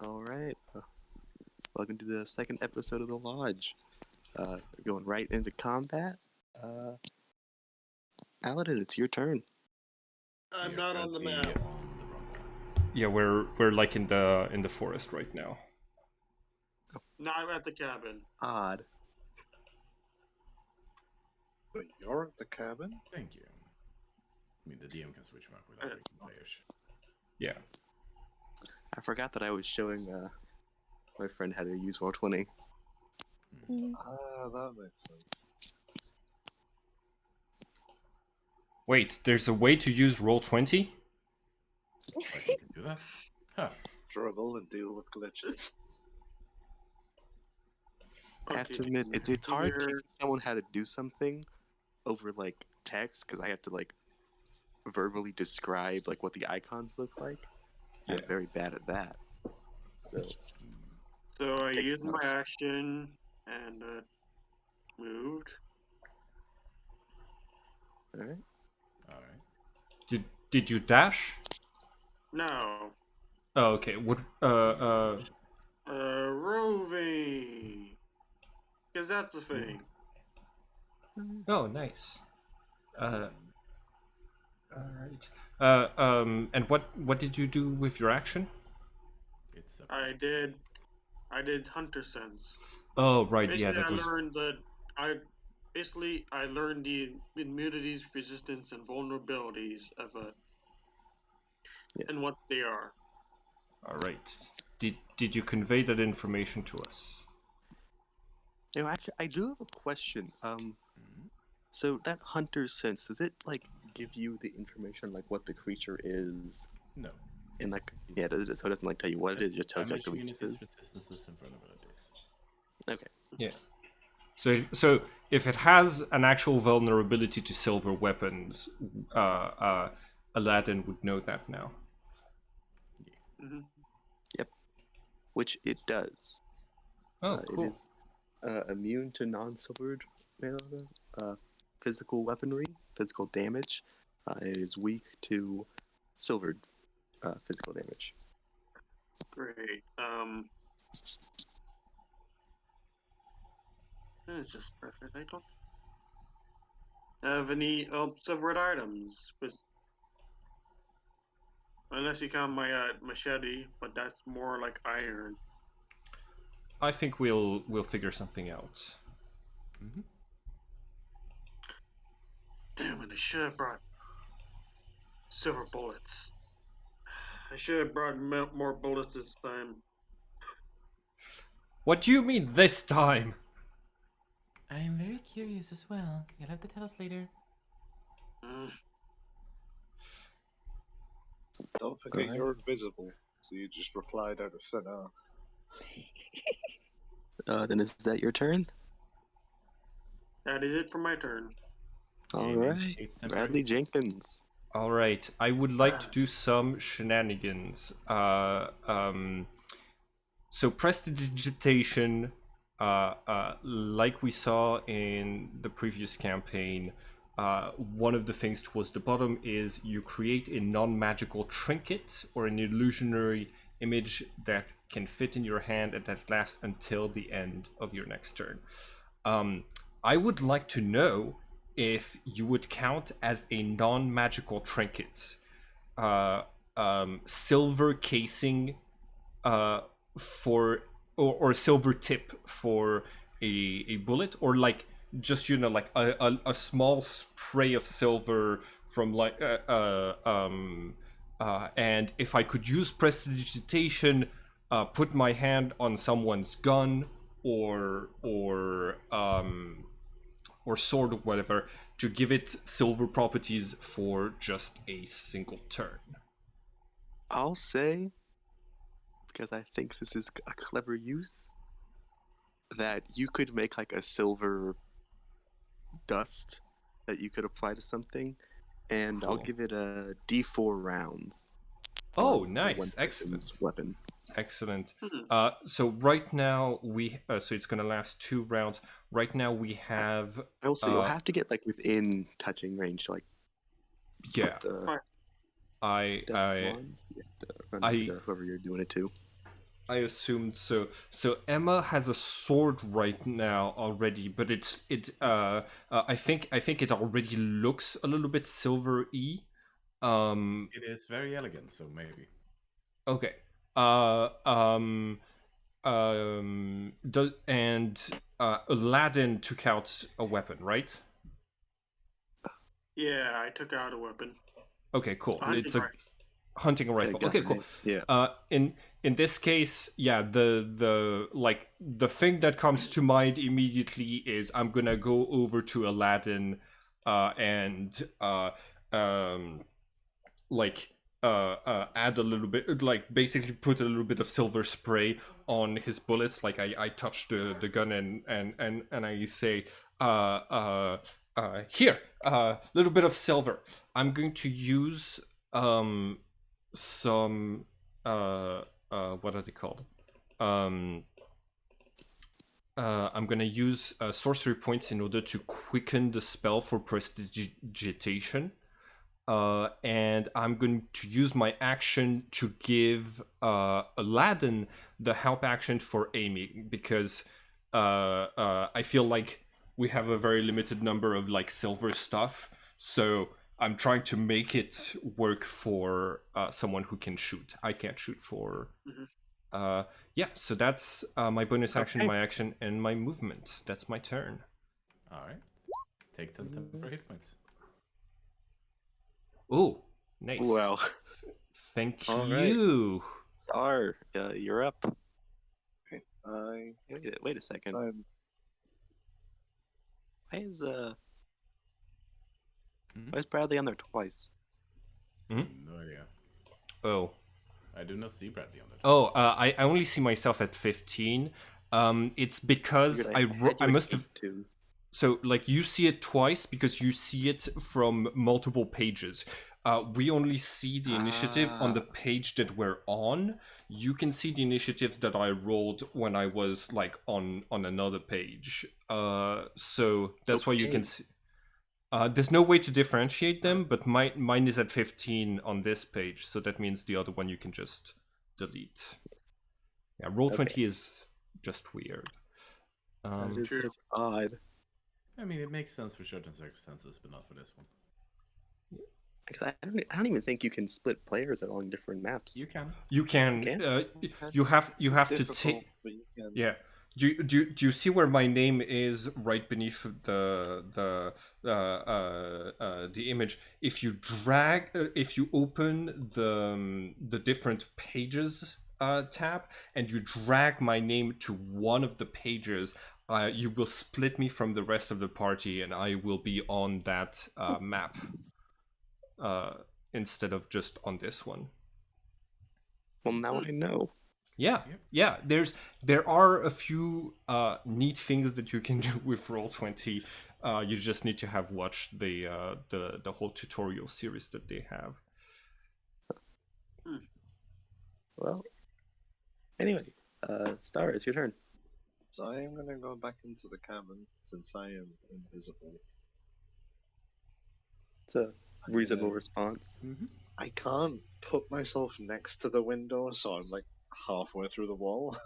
All right. Welcome to the second episode of the Lodge. Going right into combat. Aladdin, it's your turn. I'm not on the map. Yeah, we're like in the forest right now. No, I'm at the cabin. Odd. But you're at the cabin? Thank you. I mean, the DM can switch map without making players. Yeah. I forgot that I was showing my friend how to use Roll20. Ah, that makes sense. Wait, there's a way to use Roll20? I can do that. Huh. Struggle and deal with glitches. I have to admit, it's hard teaching someone how to do something over like text because I have to like verbally describe like what the icons look like. Yeah. I'm very bad at that. So I used my action and moved. All right. Alright. Did you dash? No. Oh, okay. What? Roving. Because that's a thing. Oh, nice. All right. And what did you do with your action? It's a... I did Hunter Sense. Oh, right. Basically, Yeah, that was. I learned the immunities, resistance, and vulnerabilities of Yes. and what they are. All right. Did you convey that information to us? You know, actually, I do have a question. So that hunter sense, does it like give you the information like what the creature is? No. And like, yeah, so it doesn't like tell you what it is, it just tells you like the weaknesses. Resistances and vulnerabilities. Okay. Yeah. So if it has an actual vulnerability to silver weapons, Aladdin would know that now. Mm-hmm. Yep. Which it does. Oh, cool. It is immune to non-silvered physical weaponry, physical damage. It is weak to silvered physical damage. Great. It's just perfect. I don't have any silvered items, unless you count my machete, but that's more like iron. I think we'll figure something out. Mm-hmm. Damn it! I should have brought silver bullets. I should have brought more bullets this time. What do you mean this time? I am very curious as well. You'll have to tell us later. Don't forget you're invisible, so you just replied out of thin air. Then is that your turn? That is it for my turn. All right, Bradley Jenkins. All right, I would like to do some shenanigans. So prestidigitation, like we saw in the previous campaign, one of the things towards the bottom is you create a non-magical trinket or an illusionary image that can fit in your hand and that lasts until the end of your next turn. I would like to know if you would count as a non-magical trinket, silver casing for or silver tip for a bullet, or like just like a small spray of silver from like and if I could use prestidigitation, put my hand on someone's gun or sword or whatever to give it silver properties for just a single turn. I'll say, because I think this is a clever use, that you could make like a silver dust that you could apply to something, and Cool. I'll give it a D4 rounds. Oh, nice. Excellent. Weapon. Excellent. So right now so it's gonna last 2 rounds. Right now we have. Also, you'll have to get like within touching range to like. Yeah. Put the I dust wands. You have to run into whoever you're doing it to. I assumed so. So Emma has a sword right now already, but I think it already looks a little bit silver-y. It is very elegant, so maybe. Okay. Aladdin took out a weapon, right? Yeah, I took out a weapon. Okay, cool. A hunting It's a rifle. hunting rifle. gun, Okay, cool. right? Yeah. In this case, yeah, the thing that comes to mind immediately is I'm gonna go over to Aladdin, and like add a little bit, like basically put a little bit of silver spray on his bullets. Like I touch the gun and I say, here, little bit of silver. I'm going to use some what are they called? I'm gonna use sorcery points in order to quicken the spell for prestidigitation. And I'm going to use my action to give Aladdin the help action for aiming, because I feel like we have a very limited number of like silver stuff, so I'm trying to make it work for someone who can shoot. I can't shoot for. Yeah, so that's my bonus action, Okay. my action, and my movement. That's my turn. All right. Take 10 temporary hit points. Oh, nice. Well, Thank All right. you. Star, you're up. I Wait a second. I'm Why is Mhm. why is Bradley on there twice? No idea. Oh. I do not see Bradley on that. Oh, I only see myself at 15. It's because I must have. Two. So, like, you see it twice because you see it from multiple pages. We only see the initiative on the page that we're on. You can see the initiatives that I rolled when I was, like, on another page. So that's why you can Okay. see. There's no way to differentiate them, but mine is at 15 on this page, so that means the other one you can just delete. Yeah, Roll20 is just weird. It's odd. I mean, it makes sense for certain circumstances, but not for this one. Because I don't even think you can split players along different maps. You can. You can. You have to difficult, take. but you can. Yeah. Do you see where my name is right beneath the image? If you drag, if you open the different pages tab and you drag my name to one of the pages, you will split me from the rest of the party, and I will be on that map instead of just on this one. Well, now I know. Yeah. There are a few neat things that you can do with Roll20. You just need to have watched the whole tutorial series that they have. Well, anyway, Star, it's your turn. So I am gonna go back into the cabin since I am invisible. It's a reasonable response. I can't put myself next to the window, so I'm like halfway through the wall.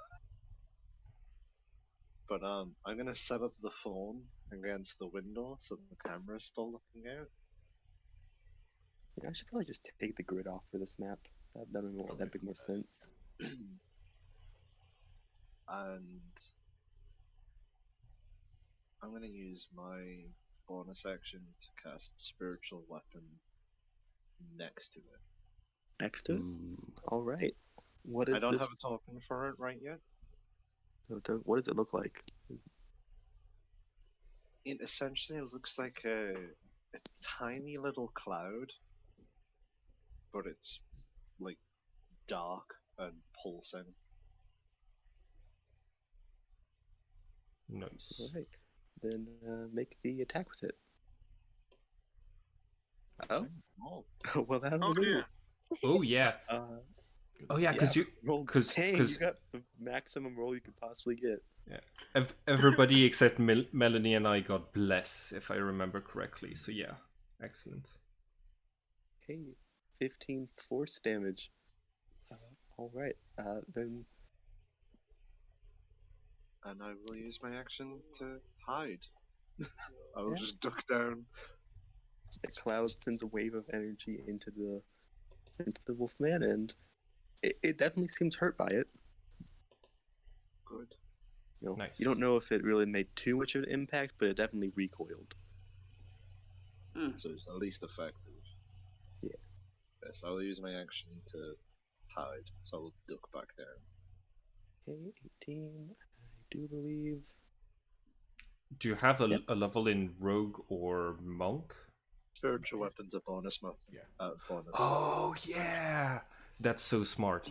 But I'm gonna set up the phone against the window so the camera's still looking out. Yeah, I should probably just take the grid off for this map. That'd make more sense. And I'm gonna use my bonus action to cast Spiritual Weapon next to it. Next to it? All right. What is I don't this? have a token for it right yet. What does it look like? It essentially looks like a tiny little cloud, but it's like dark and pulsing. Nice. All right. Then make the attack with it. Oh. Well, that'll Oh, do. yeah. Oh yeah. Oh yeah, because you roll because 10. You got the maximum roll you could possibly get. everybody except Melanie and I got bless, if I remember correctly. So yeah, excellent. Okay, 15 force damage. All right. Then and I will use my action to hide. I will just duck down. The cloud sends a wave of energy into the Wolfman, and it definitely seems hurt by it. Good. Nice. You don't know if it really made too much of an impact, but it definitely recoiled. So it's at least effective. Yeah. Yes, I'll use my action to hide, so I'll duck back down. Okay, 18, I do believe. Do you have a level in rogue or monk? Spiritual weapons are bonus. Bonus. Oh yeah, that's so smart.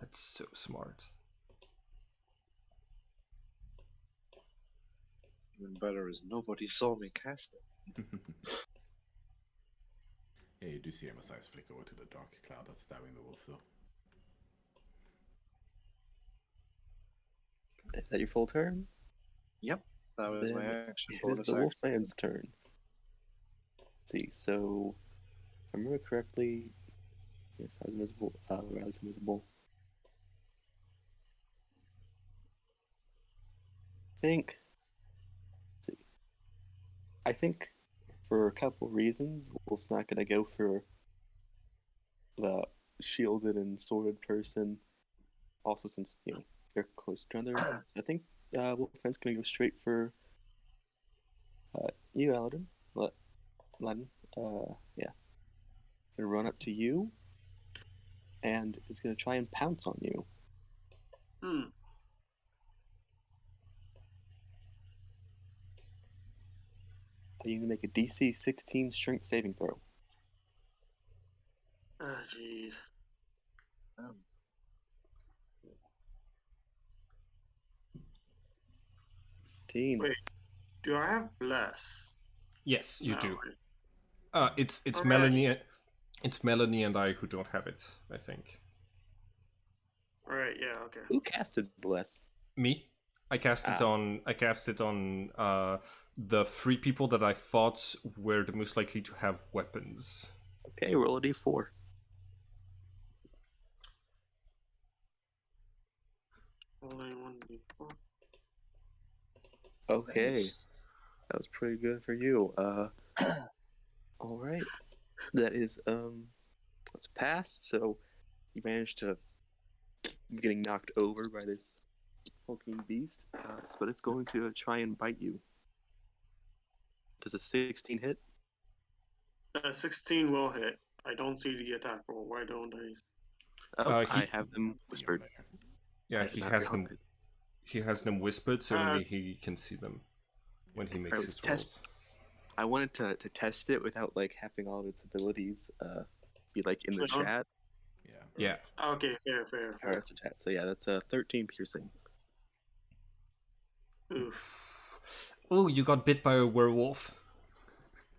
That's so smart. Even better is nobody saw me cast it. Yeah, you do see Emma's eyes flick over to the dark cloud that's stabbing the wolf, though. Is that your full turn? Yep, that was my Then action. it is Bonus the action. Wolfman's turn. Let's see, so if I remember correctly, yes, I was invisible. I was invisible. I think for a couple reasons, the wolf's not going to go for the shielded and sworded person. Also, since they're close to each other, so I think Wolfman's going to go straight for you, Aladdin. Aladdin. Yeah. Gonna run up to you, and is gonna try and pounce on you. You can make a DC 16 strength saving throw. Oh, jeez. 15. Wait, do I have bless? Yes, you No, do. right? It's Alright. Melanie. It's Melanie and I who don't have it. I think. Right, yeah, okay. Who casted Bless? Me. I cast it on the 3 people that I thought were the most likely to have weapons. Okay, roll a d4. Only 1d4. Okay, Nice. that was pretty good for you. All right, that is that's passed. So you managed to keep getting knocked over by this hulking beast, but it's going to try and bite you. Does a 16 hit? 16 will hit. I don't see the attack roll. Why don't I? Oh, He- I have them whispered. Yeah, I he did not has them. realize. He has them whispered, so only he can see them when he makes was his rolls. I wanted to test it without like having all of its abilities be like in the Shown? chat. Yeah. Okay, fair. Or that's the chat. So yeah, that's a 13 piercing. Oof. Oh, you got bit by a werewolf.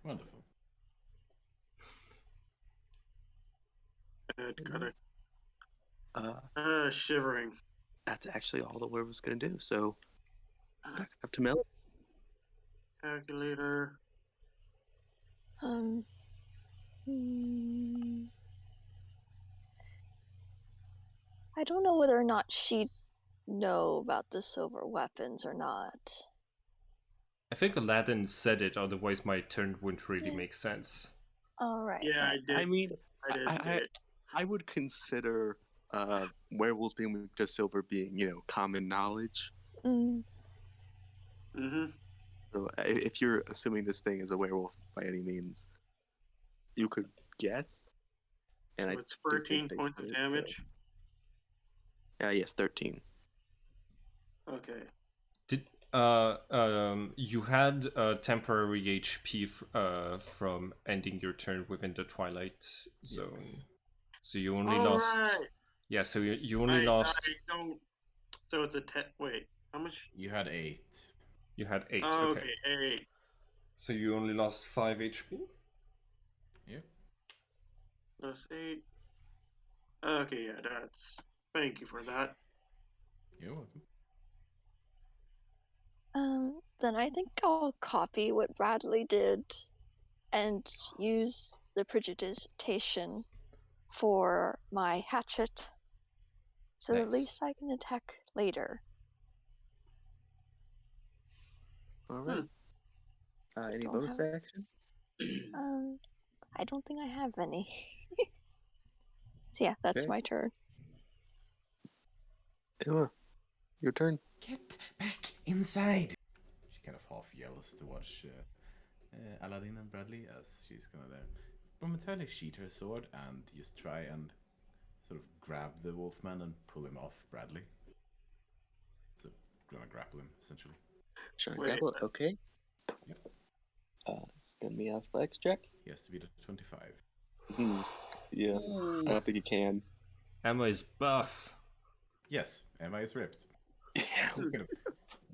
Wonderful. Got Uh, shivering. that's actually all the werewolf was gonna do. So back up to Mel. Calculator. Hmm. I don't know whether or not she'd know about the silver weapons or not. I think Aladdin said it, otherwise my turn wouldn't really Yeah. make sense. All right. Yeah, I did. I mean, I did say it. I would consider werewolves being weak to silver being common knowledge. Mm. Mm-hmm. So if you're assuming this thing is a werewolf by any means, you could guess. And So I it's do think 13 they points of said, damage. Yes, 13. Okay. Did you had temporary HP from ending your turn within the Twilight Zone, Yes. so you only All lost. right. Yeah, so you only I lost. don't. So it's a 10. Wait, how much? You had 8. You had 8. Oh, Okay. okay, 8. So you only lost 5 HP. Yep. Plus 8. Okay, yeah, that's. Thank you for that. You're welcome. Then I think I'll copy what Bradley did and use the prestidigitation for my hatchet, so at Nice. least I can attack later. All right. Any Don't bonus have- action? I don't think I have any. So yeah, that's Okay. my turn. Emma, your turn. Get back inside! She kind of half yells towards Aladdin and Bradley as she's gonna momentarily sheath her sword and just try and sort of grab the Wolfman and pull him off Bradley. So, gonna grapple him, essentially. Sure, Wait. grapple. Okay. Yep. It's gonna be an athletics check. He has to beat a 25. Yeah, I don't think you can. Emma is buff. Yes, Emma is ripped. Yeah. He's gonna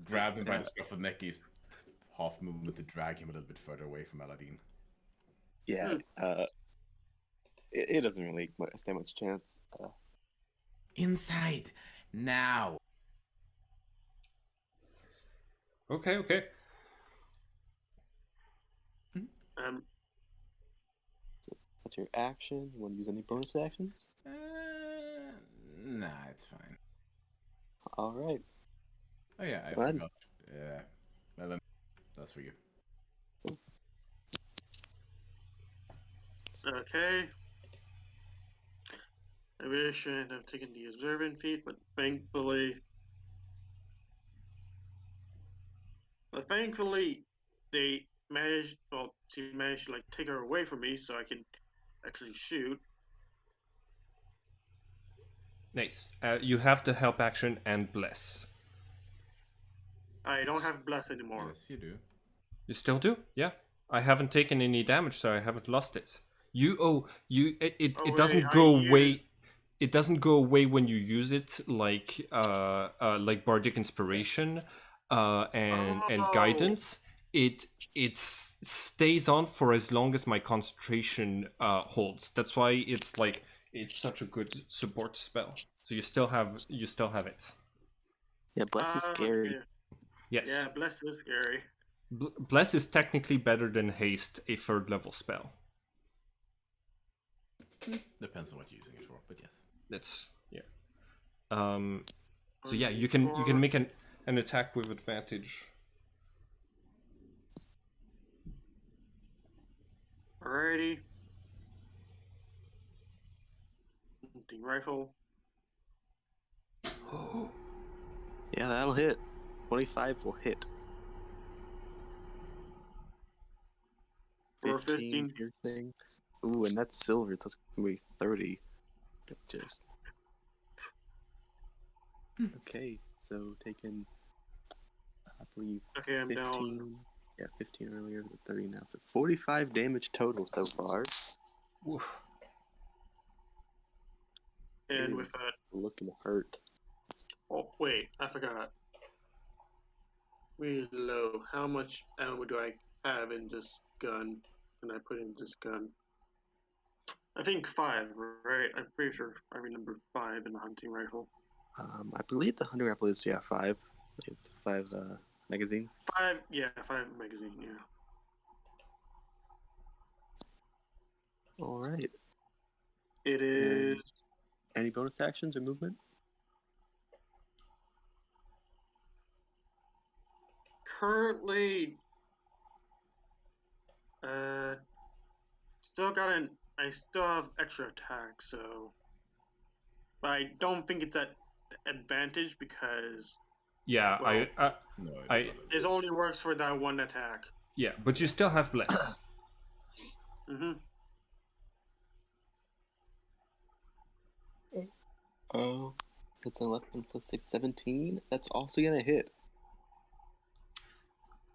grab him by the scruff of the neck, use half movement to drag him a little bit further away from Aladdin. Yeah. It doesn't really stand much chance. Inside! Now! Okay, okay. That's your action. You want to use any bonus actions? Nah, it's fine. All right. Oh yeah, I Fine. forgot. Well then, that's for you. Okay. I really shouldn't have taken the observant feat, but thankfully, they managed. Well, she managed to like take her away from me, so I can actually shoot. Nice. You have the help action and bless. I don't have bless anymore. Yes, you do. You still do? Yeah. I haven't taken any damage, so I haven't lost it. It doesn't wait, go away. It doesn't go away when you use it, like bardic inspiration, and guidance. It stays on for as long as my concentration holds. That's why it's such a good support spell. So you still have it. Yeah, bless is scary. Okay. Yes. Yeah, bless is scary. Bless is technically better than haste, a 3rd level spell. Depends on what you're using it for, but yes. That's yeah. So yeah, you can make an attack with advantage. Alrighty. Hunting rifle. Yeah, that'll hit. 25 will hit. For 15. piercing. Ooh, and that's silver. That's gonna be 30. Just. Okay, so taking, I believe, Okay, I'm 15. down. Yeah, 15 earlier, 30 now. So 45 damage total so far. Oof. And It with is that. looking hurt. Oh, wait, I forgot. Reload. How much ammo do I have in this gun? Can I put in this gun? I think 5, right? I'm pretty sure I remember 5 in the hunting rifle. I believe the hunting rifle is 5. It's 5 magazine. 5, yeah, 5 magazine, yeah. All right. It is. Any bonus actions or movement? Currently, I still have extra attack, so, but I don't think it's at advantage because Yeah, well, No, it's I- not. it only works for that one attack. yeah, but you still have bless. Oh, that's 11 plus 6, 17. That's also gonna hit.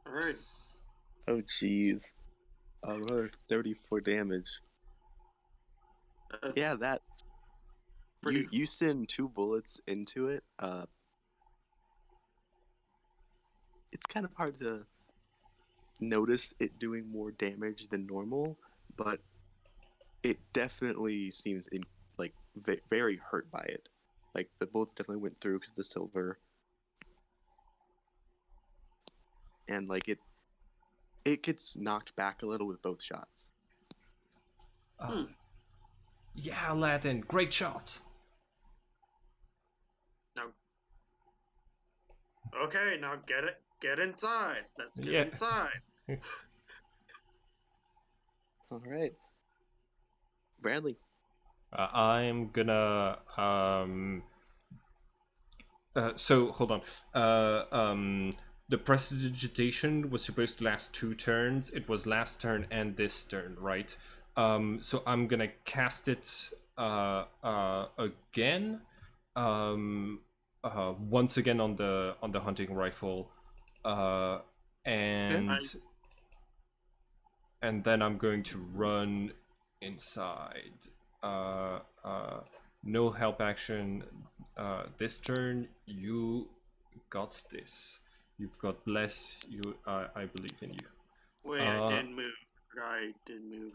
All right. Oh, jeez. Another 34 damage. That's Yeah, that. pretty. You send 2 bullets into it. It's kind of hard to notice it doing more damage than normal, but it definitely seems very hurt by it. Like the bullets definitely went through because of the silver, and like it gets knocked back a little with both shots. Yeah, Aladdin, great shot. Okay, now get it. get inside. Let's get Yeah. inside. All right. Bradley. I'm gonna so hold on. The prestidigitation was supposed to last 2 turns. It was last turn and this turn, right? So I'm gonna cast it again. Once again on the hunting rifle. And then I'm going to run inside. No help action this turn. You got this. You've got bless. I believe in you. Wait, I didn't move. I didn't move.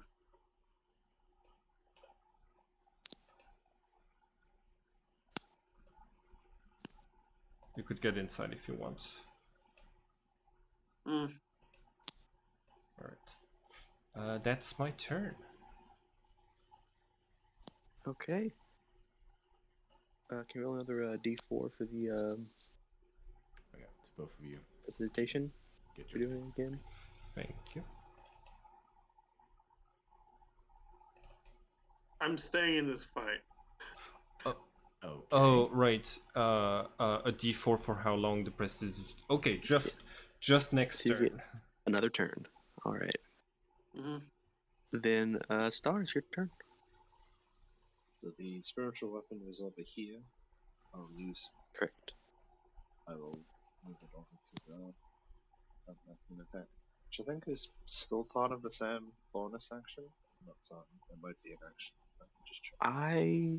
You could get inside if you want. Mm. Alright. That's my turn. Okay. Can we roll another D4 for the Okay, to both of you. presentation? Get We're your doing it again. Thank you. I'm staying in this fight. Okay. Oh, right. A D4 for how long the prestige. Okay, just next So you turn. get another turn. All right. Mm-hmm. Then, Star, it's your turn. So the spiritual weapon was over here. I'll use. Correct. I will move it over to the an attack, which I think is still part of the same bonus action. I'm not certain. It might be an action. Let me just check. I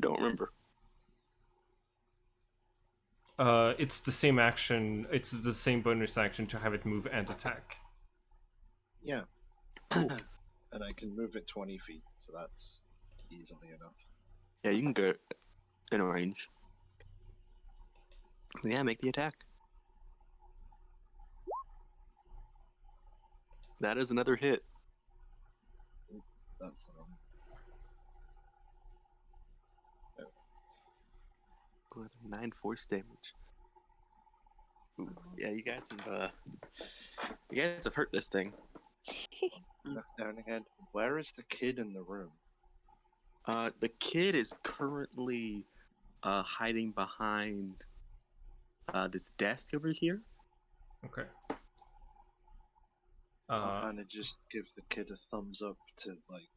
don't remember. It's the same action. It's the same bonus action to have it move and attack. Yeah. And I can move it 20 feet, so that's easily enough. Yeah, you can go in a range. Yeah, make the attack. That is another hit. That's Another 9 force damage. Ooh, yeah, you guys have hurt this thing. knock down again. Where is the kid in the room? The kid is currently hiding behind this desk over here. Okay. I'll kind of just give the kid a thumbs up to like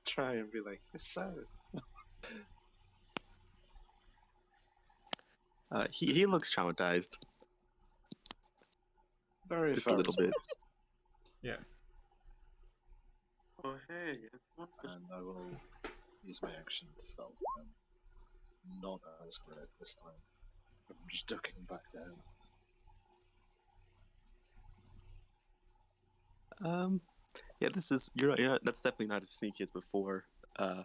try and be like, it's sad. He looks traumatized. Very Just a little bit. Yeah. Oh, hey. And I will use my action to stealth them. Not as great this time. I'm just ducking back down. Yeah, you're right. Yeah, that's definitely not as sneaky as before. I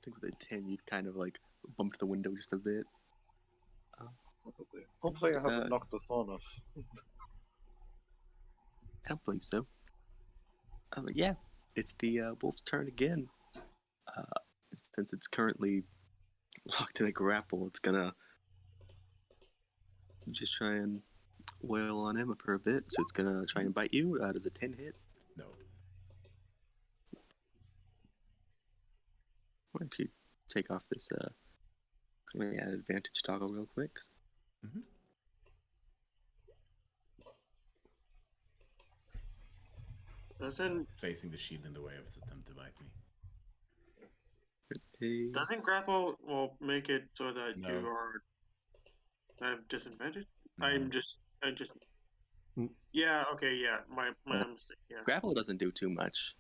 think with a 10, you've kind of like bumped the window just a bit. Hopefully I haven't knocked the phone off. I don't believe so. Yeah, it's the wolf's turn again. Since it's currently locked in a grapple, it's gonna just try and wail on him for a bit. So it's gonna try and bite you. Does a 10 hit? No. Why don't you take off this? Let me add advantage toggle real quick. Mm-hmm. Doesn't Placing the shield in the way of its attempt to bite me. grapple make it so that No. you are have disadvantage? No. I just Mm. yeah, okay, yeah. My mistake, yeah. Grapple doesn't do too much.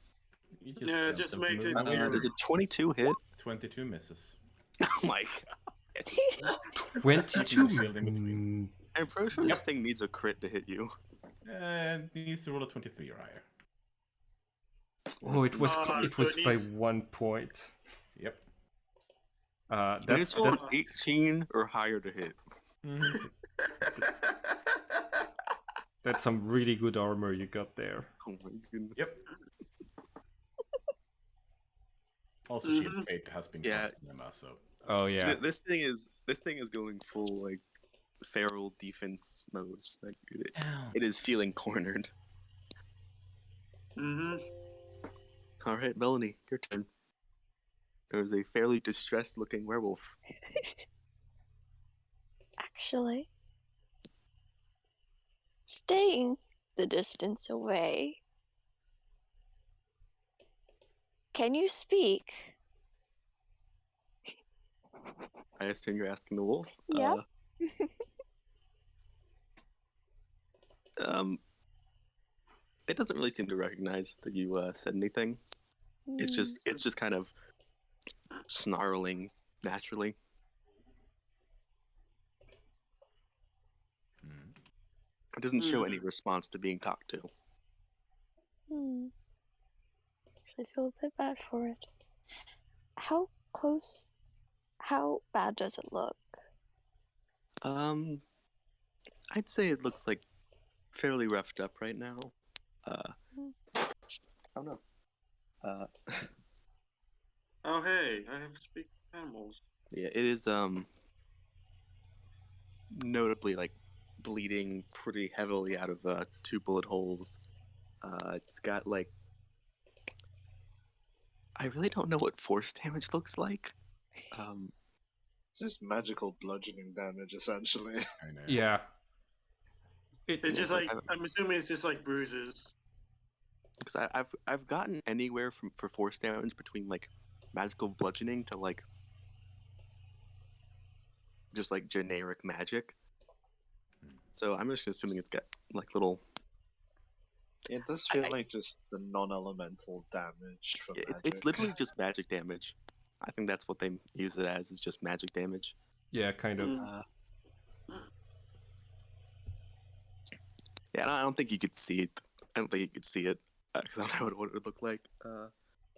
You Yeah, it jump just and makes move it away. Does a 22 hit? 22 misses. Oh my god. 22. Shield in between. I'm pretty sure this thing needs a crit to hit you. And needs to roll a 23 or higher. Oh, it was so it by needs- 1 point. Yep. That's It's on 18 or higher to hit. Mm-hmm. That's some really good armor you got there. Oh my goodness. Yep. Also, Shield Mhm. Fate has been Yeah. costing them us, so Oh yeah. This thing is going full like feral defense mode. Like Down. it is feeling cornered. Mm-hmm. All right, Melanie, your turn. There is a fairly distressed-looking werewolf. Actually, staying the distance away. Can you speak? I assume you're asking the wolf. Yep. It doesn't really seem to recognize that you said anything. It's just kind of snarling naturally. It doesn't show any response to being talked to. Actually feel a bit bad for it. How close? How bad does it look? I'd say it looks like fairly roughed up right now. I don't know. Oh hey, I have speak animals. Yeah, it is notably like bleeding pretty heavily out of 2 bullet holes. It's got like, I really don't know what force damage looks like. It's just magical bludgeoning damage, essentially. I know. Yeah. It's just like, I'm assuming it's just like bruises. Because I've gotten anywhere for force damage between like magical bludgeoning to like just like generic magic. So I'm just assuming it's got like little. It does feel like just the non-elemental damage from It's magic. literally just magic damage. I think that's what they use it as, is just magic damage. Yeah, kind of. Yeah, I don't think you could see it. I don't think you could see it because I don't know what it would look like. But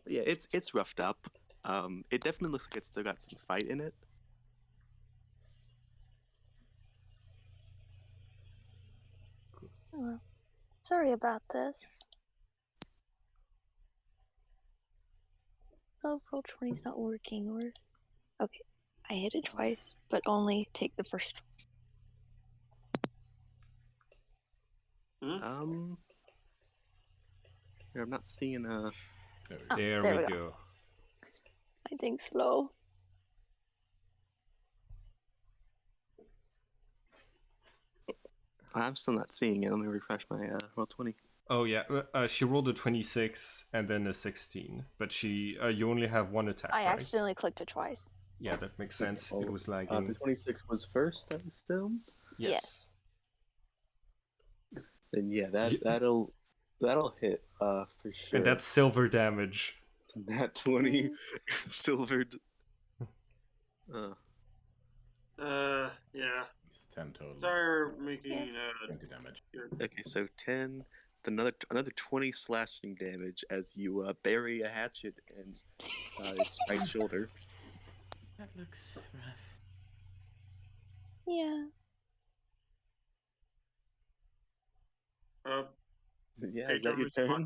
yeah, it's roughed up. It definitely looks like it's still got some fight in it. Oh, well. Sorry about this. Oh, roll 20's not working. Or okay, I hit it twice, but only take the first. Here, I'm not seeing a. There there we we go. I think slow. I'm still not seeing it. Let me refresh my roll 20. Oh yeah, she rolled a 26 and then a 16, but you only have one attack, I right? accidentally clicked it twice. Yeah, that makes sense. It was The lagging. 26 was first, I assume. Yes. Then yeah, that'll hit for sure. And that's silver damage. That 20 silvered. Yeah. It's 10 total. Sorry, making 20 damage. Okay, so 10. Another 20 slashing damage as you bury a hatchet in its right shoulder. That looks rough. Yeah. Yeah, is that your turn?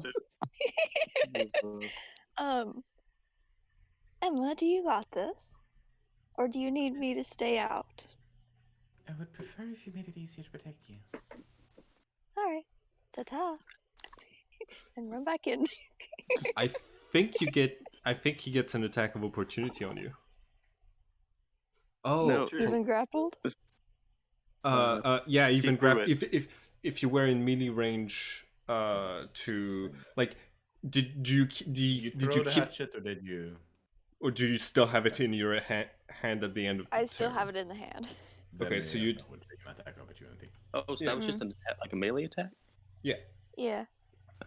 Emma, do you got this? Or do you need me to stay out? I would prefer if you made it easier to protect you. Alright. Ta-ta. And run back in. I think he gets an attack of opportunity on you. Oh, No. Even grappled? yeah, even Keep grab moving. if you were in melee range to like did you Throw the keep hatchet, or did you? or do you still have it in your hand at the end of the I still turn? have it in the hand. Okay, so you would take an attack opportunity. Oh, so that was just like a melee attack? Yeah. Yeah.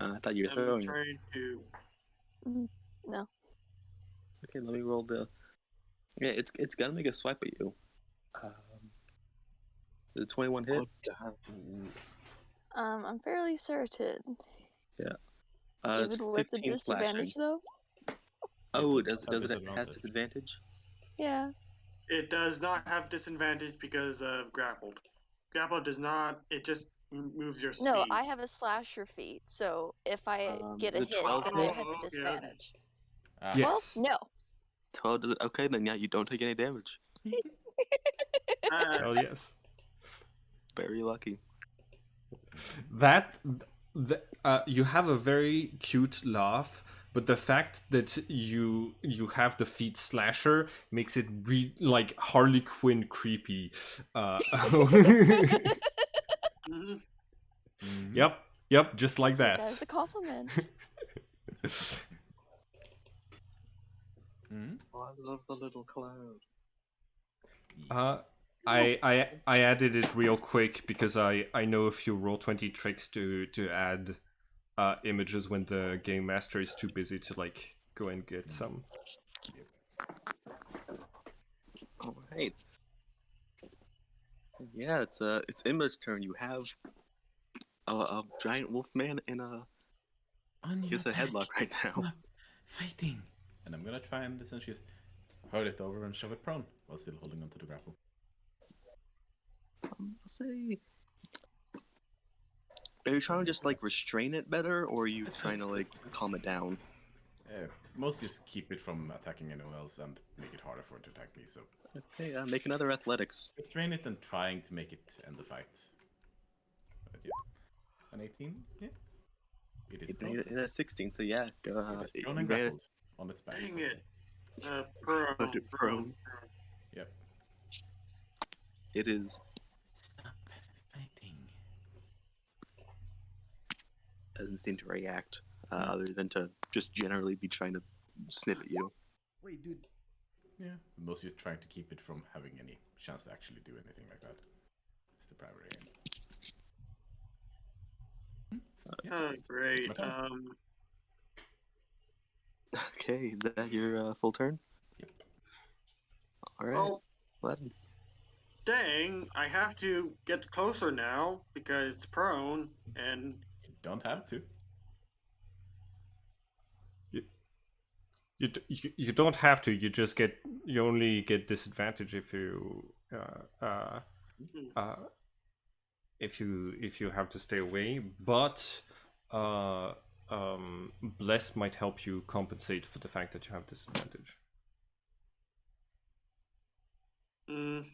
I thought you were I'm throwing it. trying to. No. Okay, let me roll the. Yeah, it's gonna make a swipe at you. Is it 21 hit? Oh, damn. I'm fairly certain. Yeah. It's Even with the 15 slashing. disadvantage, though? Oh, does it have disadvantage. disadvantage? Yeah. It does not have disadvantage because of grappled. Grappled does not. It just moves your speed. No, I have a slasher feat, so if I get is a it hit, 12 then hit? it has a Okay. disadvantage. Ah, 12? Yes. No. 12 does it? Okay, then yeah, you don't take any damage. Hell yes. Very lucky. You have a very cute laugh, but the fact that you have the feet slasher makes it like Harley Quinn creepy. Mhm. Yep, just like Take that. that as a compliment. Oh, I love the little cloud. I added it real quick because I know a few Roll20 tricks to add images when the game master is too busy to like go and get some. All right. Yeah, it's Imra's turn. You have a giant wolfman in a On your a headlock back. right now. Stop fighting. And I'm gonna try and essentially just hurl it over and shove it prone while still holding onto the grapple. I'll say. Are you trying to just like restrain it better, or are you trying to like calm it down? Mostly just keep it from attacking anyone else and make it harder for it to attack me. So Okay, make another athletics. restrain it and trying to make it end the fight. But yeah, an 18. Yeah, it is prone. It has 16, so yeah. It is prone and you made it. grappled on its back. Dang it. Prone, Put it prone. Yep. It is. Stop fighting. Doesn't seem to react, other than to just generally be trying to snip at you. Wait, dude. Yeah, mostly just trying to keep it from having any chance to actually do anything like that. It's the primary aim. Oh, great. my turn. Okay, is that your full turn? Yep. All right. Oh, Well, dang. I have to get closer now because it's prone and. You don't have to. You don't have to. You only get disadvantage if you if you have to stay away. But bless might help you compensate for the fact that you have disadvantage. Mm.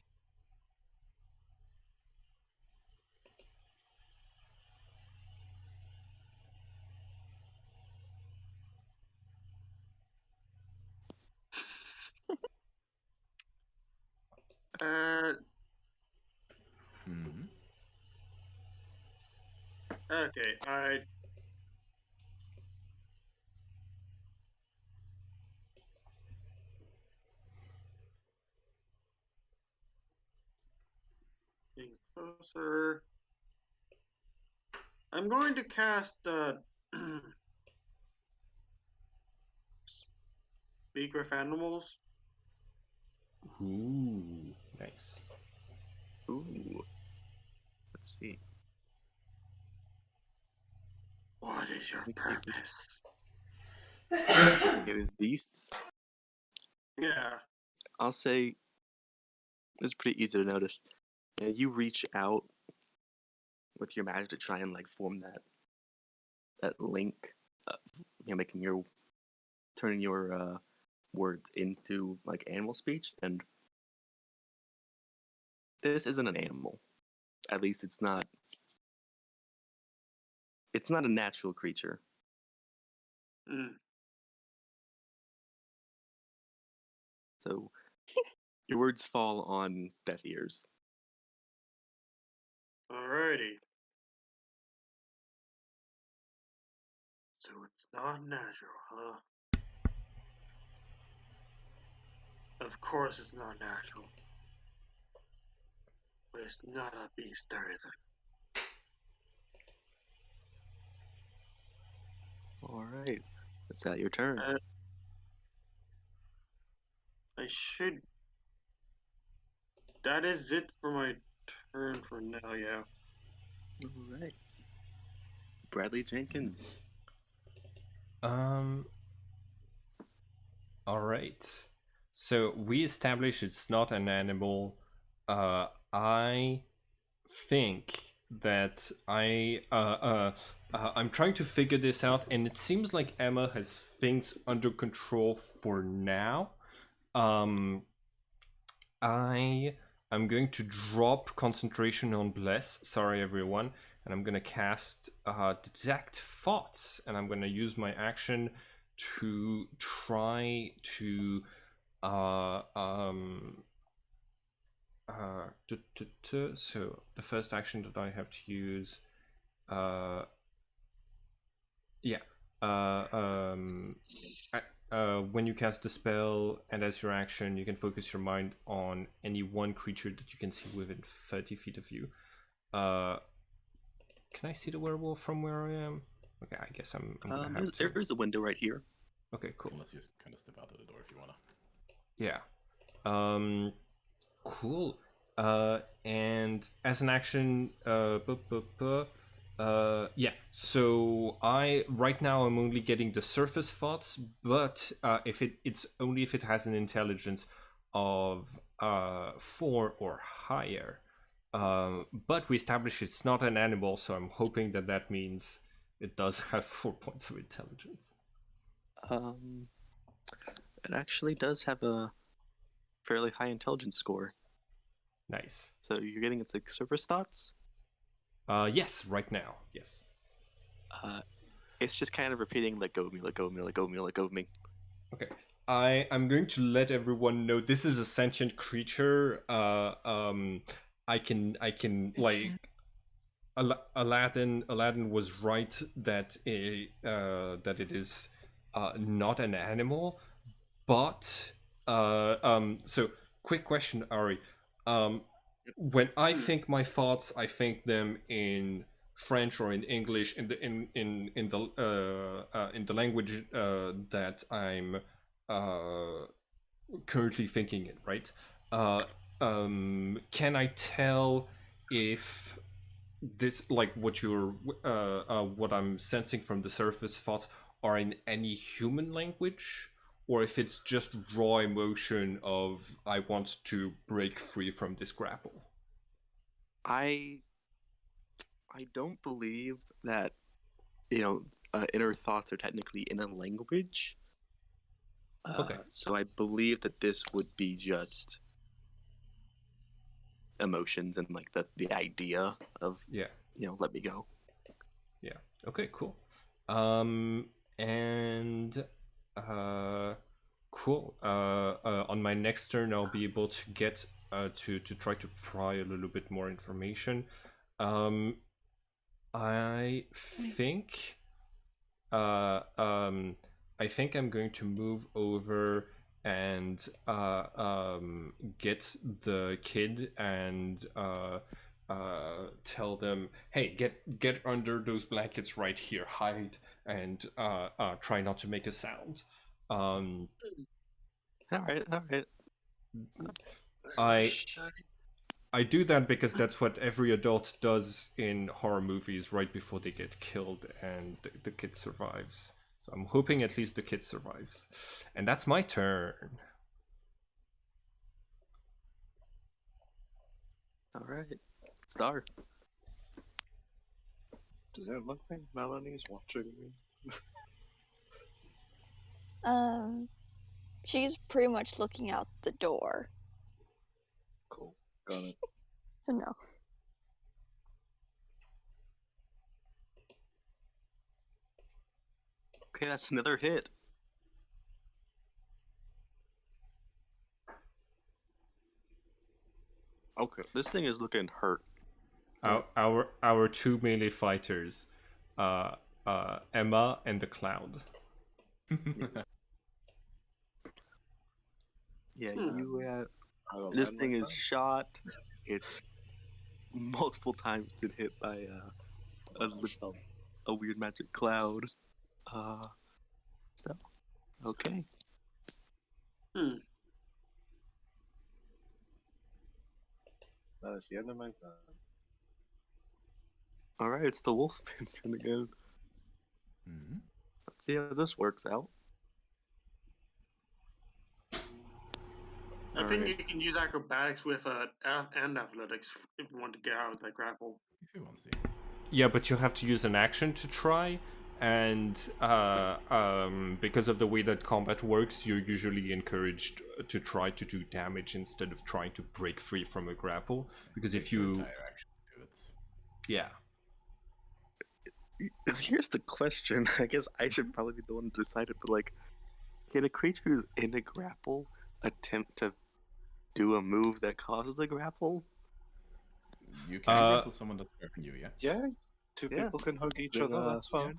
Okay, I. Getting closer. I'm going to cast Speak with Animals. Ooh, nice. ooh. Let's see. What is your purpose? It is beasts. Yeah. I'll say it's pretty easy to notice. You reach out with your magic to try and like form that link, making your turning your words into like animal speech, and this isn't an animal. At least it's not. It's not a natural creature. Mm. So your words fall on deaf ears. Alrighty. So it's not natural, huh? Of course it's not natural. But it's not a beast either. All right, is that your turn? I should. That is it for my turn for now, yeah. All right, Bradley Jenkins. All right. So we established it's not an animal. I think that I'm trying to figure this out, and it seems like Emma has things under control for now. I am going to drop concentration on Bless. Sorry, everyone. And I'm going to cast Detect Thoughts. And I'm going to use my action to try to... So the first action that I have to use... when you cast the spell and as your action, you can focus your mind on any one creature that you can see within 30 feet of you. Can I see the werewolf from where I am? Okay, I guess I'm gonna have to. There's a window right here. Okay, cool. Let's just kind of step out of the door if you wanna. Yeah. Cool. And as an action, yeah, so right now I'm only getting the surface thoughts, but if it's only if it has an intelligence of 4 or higher. But we established it's not an animal, so I'm hoping that means it does have 4 points of intelligence. It actually does have a fairly high intelligence score. Nice. So you're getting its like surface thoughts? Yes, right now, yes. It's just kind of repeating, let go of me, let go of me, let go of me, let go of me. Okay. I'm going to let everyone know this is a sentient creature. I can like Aladdin was right that it is not an animal, but so quick question, Ari. When I think my thoughts, I think them in French or in English, in the language that I'm currently thinking in, right? Can I tell if this, like what I'm sensing from the surface thoughts, are in any human language? Or if it's just raw emotion of I want to break free from this grapple. I don't believe that inner thoughts are technically in a language. Okay. So I believe that this would be just emotions and like the idea of let me go. Yeah. Okay. Cool. Cool. On my next turn, I'll be able to get to try to pry a little bit more information. I think I'm going to move over and get the kid and tell them, hey, get under those blankets right here, hide, and try not to make a sound. All right. I do that because that's what every adult does in horror movies right before they get killed, and the kid survives. So I'm hoping at least the kid survives. And that's my turn. All right. Star. Does it look like Melanie's watching me? She's pretty much looking out the door. Cool. Got it. So no. Okay, that's another hit. Okay, this thing is looking hurt. Our two melee fighters, Emma and the Cloud. Yeah, this thing is shot. It's multiple times been hit by a weird magic cloud. So okay. That is the end of my turn. All right, it's the Wolfman's turn again. Mm-hmm. Let's see how this works out. I think you can use acrobatics with and athletics if you want to get out of that grapple. If you want to. Yeah, but you have to use an action to try, and because of the way that combat works, you're usually encouraged to try to do damage instead of trying to break free from a grapple. Because if Takes your you, entire action to do it. yeah, Here's the question. I guess I should probably be the one to decide it, but like, can a creature who's in a grapple attempt to do a move that causes a grapple? You can grapple someone that's grappling you, yeah? Yeah, two Yeah. people can hug each Then, other. That's fine.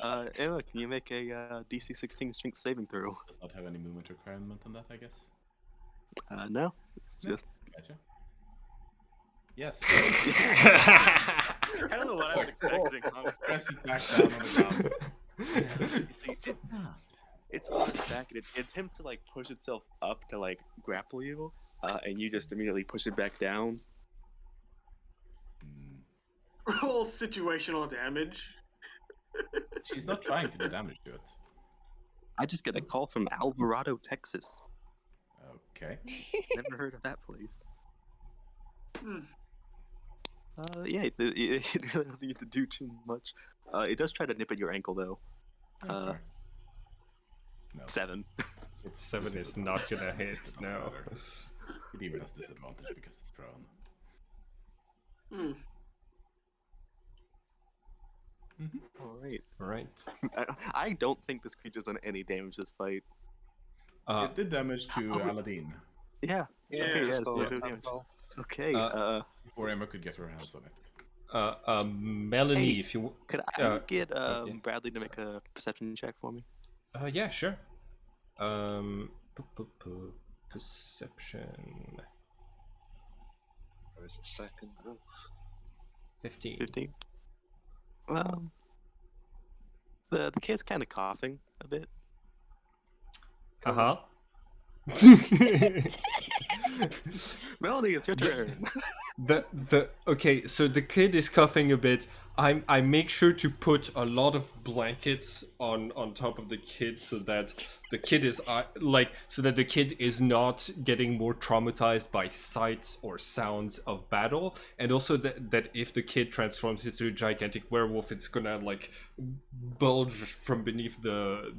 Emma, can you make a DC 16 strength saving throw? Does not have any movement requirement on that, I guess. No, No. just. Gotcha. Yes. I don't know what I was expecting. Honestly. Press it back down on the ground. You see, it's on its back, and it attempts to like push itself up to like grapple you, and you just immediately push it back down. Roll situational damage. She's not trying to do damage to it. I just get a call from Alvarado, Texas. Okay. Never heard of that place. Hmm. Yeah, it really doesn't get to do too much. It does try to nip at your ankle though. That's fair. No. 7. 7 is not gonna hit. Doesn't No. matter. It even has disadvantage because it's prone. Hmm. All right. All right. I don't think this creature's done any damage this fight. It did damage to Aladdin Yeah. Yeah, Okay. Yeah. Still no a damage. temple. Okay. before Emma could get her hands on it. Melanie, Hey, if you Could I get okay. Bradley to make a perception check for me? yeah, sure. Perception There is a second wolf. 15. 15. Well, the kid's kind of coughing a bit. Uh-huh. Melanie, it's your turn. Okay, so the kid is coughing a bit. I make sure to put a lot of blankets on top of the kid so that the kid is so that the kid is not getting more traumatized by sights or sounds of battle, and also that if the kid transforms into a gigantic werewolf, it's gonna like bulge from beneath the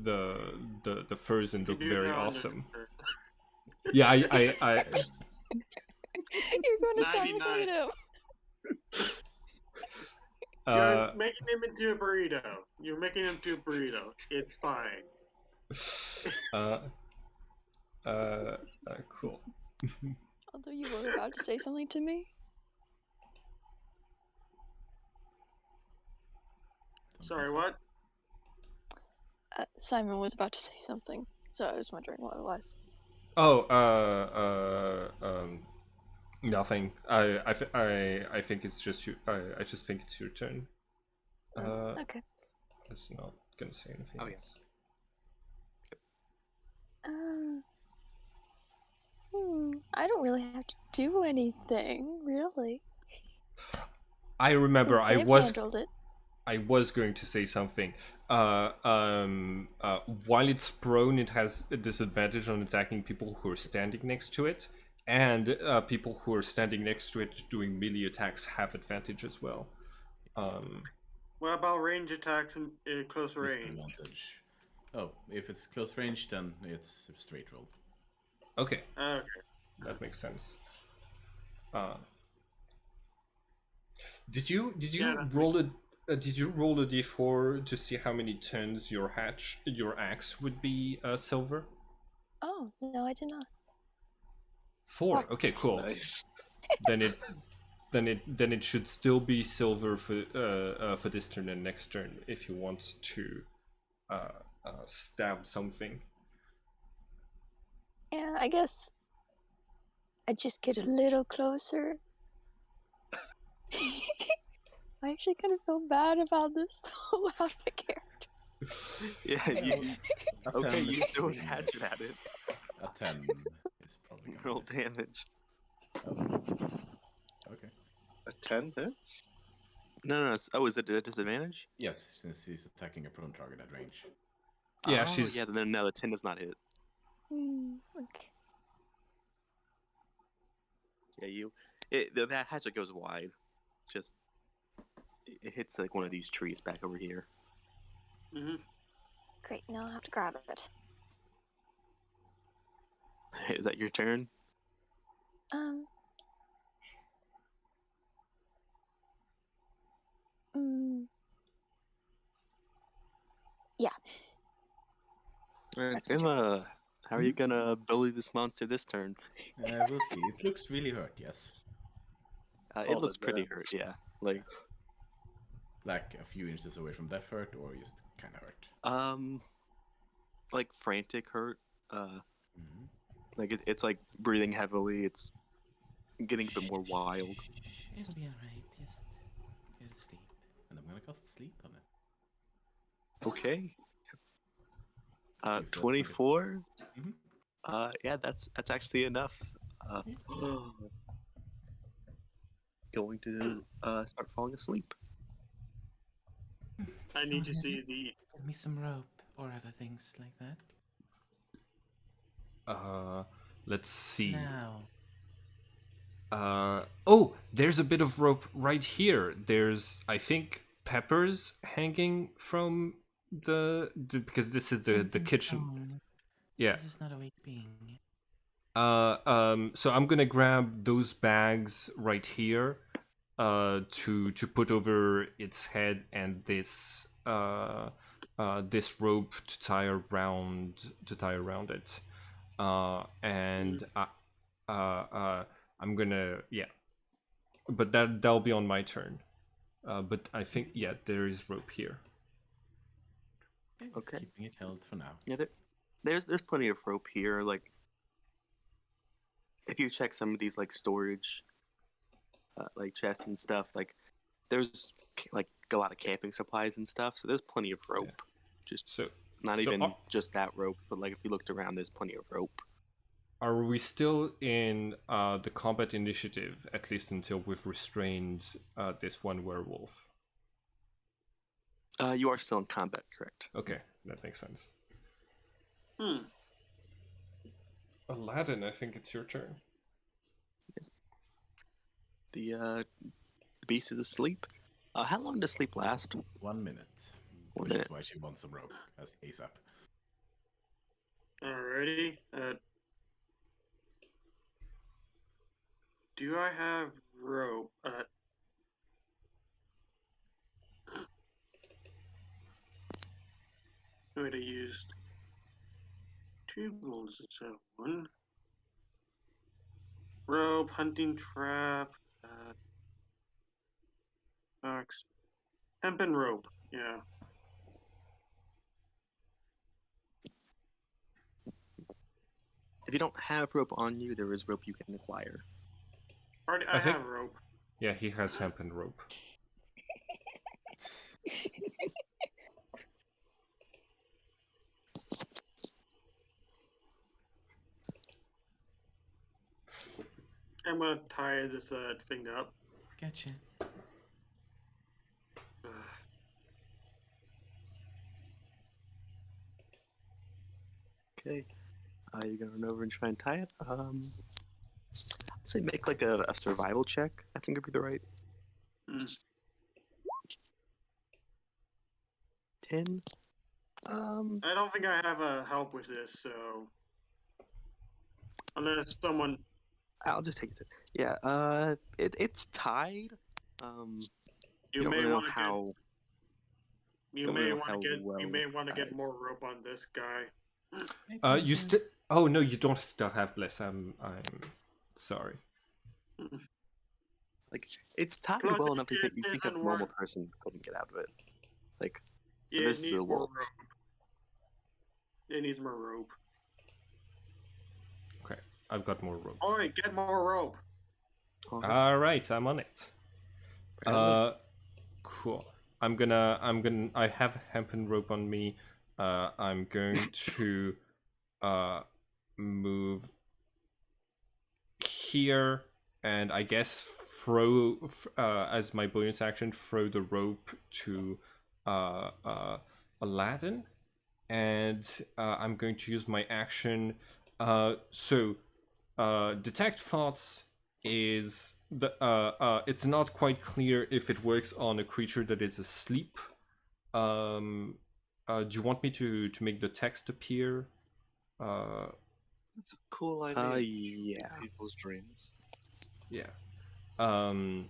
furs and look Do very that on the- awesome. Yeah, I You're going to sound 99. like him. You're making him into a burrito. You're making him into a burrito. It's fine. Cool. Although you were about to say something to me. Sorry, what? Simon was about to say something, so I was wondering what it was. Oh, nothing. I think it's just you. I just think it's your turn. Okay. It's not gonna say anything. Oh, yeah. else. I don't really have to do anything, really. I remember. Since they've handled it. I was going to say something. While it's prone, it has a disadvantage on attacking people who are standing next to it, and people who are standing next to it doing melee attacks have advantage as well. What about range attacks in close range? Disadvantage. Oh, if it's close range, then it's a straight roll. Okay, Okay. that makes sense. Did you Yeah, roll a did you roll a d4 to see how many turns your axe would be silver? Oh, no, I did not. 4. Okay, cool. Nice. then it should still be silver for this turn and next turn if you want to stab something. Yeah, I guess I just get a little closer. I actually kind of feel bad about this, so out of character. Yeah. Okay, you throw a hatchet at it. A 10 is probably gonna Roll hit. damage. Okay. A 10 hits? No. Oh, is it a disadvantage? Yes, since he's attacking a prone target at range. Yeah, Oh, she's Yeah, then no, the 10 does not hit. Okay. Yeah, that hatchet goes wide. It's just it hits like one of these trees back over here. Mm-hmm. Great, now I'll have to grab it. Is that your turn? Um. Mm, yeah. Alright, That's your Emma, how are you gonna bully this monster this turn? We'll see. It looks really hurt, yes. It Oh, looks the pretty nerves. hurt, yeah. Like, Like a few inches away from death hurt, or just kind of hurt. like frantic hurt. Mhm. Like it's like breathing heavily. It's getting a bit more wild. It'll be alright. Just go to sleep. And I'm gonna cast sleep on it. Okay. See if that's 24. Mhm. Yeah, that's actually enough. Going to start falling asleep. I need to Oh, see the. Give me some rope or other things like that. Let's see. Now. Oh, there's a bit of rope right here. There's, I think, peppers hanging from the because this is the Something's kitchen. wrong. Yeah. This is not awake being. So I'm gonna grab those bags right here, to put over its head, and this this rope to tie around it. And I'm gonna, yeah, but that'll be on my turn. But I think, yeah, there is rope here. Just Okay. keeping it held for now. Yeah, there's plenty of rope here. Like, if you check some of these like storage, like chests and stuff, like there's like a lot of camping supplies and stuff. So there's plenty of rope. Yeah. Just So not so even are- just that rope, but like if you looked around, there's plenty of rope. Are we still in the combat initiative, at least until we've restrained this one werewolf? You are still in combat, correct? Okay, that makes sense. Hmm. Aladdin, I think it's your turn. The beast is asleep. How long does sleep last? 1 minute. 1 Which minute. is why she wants some rope as ASAP. Alrighty. Do I have rope? Wait, I used 2 bolts instead of 1. Rope, hunting trap, box, hempen rope. Yeah. If you don't have rope on you, there is rope you can acquire. Already, I I think- have rope. Yeah, he has hempen rope. I'm gonna tie this thing up. Gotcha. Okay. You're gonna run over and try and tie it. I'd say make like a survival check. I think would be the right. Mm. 10. I don't think I have help with this, so unless someone. I'll just take it. Yeah. It's tied. You don't may really know want to how. get. You don't may really know want how to get. well You may want to get tied. more rope on this guy. You still? Oh no, you don't still have bliss. I'm sorry. Like it's tied Plus, well enough that you it think a doesn't normal work. person couldn't get out of it. Like Yeah, this it is needs a more wolf. rope. It needs more rope. Okay, I've got more rope. All right, get more rope. All right, I'm on it. Cool. I have hempen rope on me. I'm going to move here, and I guess throw as my bonus action, throw the rope to Aladdin, and I'm going to use my action. Detect thoughts is it's not quite clear if it works on a creature that is asleep. Do you want me to make the text appear? That's a cool idea. Yeah. People's dreams. Yeah. Let's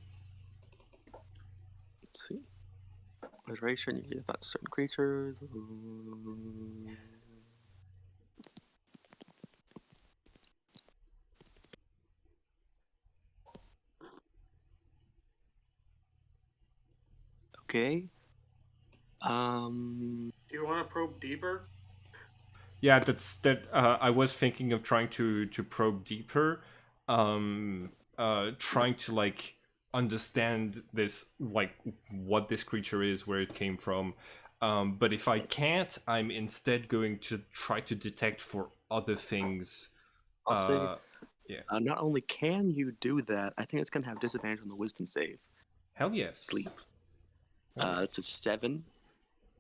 see. Iteration, you get about certain creatures. Okay. Do you want to probe deeper? Yeah, I was thinking of trying to probe deeper, trying to like understand this, like what this creature is, where it came from. But if I can't, I'm instead going to try to detect for other things. I'll say, yeah. not only can you do that, I think it's gonna have disadvantage on the wisdom save. Hell yes. Sleep. Hell yes. It's a 7.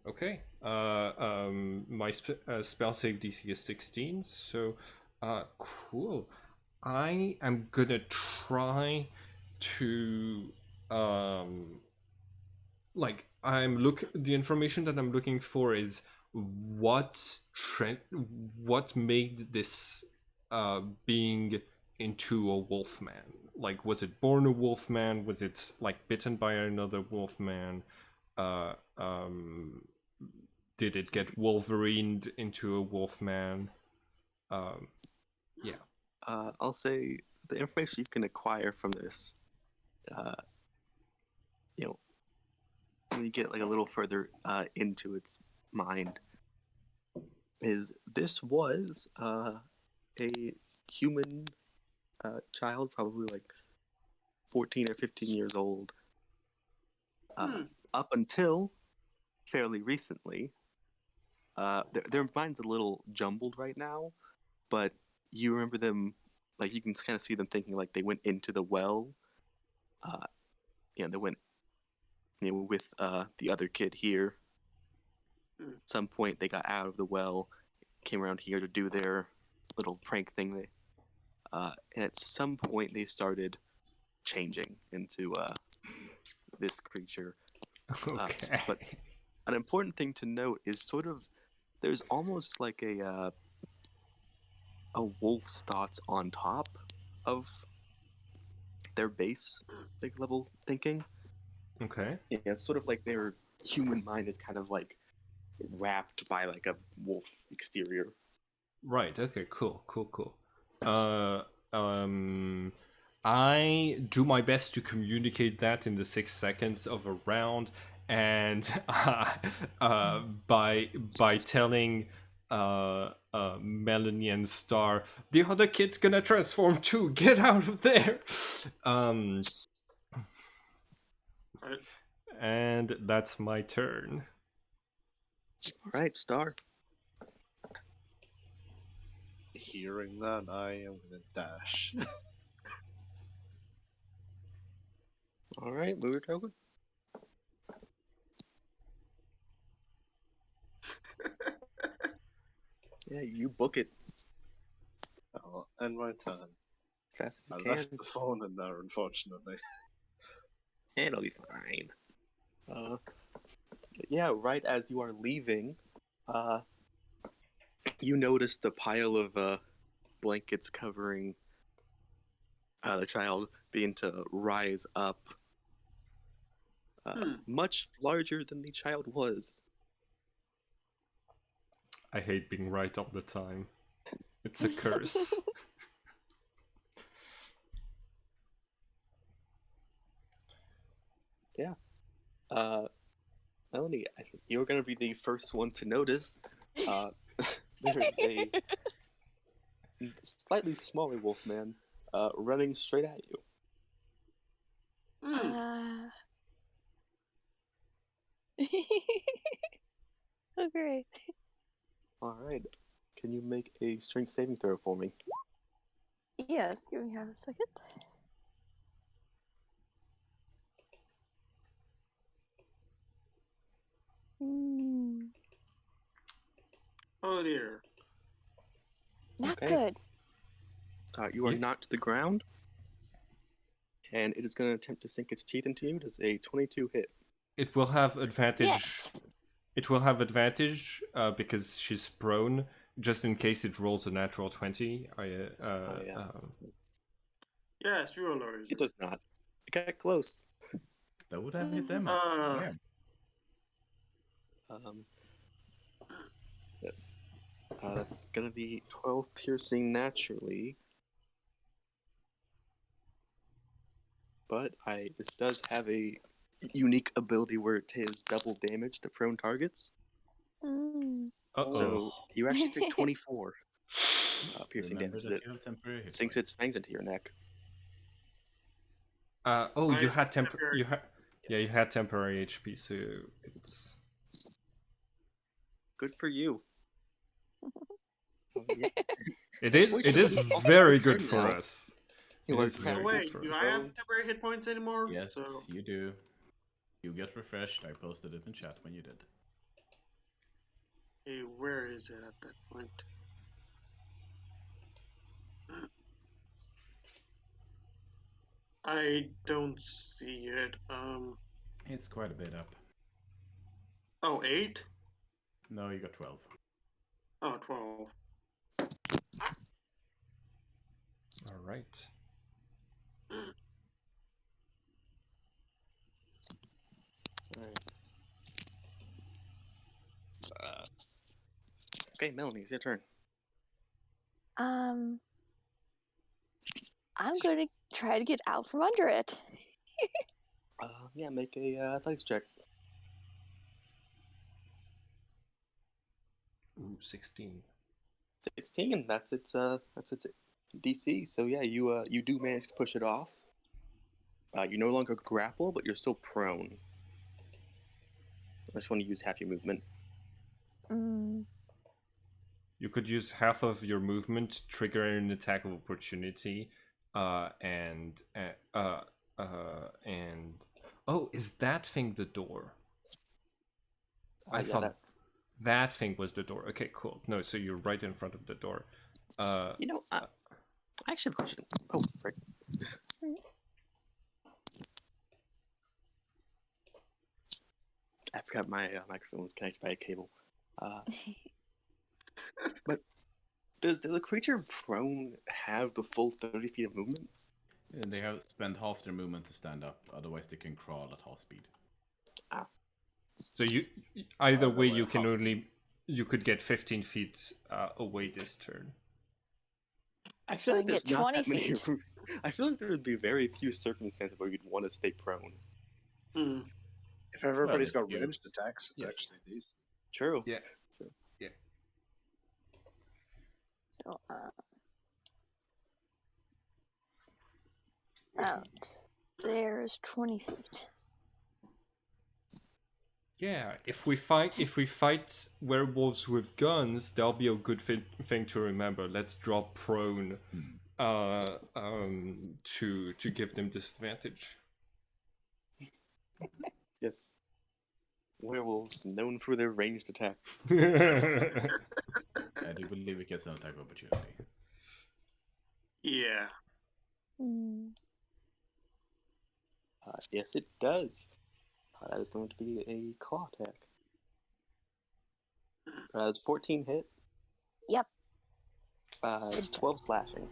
Okay. My spell save DC is 16, so cool. I am gonna try to like the information that I'm looking for is what made this being into a wolfman. Like, was it born a wolfman? Was it like bitten by another wolfman? Did it get Wolverined into a wolfman? Yeah. I'll say the information you can acquire from this, when you get like a little further into its mind, is this was a human child, probably like 14 or 15 years old, up until fairly recently. Their mind's a little jumbled right now, but you remember them, like you can kind of see them thinking like they went into the well. They went with the other kid here. At some point they got out of the well, came around here to do their little prank thing. And at some point they started changing into this creature. Okay. But an important thing to note is sort of there's almost like a wolf's thoughts on top of their base like level thinking. Okay. Yeah, it's sort of like their human mind is kind of like wrapped by like a wolf exterior. Right. Okay. Cool. I do my best to communicate that in the 6 seconds of a round, and by telling Melanie and Star, the other kid's gonna transform too. Get out of there. And that's my turn. All right, Star. Hearing that, I am gonna dash. All right, move your token. Yeah, you book it. I'll end my turn. Fast as I you can. left the phone in there, unfortunately. It'll be fine. Yeah, right as you are leaving, you notice the pile of blankets covering the child begin to rise up. Much larger than the child was. I hate being right all the time. It's a curse. Yeah. Melanie, I think you're going to be the first one to notice. There's a slightly smaller wolfman running straight at you. Oh, great. All right. Can you make a strength saving throw for me? Yes, give me half a second. Oh dear. Not Okay. good. You are Yeah. knocked to the ground, and it is going to attempt to sink its teeth into you. Does a 22 hit? It will have advantage. Yes. It will have advantage because she's prone, just in case it rolls a natural 20. Yeah. Yes, you alert. It does not. It got close. That would have hit them. Uh, Yes. That's gonna be 12 piercing naturally. But this does have a unique ability where it does double damage to prone targets. Mm. So you actually take 24 piercing Remember damage that that you have temporary hit sinks points. its fangs into your neck. You had temporary. you had temporary HP, so it's Good for you. Yeah. it is very good for now. us. You It are is oh, very very good wait, for do us. I have temporary hit points anymore? Yes, So, you do. You get refreshed. I posted it in chat when you did. hey, where is it at that point? I don't see it. It's quite a bit up. Oh, 8? No, you got 12. Oh, 12. All right. Okay, Melanie, it's your turn. I'm going to try to get out from under it. Yeah, make a athletics check. Ooh, 16. 16. That's its DC. So yeah, you do manage to push it off. You no longer grapple, but you're still prone. Unless you want to use half your movement. Mm. You could use half of your movement, trigger an attack of opportunity, and oh, is that thing the door? I Yeah, thought that thing was the door. Okay, cool. No, so you're right in front of the door. I actually have a question. Oh, frick. I forgot my microphone was connected by a cable. But does the creature prone have the full 30 feet of movement? And they have spent half their movement to stand up. Otherwise, they can crawl at half speed. So either way, you could get 15 feet away this turn. I feel like there's get not 20 that many. feet. I feel like there would be very few circumstances where you'd want to stay prone. If everybody's Well, got if you- ranged attacks, it's Yes. actually decent. True. Yeah. So, out. There's 20 feet. Yeah, if we fight werewolves with guns, that'll be a good thing to remember. Let's drop prone, to give them disadvantage. Yes. Werewolves known for their ranged attacks. I do believe it gets an attack of opportunity. Yeah. Mm. Yes, it does. That is going to be a claw attack. It's 14 hit. Yep. It's 12 slashing.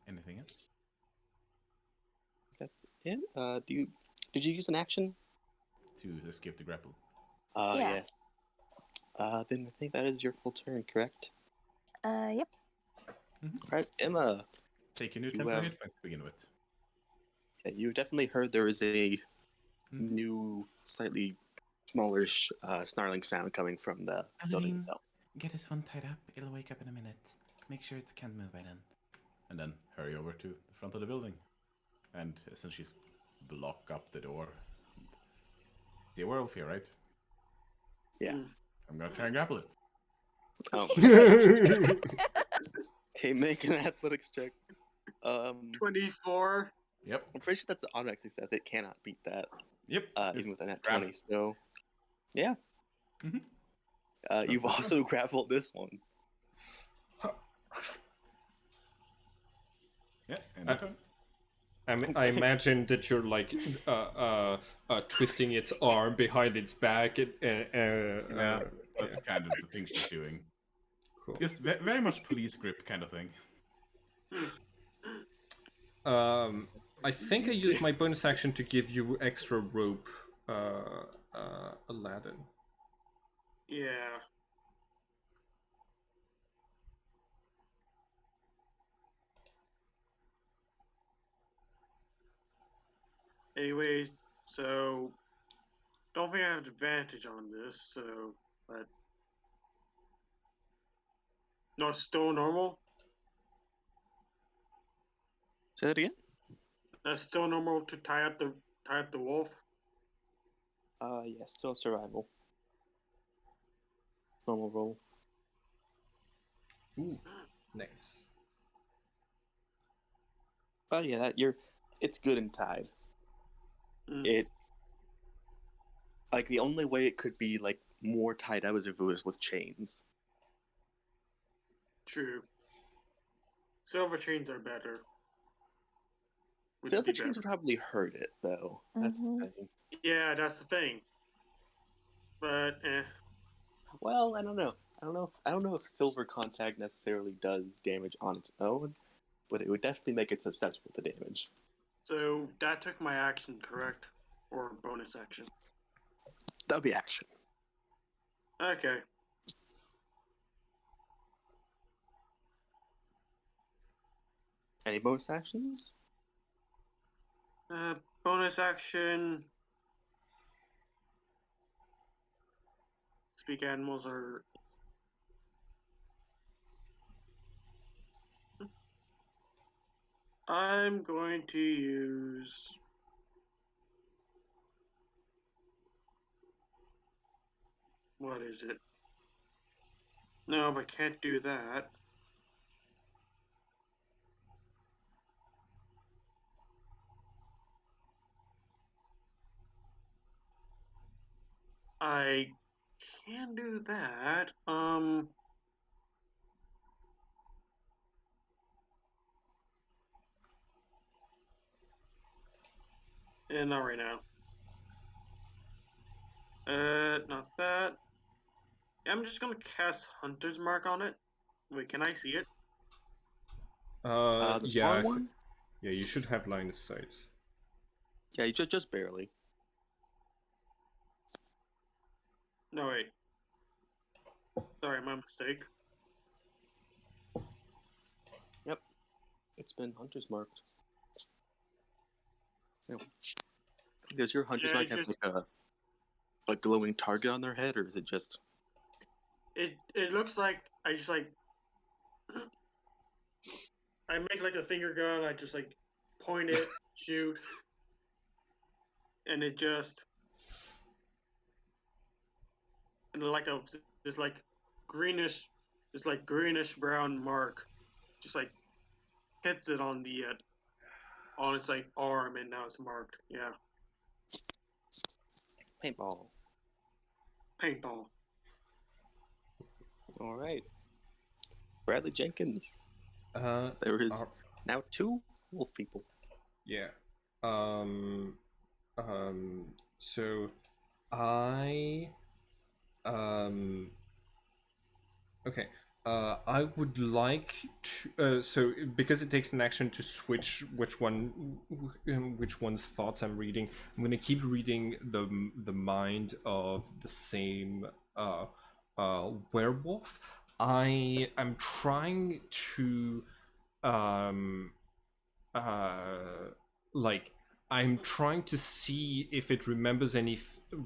Anything else? That's it. Did you use an action? To escape the grapple. Yeah. Yes. Then I think that is your full turn, correct? Yep. Alright, Emma. Take your new You temporary have- hit points to begin with. Yeah, you definitely heard there is a new, slightly smallish, snarling sound coming from the building Adeline. itself. Get this one tied up. It'll wake up in a minute. Make sure it can't move by then. And then hurry over to the front of the building. And essentially block up the door. The werewolf here, right? Yeah. I'm gonna try and grapple it. Oh. Okay, make an athletics check. 24. Yep. I'm pretty sure that's an automatic success. It cannot beat that, Yep. even with a nat grab 20. it. So, yeah. Mhm. You've also grappled this one. Yeah, and your turn. I imagine that you're like twisting its arm behind its back. Yeah, that's kind of the thing she's doing. Cool. Just very much police grip kind of thing. I think I used my bonus action to give you extra rope, Aladdin. Yeah. Anyways, so don't think I have advantage on this, so but no, it's still normal. Say that again. That's still normal to tie up the wolf. Yeah, still survival. Normal roll. Ooh, nice. Oh yeah, it's good and tied. Mm, It like the only way it could be like more tied up is if it was with chains. true. Silver chains are better. Silver chains would probably hurt it though. That's the thing. Yeah, that's the thing. But Well, I don't know. I don't know if silver contact necessarily does damage on its own, but it would definitely make it susceptible to damage. so that took my action, correct? Or bonus action. That'd be action. Okay. Any bonus actions? Bonus action. Speak animals are. I'm going to use. What is it? No, I can't do that. I can do that. Yeah, not right now. Not that. I'm just gonna cast Hunter's Mark on it. Wait, can I see it? The small one? Yeah, you should have line of sight. Yeah, just barely. No, wait. Sorry, my mistake. Yep. It's been hunter's marked. Yep. Does your hunter's mark have like a glowing target on their head, or is it just? It looks like I just like I make like a finger gun. I just like point it, shoot, and it just and like this like greenish, this like greenish brown mark, just like hits it on the on its like arm, and now it's marked. Yeah, Paintball. paintball. All right. Bradley Jenkins. There There is now 2 wolf people. Yeah. So I okay. I would like to. So because it takes an action to switch which one's thoughts I'm reading, I'm gonna keep reading the mind of the same werewolf. I am trying to like I'm trying to see if it remembers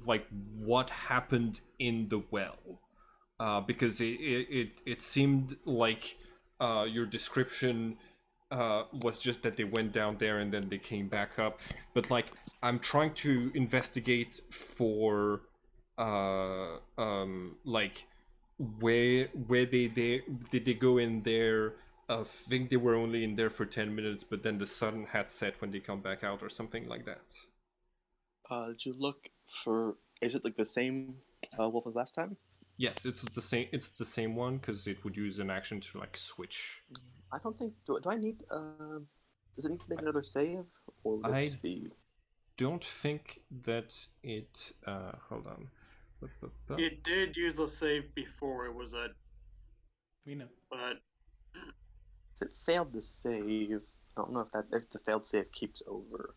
like what happened in the well, because it seemed like your description was just that they went down there and then they came back up. But like I'm trying to investigate for like where did they go in there. I think they were only in there for 10 minutes, but then the sun had set when they come back out or something like that. Did you look for? Is it like the same wolf as last time? Yes, it's the same. It's the same one because it would use an action to like switch. I don't think. Do I need? Does it need to make another save, or would it I just be? don't think that it. Hold on. It did use a save before it was a, We know. but It failed to save. I don't know if the failed save keeps over.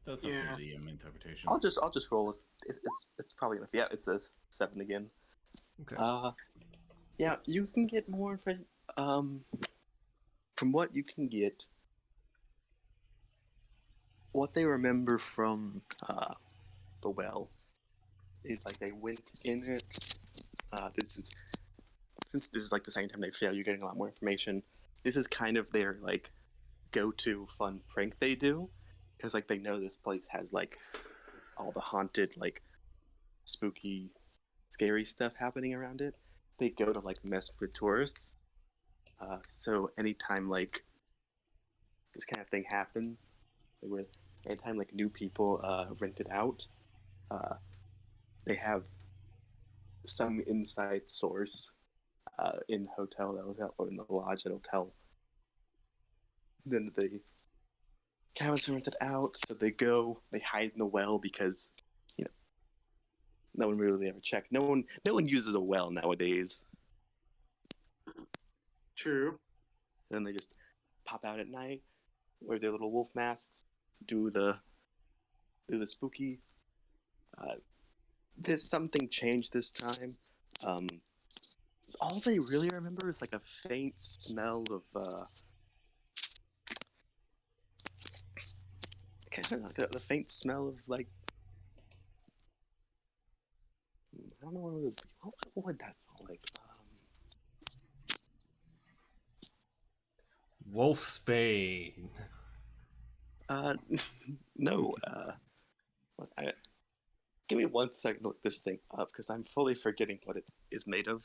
That's up Yeah. to the interpretation. I'll just roll it. It's probably enough. Yeah, it's a 7 again. Okay. Yeah, you can get more information. From what you can get, what they remember from the well is like they went in it. Since this is like the second time they fail, you're getting a lot more information. This is kind of their like go-to fun prank they do, because like they know this place has like all the haunted, like spooky, scary stuff happening around it. They go to like mess with tourists. So anytime like this kind of thing happens, where anytime like new people rent it out, they have some inside source in the hotel or in the lodge that'll tell then the cabins are rented out, so they hide in the well because, you know, no one really ever checked. No one uses a well nowadays. true. And then they just pop out at night, wear their little wolf masks, do the spooky. There's something changed this time. All they really remember is like a faint smell of kind of like the faint smell of like, I don't know what it would be. What would that smell like? Wolfsbane. No. Give me 1 second to look this thing up because I'm fully forgetting what it is made of.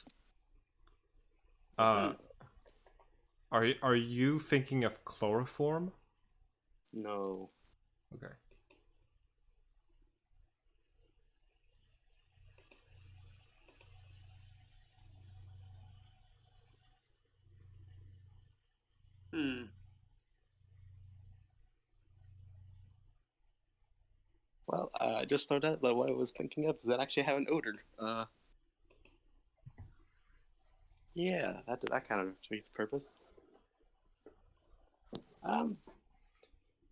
Are you thinking of chloroform? No. Okay. Well, I just thought out that what I was thinking of does that actually have an odor. Yeah, that kind of defeats the purpose.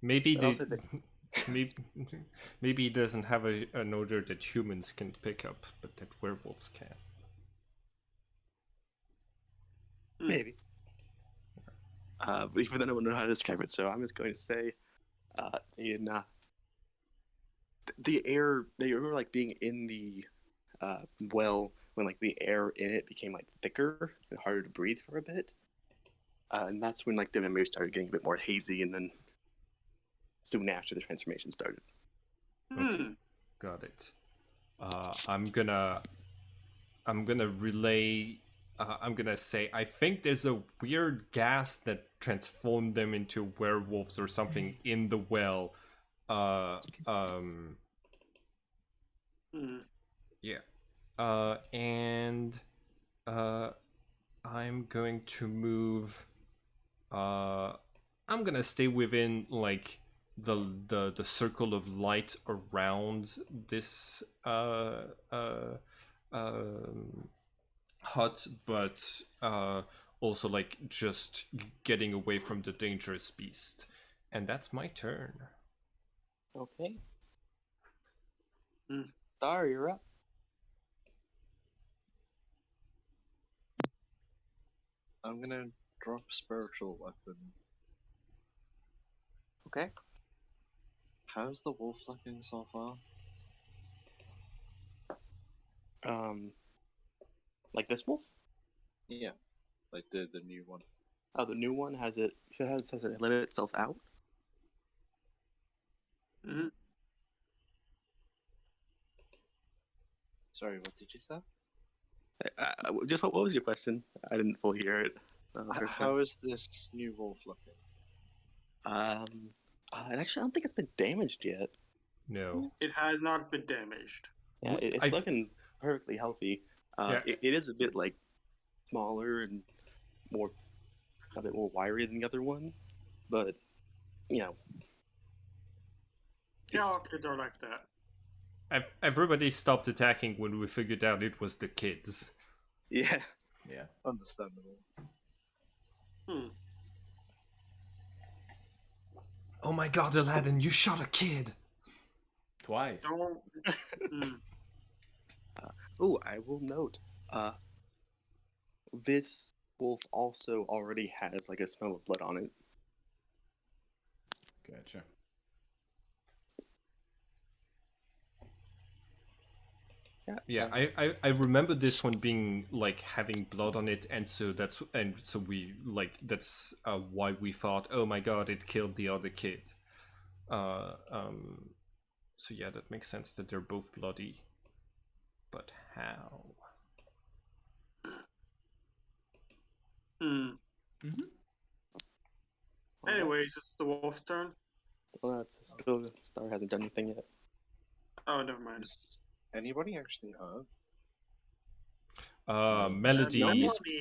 Maybe but they, also they- maybe it doesn't have an odor that humans can pick up, but that werewolves can. Maybe. But even then, I don't know how to describe it, so I'm just going to say, in the air, they remember like being in the well when like the air in it became like thicker and harder to breathe for a bit, and that's when like the memory started getting a bit more hazy, and then soon after the transformation started. Okay. Got it. I'm gonna relay. I'm gonna say I think there's a weird gas that transformed them into werewolves or something in the well. Yeah. And I'm going to move. I'm gonna stay within like the circle of light around this hut, but also like just getting away from the dangerous beast. And that's my turn. Okay. Star, you're up. I'm gonna drop spiritual weapon. Okay. How's the wolf looking so far? Like this wolf? Yeah, like the new one. Oh, the new one has it. You said has it let itself out? Sorry, what did you say? Just what was your question? I didn't fully hear it. How is this new wolf looking? And actually, I don't think it's been damaged yet. No. It has not been damaged. Yeah, it's looking perfectly healthy. Yeah. It is a bit like smaller and a bit more wiry than the other one, but you know, Yeah, it's, all kids are like that. Everybody stopped attacking when we figured out it was the kids. yeah. Yeah. Understandable. Oh my god, Aladdin, you shot a kid! Twice. Don't. Hmm. Oh, I will note, this wolf also already has like a smell of blood on it. Gotcha. Yeah. I remember this one being like having blood on it, and so we like that's why we thought, oh my god, it killed the other kid. So yeah, that makes sense that they're both bloody. But how? Hmm. Mm-hmm. Anyways, it's the wolf's turn. Well, that's still Star hasn't done anything yet. Oh, never mind. Is anybody actually hurt? Melody,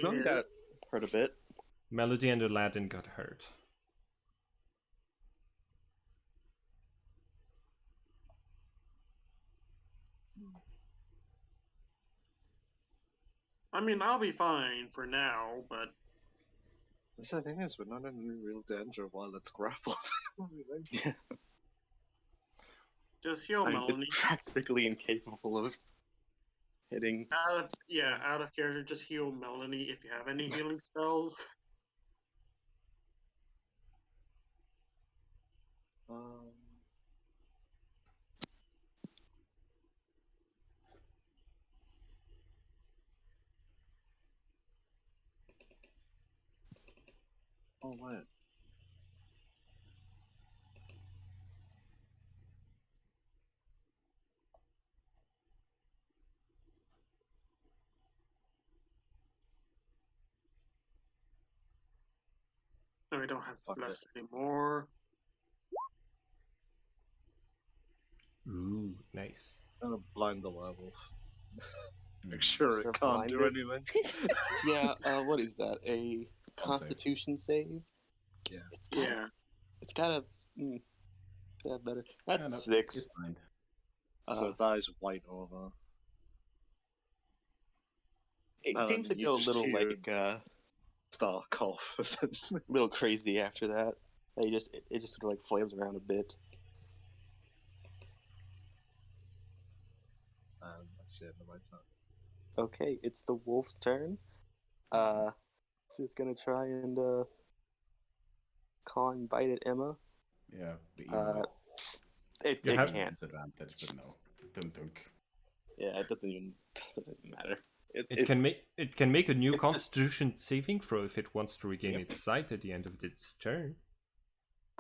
None got hurt a bit. Melody and Aladdin got hurt. I mean, I'll be fine for now, but The thing is, we're not in any real danger while it's grappled. Yeah. just heal I mean, Melanie. it's practically incapable of hitting. Out of character, just heal Melanie if you have any healing spells. Oh, what? No, we don't have Fuck it. bless anymore. Ooh, nice. I'm gonna blind the werewolf. Make sure it You're can't do blinded? anything. Yeah, what is that? A Constitution save? Yeah. It's got a. Yeah, better. That's Yeah, no, 6. It's fine. So it dies white over. It Oh, seems to you go a just little hear- like Star cough, essentially. a little crazy after that. It just sort of like flails around a bit. That's the end of my turn. Okay, it's the wolf's turn. So it's gonna try and claw and bite at Emma. Yeah, but you know, It You have- can't. disadvantage, but no. Dunk dunk. Yeah, it doesn't even matter. It can make a new it's- Constitution saving throw if it wants to regain its sight at the end of its turn.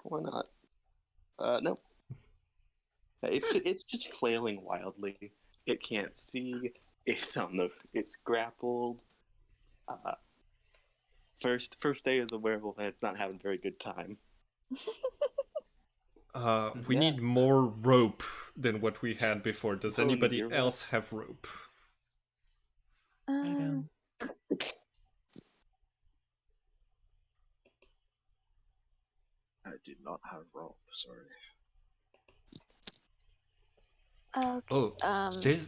Why not? No. It's just flailing wildly. It can't see. It's grappled. First day as a werewolf, and it's not having a very good time. We Yeah. need more rope than what we had before. Does Oh, anybody you're else have rope? Um, I do not have rope, sorry. okay.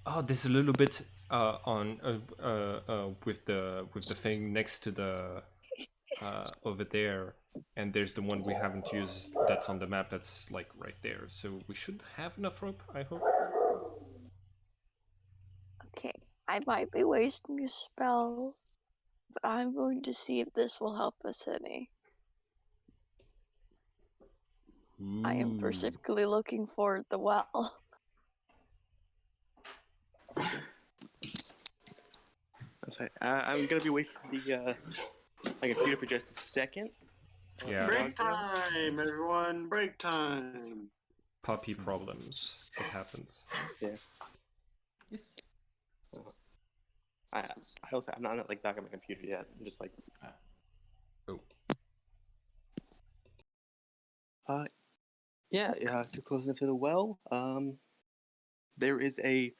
Oh, there's a little bit on with the thing next to the over there, and there's the one we haven't used that's on the map that's like right there. So we should have enough rope, I hope. Okay, I might be wasting a spell, but I'm going to see if this will help us any. I am Ooh. specifically looking for the well. I'm gonna be waiting for the my computer for just a second. Yeah. Break time, everyone! Break time! Puppy problems. It happens. Yeah. Yes. I also I'm not like back on my computer yet. I'm just like. Oh. Yeah. Too close enough to the well. There is a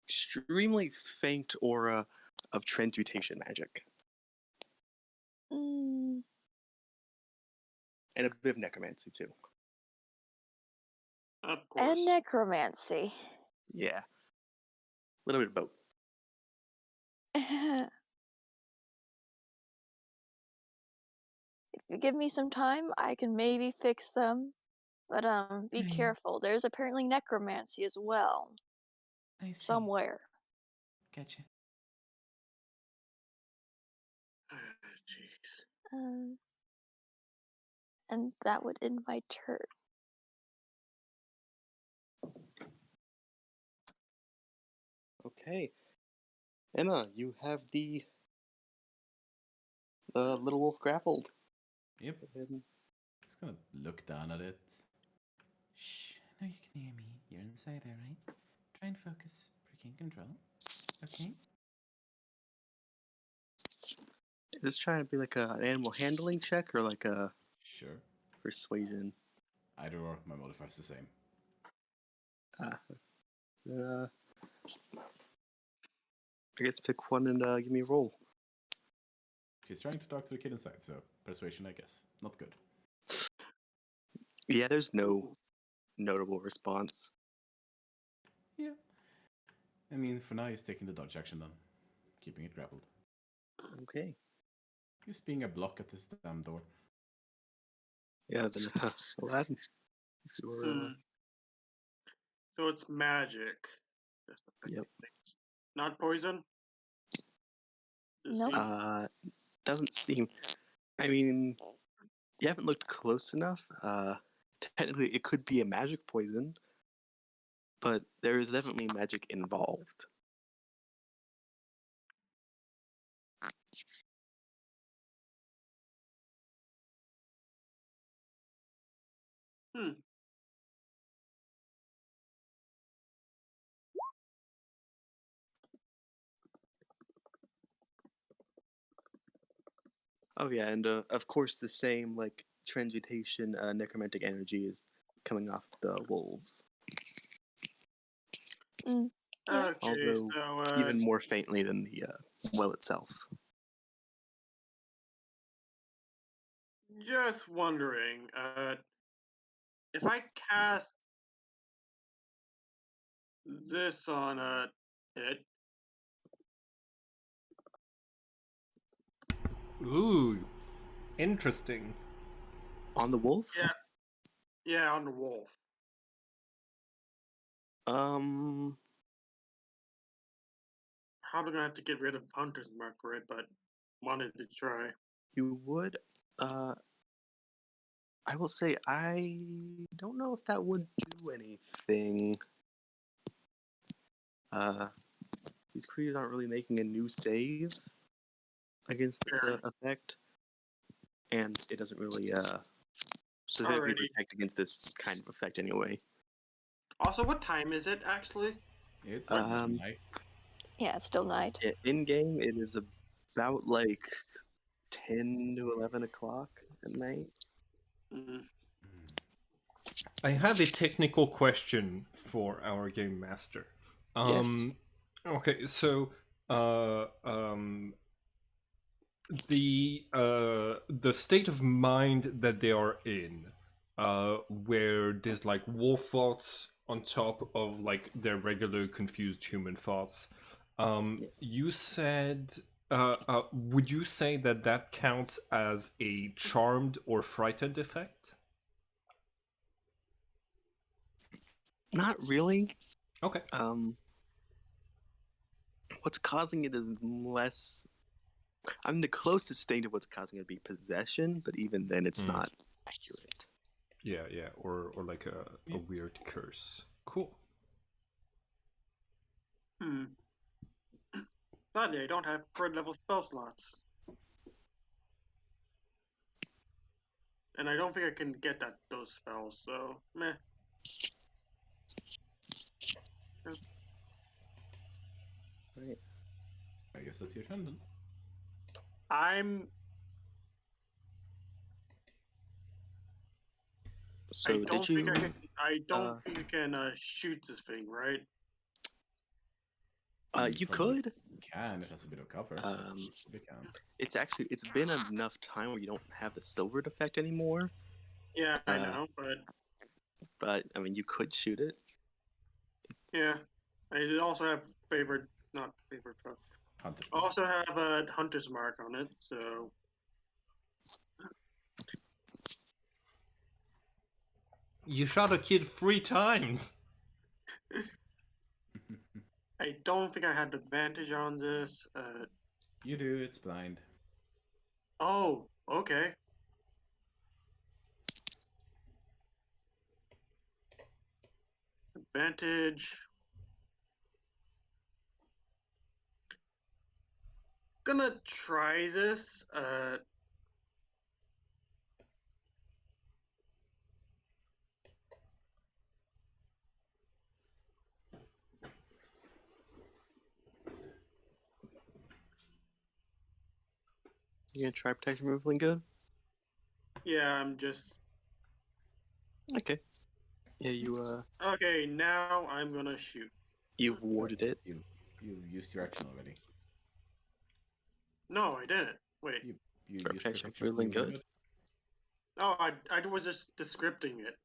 extremely faint aura of transmutation magic, Mm, And a bit of necromancy too. Of course. And necromancy. Yeah. A little bit of both. If you give me some time, I can maybe fix them. But be Hmm. careful. There's apparently necromancy as well. I see. Somewhere. Gotcha. Jeez. And that would end my turn. Okay. Emma, you have the little wolf grappled. Yep. And Just gonna look down at it. Shh. I know you can hear me. You're inside there, right? Try and focus. Freaking control. Okay. is this trying to be like an animal handling check or like a Sure. persuasion? Either or, my modifier's the same. I guess pick one and give me a roll. She's trying to talk to the kid inside, so persuasion, I guess. Not good. Yeah, there's no notable response. Yeah. I mean, for now, he's taking the dodge action then. Keeping it grappled. Okay. He's being a block at this damn door. Yeah, then Aladdin. Let's see where, So it's magic. That's affecting Yep. things. Not poison? Nope. Disease? Doesn't seem. I mean, you haven't looked close enough. Technically, it could be a magic poison, but there is definitely magic involved. Hmm. Oh yeah, and of course the same like transmutation necromantic energy is coming off the wolves, Yeah. Okay, although so even more faintly than the well itself. just wondering, if I cast this on it, Ooh, interesting. On the wolf? yeah, on the wolf. Probably gonna have to get rid of Hunter's Mark for it, but wanted to try. You would. I will say I don't know if that would do anything. These creatures aren't really making a new save against the effect, and it doesn't really specifically Alrighty. protect against this kind of effect anyway. Also, what time is it actually? It's Um, night. Yeah, it's still night. In game, it is about like 10 to 11 o'clock at night. Mm. I have a technical question for our game master. Yes. Okay, so the state of mind that they are in, where there's like wolf thoughts on top of like their regular confused human thoughts. Yes. You said, would you say that that counts as a charmed or frightened effect? Not really. Okay. What's causing it is less. I mean, the closest thing to what's causing it would be possession, but even then, it's not accurate. Yeah, or like a weird curse. Cool. Sadly, I don't have third level spell slots. And I don't think I can get those spells, so meh. Right. I guess that's your turn then. So I don't did you? think I don't think I can shoot this thing, right? You could. Can, it has a bit of cover. You can. It's been enough time where you don't have the silvered effect anymore, Yeah, I know, but I mean, you could shoot it. yeah. I also have not favorite. Hunter's I also have a hunter's mark on it, so You shot a kid 3 times. I don't think I had advantage on this. You do. It's blind. Oh, okay. Advantage. Gonna try this. You gonna try protection removal and good? Yeah, I'm just. Okay. Yeah, you Okay, now I'm gonna shoot. you've warded it. You used your action already. No, I didn't. Wait. You For used protection, protection. feeling good. No, I was just descripting it.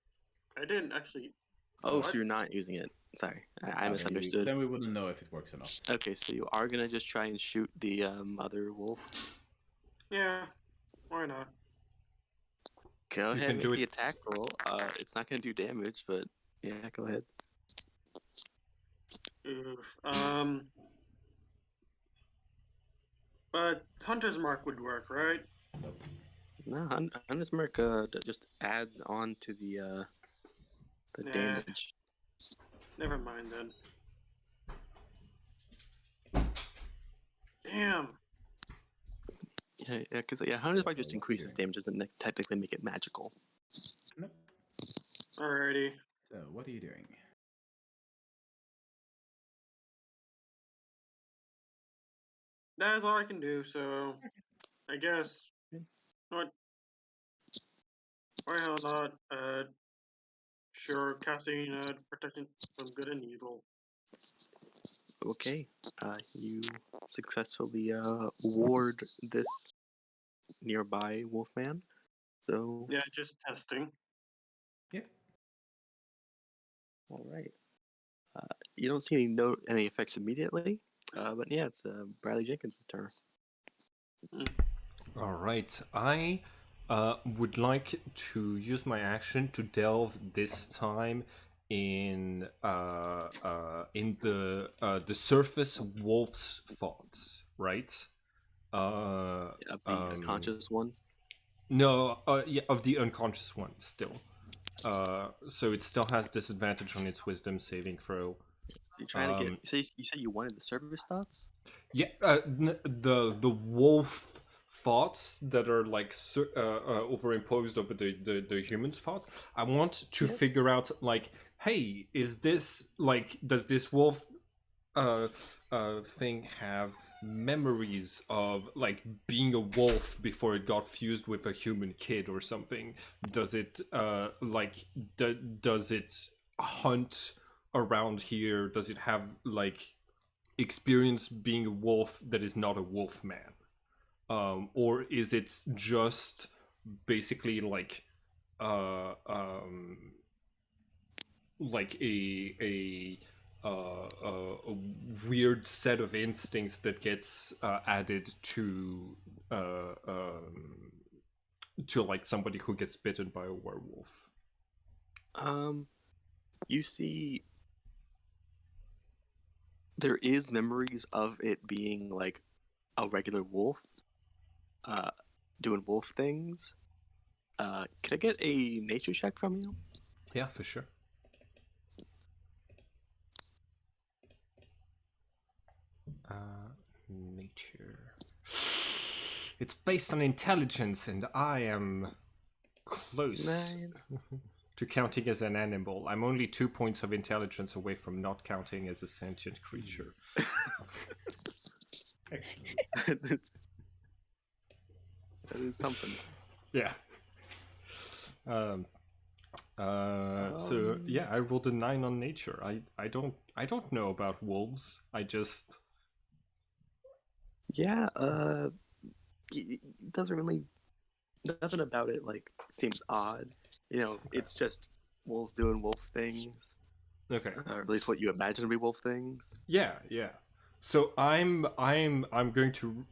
I didn't actually. Oh, What? so you're not using it. Sorry, I Okay, misunderstood. Then we wouldn't know if it works or not. Okay, so you are gonna just try and shoot the other wolf. Yeah, why not? Go You ahead can and do make the it. attack roll. It's not gonna do damage, but yeah, go ahead. Oof. But Hunter's Mark would work, right? Nope. No, Hunter's Mark just adds on to the Nah. damage. Never mind then. Damn. Yeah, because Hunter's Mark just What's increases here? damage, doesn't technically make it magical. Nope. Alrighty. So what are you doing? That's all I can do, so I guess what why hell not sure casting protection from good and evil. Okay, you successfully ward this nearby Wolfman. So Yeah, just testing. Yep. all right. You don't see any effects immediately, but yeah, it's Bradley Jenkins' turn. All right, I would like to use my action to delve this time in the surface wolf's thoughts, right? The unconscious one. No, yeah, of the unconscious one still. So it still has disadvantage on its wisdom saving throw. So you're trying to get. So you said you wanted the service thoughts. Yeah, the wolf thoughts that are like overimposed over the human's thoughts. I want to figure out like, hey, is this like, does this wolf thing have memories of like being a wolf before it got fused with a human kid or something? Does it does it hunt around here? Does it have like experience being a wolf that is not a wolf man? Or is it just basically like a weird set of instincts that gets added to like somebody who gets bitten by a werewolf? You see, there is memories of it being like a regular wolf, doing wolf things. Can I get a nature check from you? Yeah, for sure. Nature. It's based on intelligence, and I am close to counting as an animal. I'm only 2 points of intelligence away from not counting as a sentient creature. That is something. Yeah. So yeah, I rolled a 9 on nature. I don't know about wolves. I just Yeah. It doesn't really nothing about it like seems odd. You know, it's just wolves doing wolf things, Okay. or at least what you imagine to be wolf things. Yeah, yeah. So I'm going to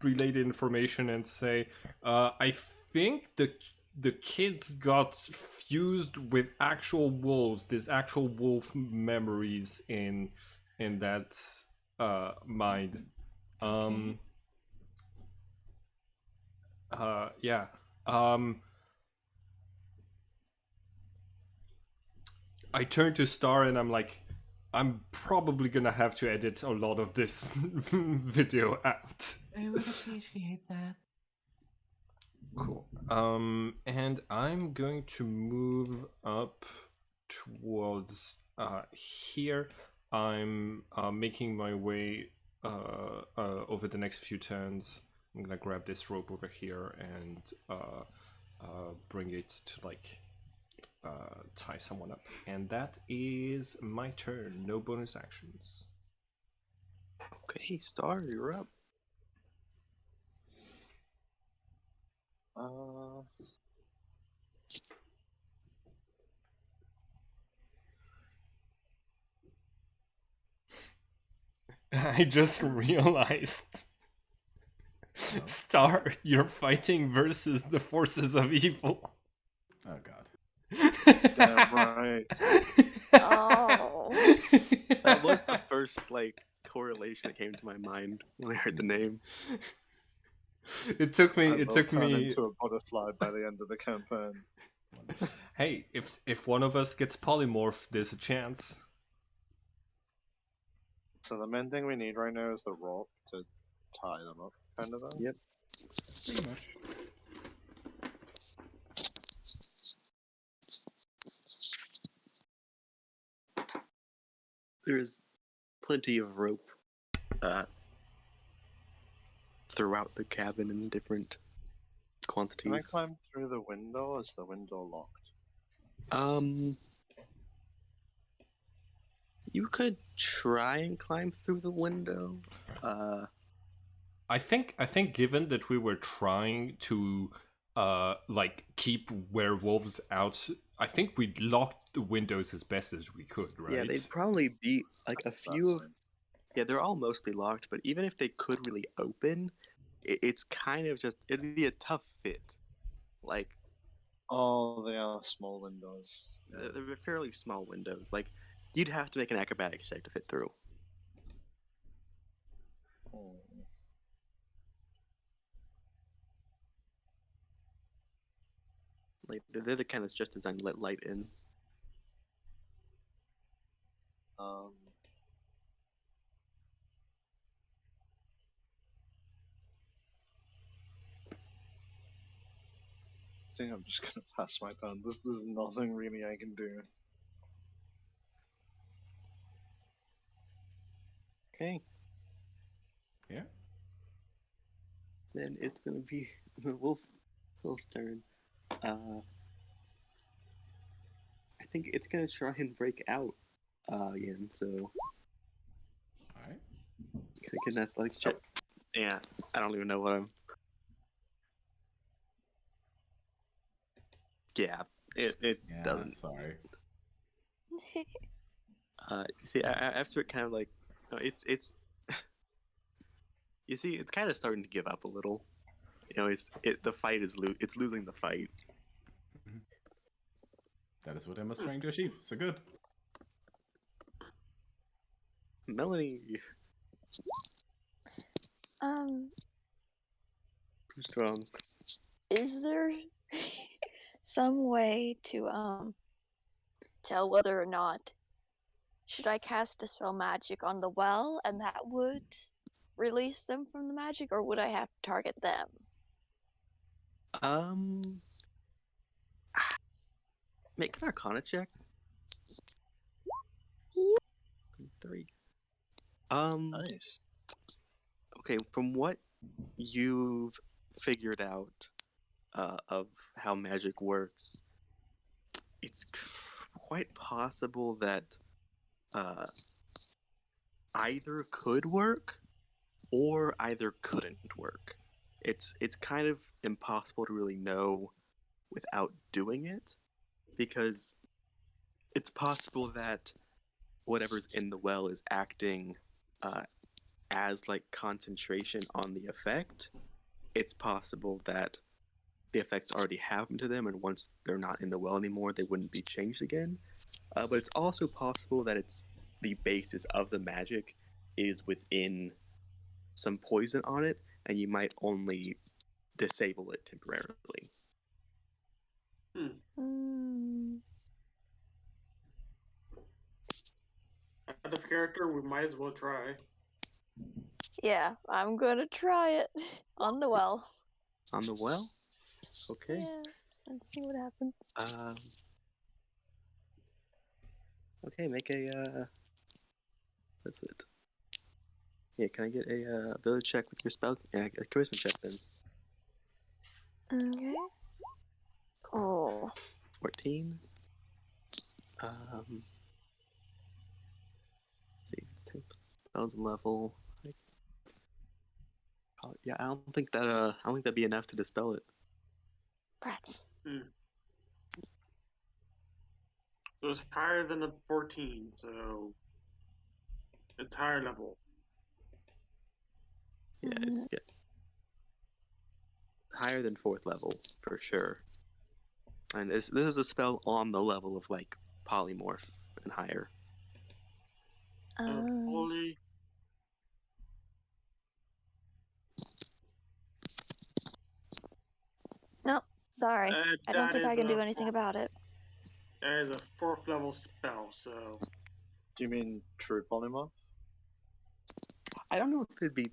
relay the information and say, I think the kids got fused with actual wolves. There's actual wolf memories in that mind. Yeah. I turn to Star and I'm like, I'm probably gonna have to edit a lot of this video out. I would appreciate that. Cool. And I'm going to move up towards here. I'm making my way over the next few turns. I'm gonna grab this rope over here and bring it to like tie someone up. And that is my turn. No bonus actions. Okay, Star, you're up. I just realized, Star, you're fighting versus the forces of evil. Oh god. Damn right. Oh. That was the first like correlation that came to my mind when I heard the name. It took me. I It will took turn me. into a butterfly by the end of the campaign. Hey, if one of us gets polymorphed, there's a chance. So the main thing we need right now is the rope to tie them up, kind of thing. Yep. Pretty much. There's plenty of rope throughout the cabin in different Can I quantities. climb through the window? Is the window locked? You could try and climb through the window. I think given that we were trying to like keep werewolves out, I think we locked the windows as best as we could, right? Yeah, they'd probably be like a That's few of. fine. Yeah, they're all mostly locked, but even if they could really open, it's kind of just it'd be a tough fit. Like Oh, they are small windows. Yeah. they're fairly small windows. Like you'd have to make an acrobatics check to fit through. Oh. Like they're the kind that's just designed to let light in. I think I'm just gonna pass my turn. There's nothing really I can do. Okay. Yeah. Then it's gonna be the wolf's turn. I think it's gonna try and break out again. So Alright. take an athletics check. Yeah, I don't even know what I'm. Yeah, it Yeah, doesn't. sorry. You see, after it kind of like, it's. You see, it's kind of starting to give up a little. You know, the fight is it's losing the fight. That is what Emma's trying to achieve. So good. Melanie, too strong. Is there some way to tell whether or not should I cast Dispel Magic on the well and that would release them from the magic, or would I have to target them? Make an Arcana check. Yeah. 3. Nice. Okay, from what you've figured out of how magic works, it's quite possible that either could work or either couldn't work. it's kind of impossible to really know without doing it, because it's possible that whatever's in the well is acting as like concentration on the effect. It's possible that the effects already happened to them, and once they're not in the well anymore, they wouldn't be changed again. But it's also possible that it's the basis of the magic is within some poison on it, and you might only disable it temporarily. Mm, Out of character, we might as well try. yeah, I'm gonna try it on the well. On the well? Okay. Yeah, let's see what happens. Okay, make a what's it? Yeah, can I get a ability check with your spell? Yeah, a charisma check then. Okay. Oh. 14. Let's see, it's 10 spells level. Yeah, I don't think that'd be enough to dispel it. Rats. It was higher than a 14, so it's higher level. Yeah, it's higher than 4th level for sure. And this is a spell on the level of like polymorph and higher. Holy. Nope, sorry. I don't think I can do anything about it. That is a 4th level spell, so. Do you mean true polymorph? I don't know if it'd be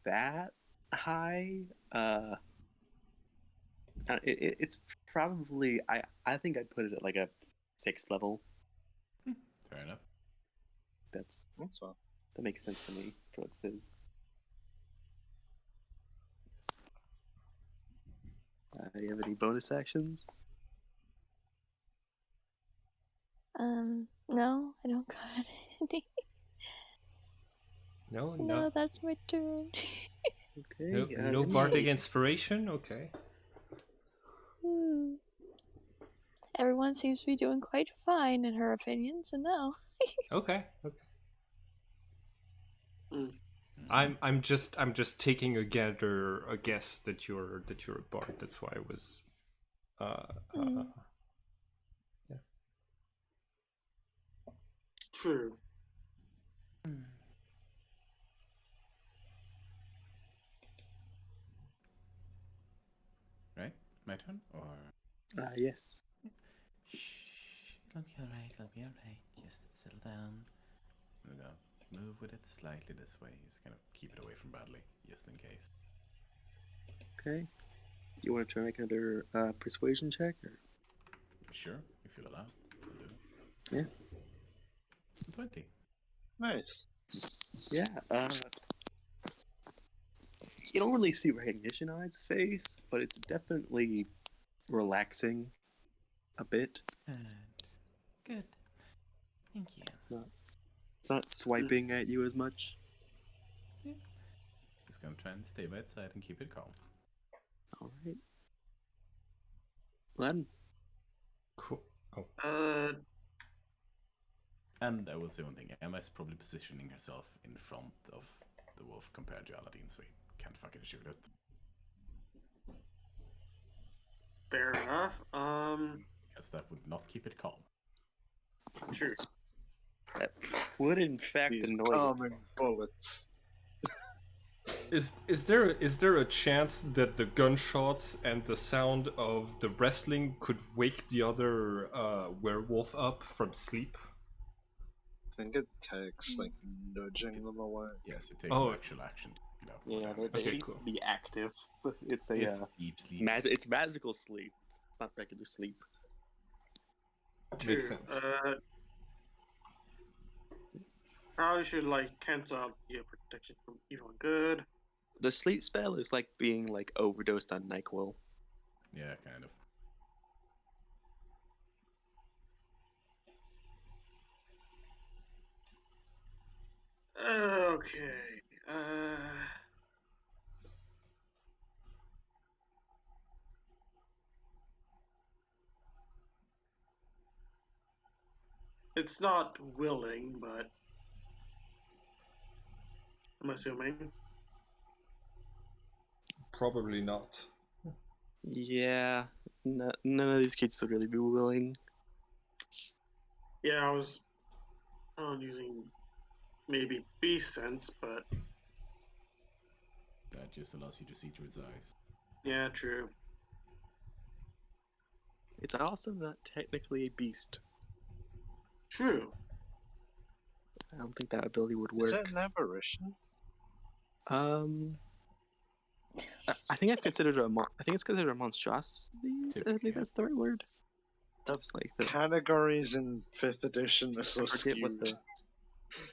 that high. It's probably I think I'd put it at like a 6th level. Fair enough. That's fine. That makes sense to me for what this is. Do you have any bonus actions? No, I don't got any. No, So no, that's my turn. Okay. no bardic inspiration. Okay. Everyone seems to be doing quite fine in her opinion, so no. Okay. Mm. I'm just taking a guess that you're a bard. That's why I was. Yeah. True. Right? My turn? Or. Yes. Shh. It'll be alright, it'll be alright. Just settle down. I'm gonna move with it slightly this way. Just kind of keep it away from Bradley, just in case. Okay. You want to try make another persuasion check? Or? Sure, if you'll allow. I'll do it. Yes. 20. Nice. Yeah. You don't really see recognition on its face, but it's definitely relaxing a bit. Good. Thank you. It's not swiping at you as much. Yeah. Just gonna try and stay by its side and keep it calm. All right. Glenn. Cool. Oh. And I will say one thing. Emma's probably positioning herself in front of the wolf compared to Aladdin, so he can't fucking shoot it. Fair enough. Because that would not keep it calm. Sure. That would in fact These annoy you. calming bullets. Is there a chance that the gunshots and the sound of the wrestling could wake the other werewolf up from sleep? I think it takes like nudging them away. Yes, it takes an actual action. Yeah, Okay, it needs cool. to be active. It's It's deep sleep. it's magical sleep. It's not regular sleep. Makes sense. Probably should like cancel out the protection from evil and good. The sleep spell is like being like overdosed on NyQuil. Yeah, kind of. Okay. it's not willing, but I'm assuming. Probably not. Yeah, none of these kids would really be willing. Yeah, I was using maybe beast sense, but That just allows you to see through its eyes. yeah, true. It's also not technically a beast. True. I don't think that ability would Is work. it an aberration? I think I've considered it I think it's considered a monstrosity. I Typically, think that's the right word. The Just like the, categories in 5th edition are so I forget what skewed. the.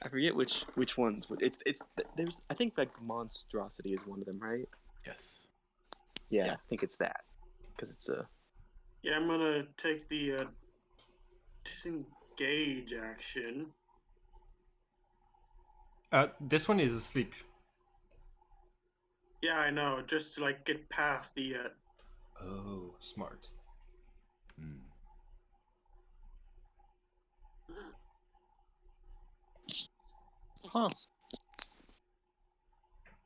I forget which ones, but it's there's I think like monstrosity is one of them, right? Yes. Yeah, Yeah. I think it's that because it's a. Yeah, I'm gonna take the disengage action. This one is asleep. Yeah, I know. Just to like get past the. Oh, smart. Hmm. Huh.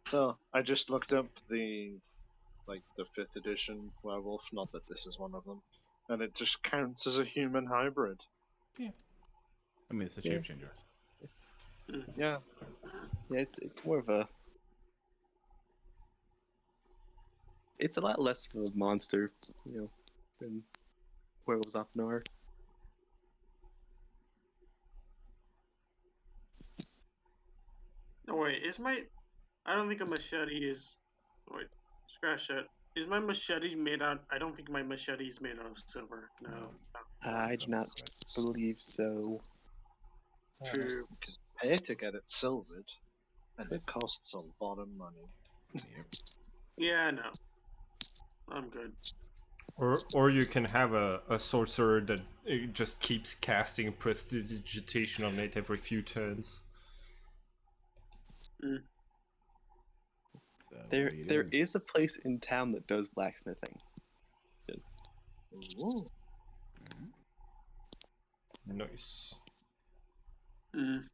So I just looked up the 5th edition werewolf, not that this is one of them. And it just counts as a human hybrid. I mean, it's a Yeah. shapechanger. Yeah. Yeah, it's more of a. It's a lot less of a monster, than werewolves often are. No wait, is my? I don't think a machete is. Wait, scratch that. Is my machete made out? I don't think my machete is made out of silver. No. No. I do not believe so. True. You can pay to get it silvered, and it costs a lot of money. Yep. Yeah, no. I'm good. Or you can have a sorcerer that just keeps casting prestidigitation on it every few turns. So There is a place in town that does blacksmithing. Just Ooh. Nice. Mm.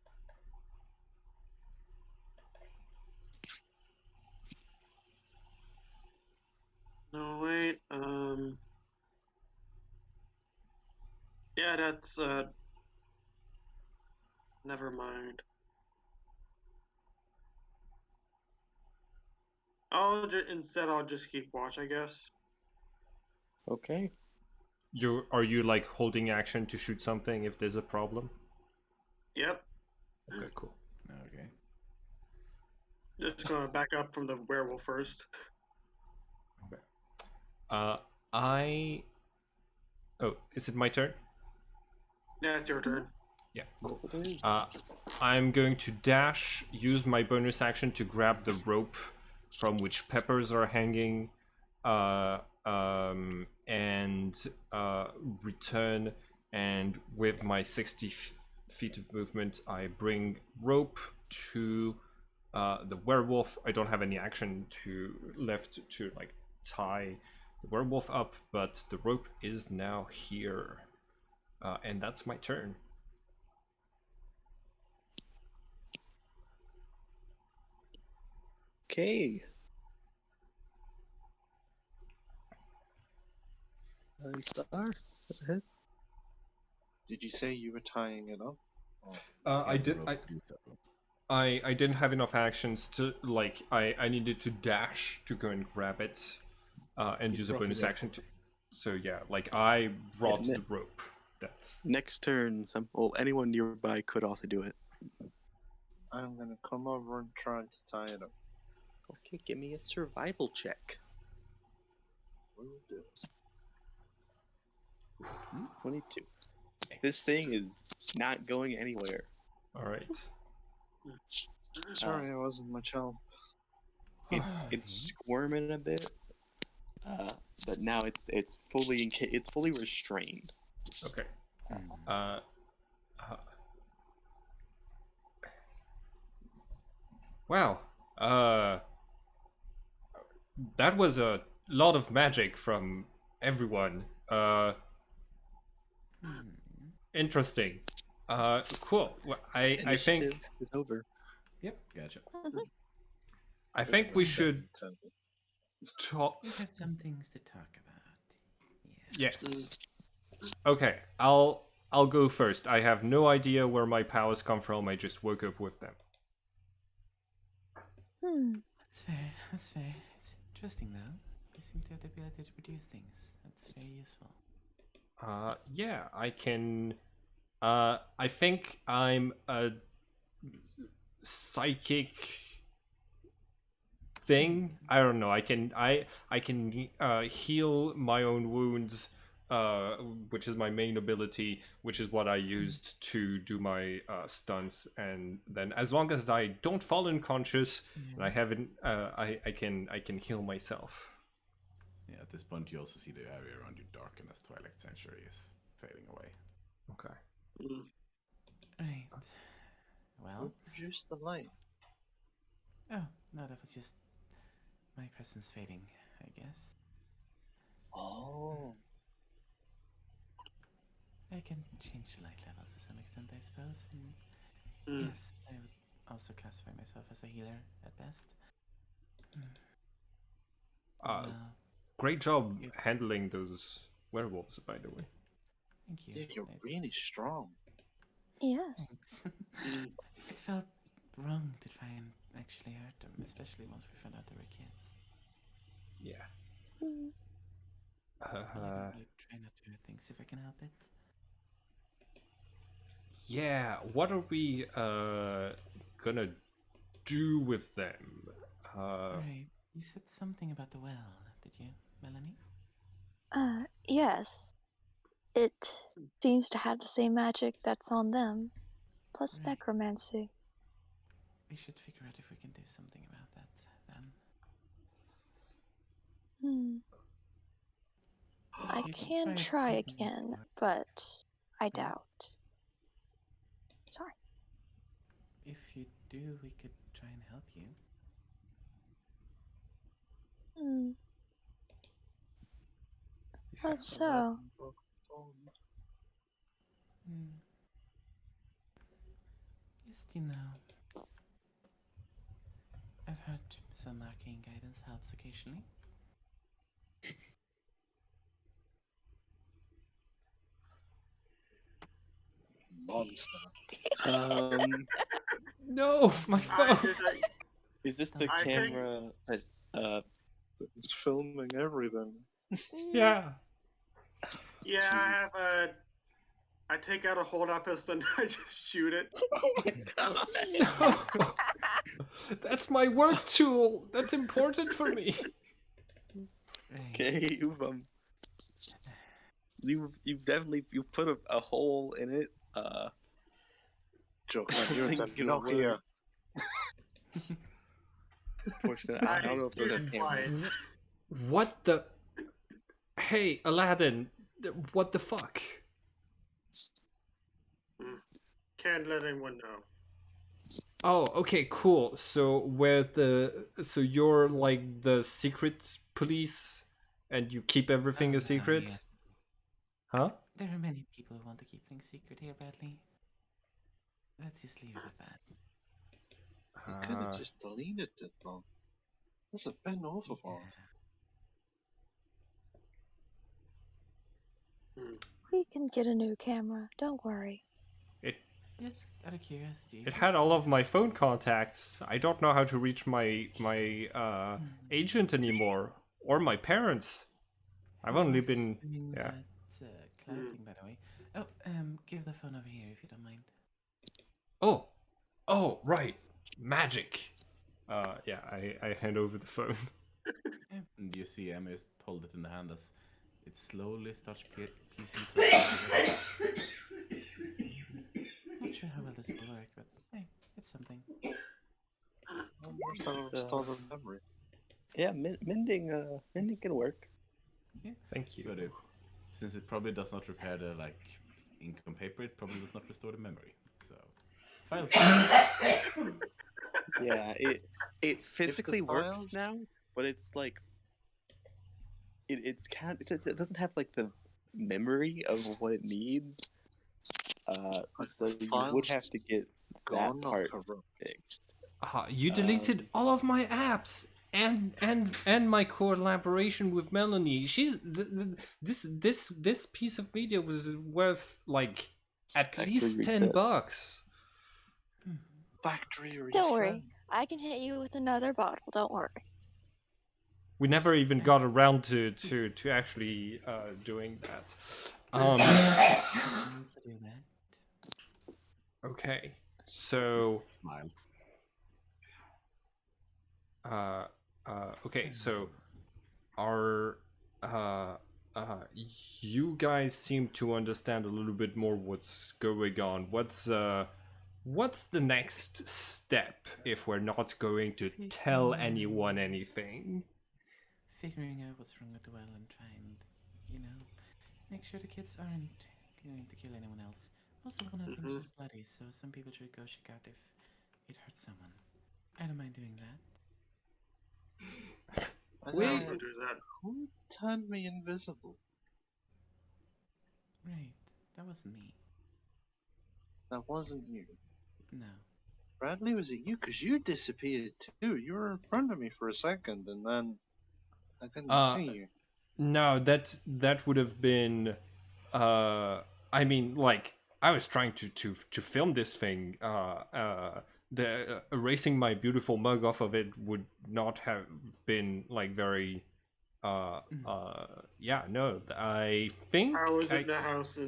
No wait. Yeah, that's Never mind. Instead I'll just keep watch, I guess. okay. Are you like holding action to shoot something if there's a problem? Yep. Okay, cool. Okay. Just gonna back up from the werewolf first. Oh, is it my turn? Yeah, it's your turn. Yeah. Cool. It is. I'm going to dash, use my bonus action to grab the rope from which peppers are hanging, and return. And with my 60 feet of movement, I bring rope to the werewolf. I don't have any action left to like tie the werewolf up, but the rope is now here, and that's my turn. Okay. Star, go ahead. Did you say you were tying it up? Oh, I did. I didn't have enough actions to like. I needed to dash to go and grab it, and use a bonus action to. So yeah, like I brought the rope. That's Next turn, anyone nearby could also do it. I'm gonna come over and try to tie it up. Okay, give me a survival check. Will do. 22. This thing is not going anywhere. all right. Sorry, I wasn't much help. It's squirming a bit, but now it's fully restrained. Okay. Wow. That was a lot of magic from everyone. Interesting. Cool. Well, I Initiative think is over. Yep, gotcha. I think we should Turn. talk. We have some things to talk about. Yes. Okay, I'll go first. I have no idea where my powers come from. I just woke up with them. That's fair. That's fair. It's interesting though. You seem to have the ability to produce things. That's very useful. Yeah, I can. I think I'm a psychic thing. I don't know. I can heal my own wounds, which is my main ability, which is what I used to do my stunts. And then as long as I don't fall unconscious and I haven't, I can heal myself. Yeah, at this point you also see the area around you darken as Twilight Sanctuary is fading away. Okay. Right. Well. Who produced the light? Oh no, that was just my presence fading, I guess. Oh. I can change the light levels to some extent, I suppose. And yes, I would also classify myself as a healer at best. Well, Great job handling those werewolves, by the way. thank you. Yeah, you're really strong. Yes. Thanks. It felt wrong to try and actually hurt them, especially once we found out they were kids. Yeah. I usually try not to hurt things if I can help it. Yeah. What are we gonna do with them? Right. You said something about the well, did you, Melanie? Yes. It seems to have the same magic that's on them, plus Right. necromancy. We should figure out if we can do something about that then. I You can tried try something again, before. but I doubt. Sorry. If you do, we could try and help you. How so? Just, you know, I've heard some arcane guidance helps occasionally. Monster. No, my phone. Is this the I think- camera that It's filming everything. Yeah. Yeah, I take out a hold up pistol and I just shoot it. No. That's my work tool. That's important for me. Right. Okay, you've definitely put a hole in it. Joke's on you, it's a think it'll Nokia. Fortunately, I don't know if those are cameras. What the? Hey, Aladdin. What the fuck? Can't let anyone know. Oh, okay, cool. So you're like the secret police, and you keep everything a secret, yes. huh? There are many people who want to keep things secret here, Bradley. Let's just leave it at that. You could have just deleted it, though. That's a bit overboard. We can get a new camera. Don't worry. Just out of curiosity. It had all of my phone contacts. I don't know how to reach my agent anymore, or my parents. I've only been yeah. That cloud thing, by the way. Oh, give the phone over here if you don't mind. Oh, right, magic. Yeah, I hand over the phone. And you see Emmy hold it in the hand as it slowly starts piecing itself. Not sure how well this will work, but hey, it's something. Restore the memory. Yeah, mending can work. Yeah. Thank you. But since it probably does not repair the ink on paper, it probably does not restore the memory. So files. Yeah, it physically works files- now, but it's like it doesn't have like the memory of what it needs. So you file's would have to get that gone, not part corrupt. fixed. You deleted all of my apps and my collaboration with Melanie. This piece of media was worth like at Factory least reset. $10. Factory reset. Don't worry. I can hit you with another bottle. Don't worry. We never even got around to actually doing that. Also do that. Okay, so Smiles. okay, so our you guys seem to understand a little bit more what's going on. What's the next step if we're not going to tell anyone anything? Figuring out what's wrong with the well and try and, make sure the kids aren't going to kill anyone else. Also, one of the things is bloody, so some people should go check out if it hurts someone. I don't mind doing that. I'll do that. Who turned me invisible? Right, that wasn't me. That wasn't you. No. Bradley, was it you? Because you disappeared too. You were in front of me for a second, and then I couldn't see you. No, that would have been. I mean, like I was trying to film this thing. The erasing my beautiful mug off of it would not have been like very. Yeah, no, I think I was in the house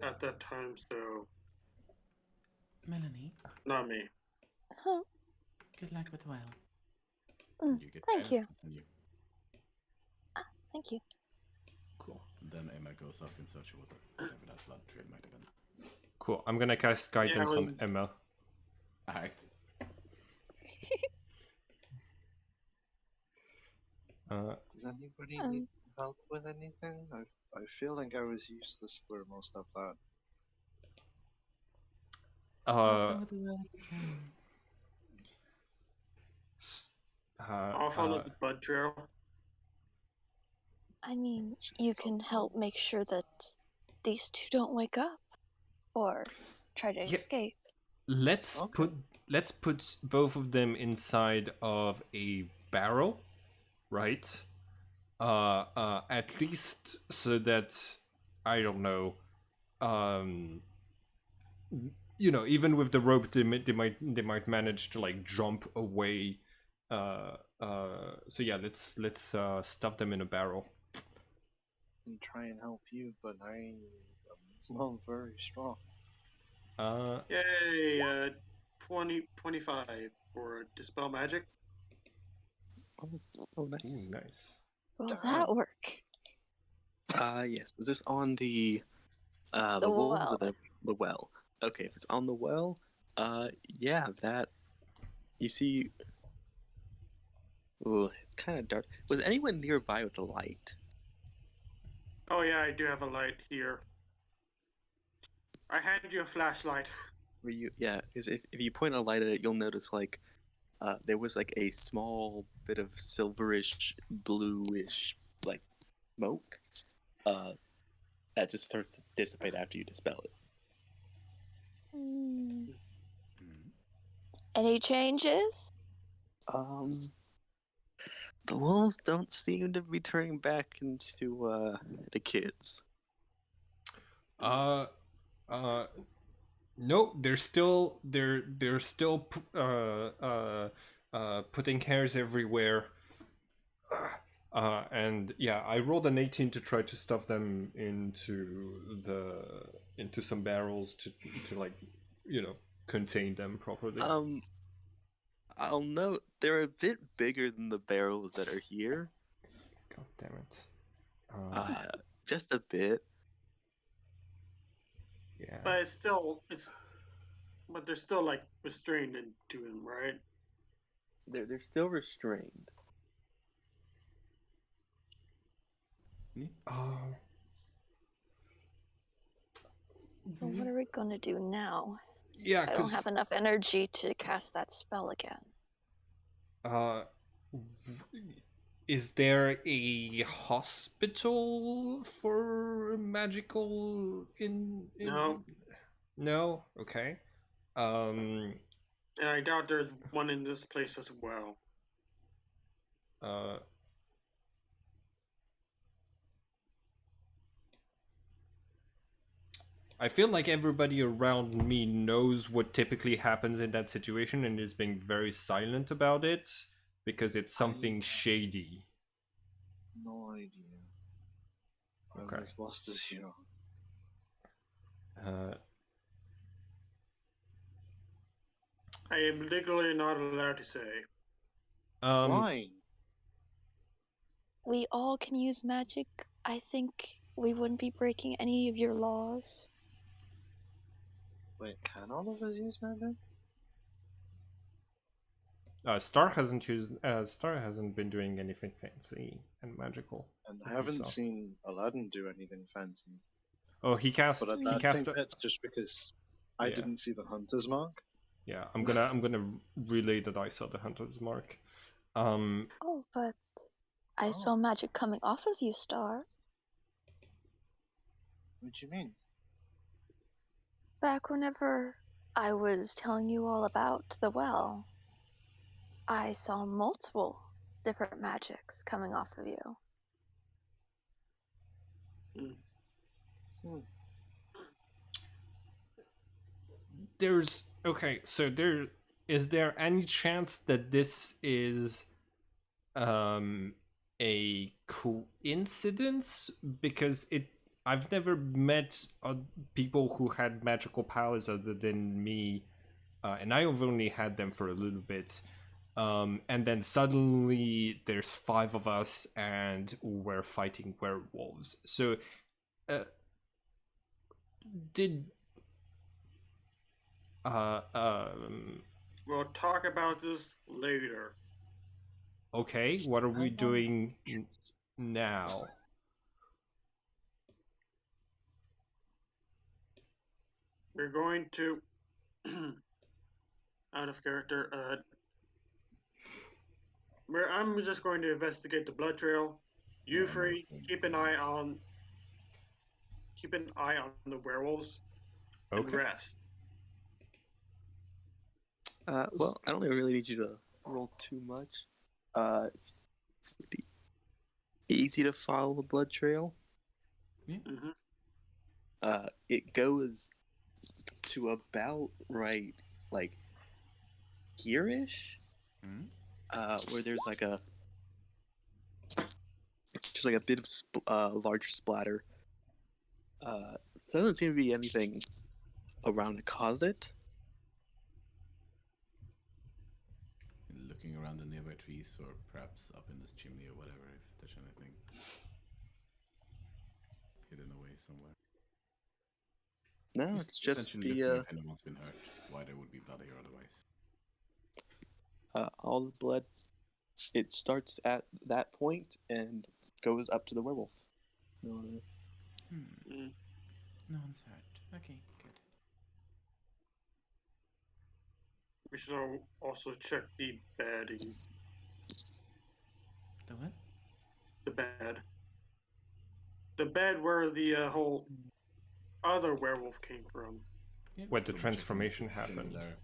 at that time, so Melanie, not me. Huh. good luck with the well. You get Thank guidance, you. continue. Thank you. Cool. Then Emma goes off in search of whatever that blood trail might have been. Cool. I'm gonna cast guidance on Emma. Alright. Does anybody need help with anything? I feel like I was useless through most of that. With the well if you can. I'll follow the blood trail. I mean, you can help make sure that these two don't wake up or try to escape. Let's put both of them inside of a barrel, right? At least so that I don't know. Even with the rope, they might manage to like jump away. So yeah, let's stuff them in a barrel. And try and help you, but I'm not very strong. Yay! 25 for Dispel Magic. Oh, nice. Ooh, nice. Will that work? Yes. Was this on the wolves well. or the well? Okay, if it's on the well, yeah, that you see. Ooh, it's kind of dark. Was anyone nearby with the light? Oh yeah, I do have a light here. I hand you a flashlight. Were you? Yeah, because if you point a light at it, you'll notice like there was like a small bit of silverish, bluish like smoke that just starts to dissipate after you dispel it. Any changes? The wolves don't seem to be turning back into the kids. No, they're still putting hairs everywhere. And yeah, I rolled an 18 to try to stuff them into some barrels to like contain them properly. I'll note they're a bit bigger than the barrels that are here. God damn it. Just a bit. Yeah. But but they're still like restrained into him, right? They're still restrained. So what are we gonna do now? Yeah, I don't have enough energy to cast that spell again. Is there a hospital for magical No, No? Okay. Um and I doubt there's one in this place as well. uh I feel like everybody around me knows what typically happens in that situation and is being very silent about it because it's something shady. No idea. Okay. I'm as lost as you are. Uh, I am legally not allowed to say. Why? We all can use magic. I think we wouldn't be breaking any of your laws. Wait, can all of us use magic? Star hasn't been doing anything fancy and magical. And I You haven't saw. seen Aladdin do anything fancy. Oh, he cast. But He I cast. think that's just because I Yeah. didn't see the hunter's mark. Yeah, I'm gonna relay that I saw the hunter's mark. Oh, but I saw magic coming off of you, Star. What do you mean? Back whenever I was telling you all about the well, I saw multiple different magics coming off of you. There's okay. So is there any chance that this is a coincidence? Because I've never met people who had magical powers other than me, and I've only had them for a little bit. And then suddenly there's 5 of us and we're fighting werewolves. So did We'll talk about this later. okay, what are we doing now? We're going to out of character. I'm just going to investigate the blood trail. You three keep an eye on the werewolves and Okay. rest. Well, I don't really need you to roll too much. It's pretty easy to follow the blood trail. Yeah. Mm-hmm. It goes to about right, like here-ish, where there's like just like a bit of larger splatter. Doesn't seem to be anything around to cause it. Looking around the nearby trees, or perhaps up in this chimney or whatever, if there's anything hidden away somewhere. No, it's just essentially the looking if anyone's been hurt, why there would be blood here otherwise. all the blood. It starts at that point and goes up to the werewolf. No one's hurt. Okay, good. We should also check the bedding. The what? The bed. The bed where the whole other werewolf came from. Yeah, Where the probably transformation checking if there's happened.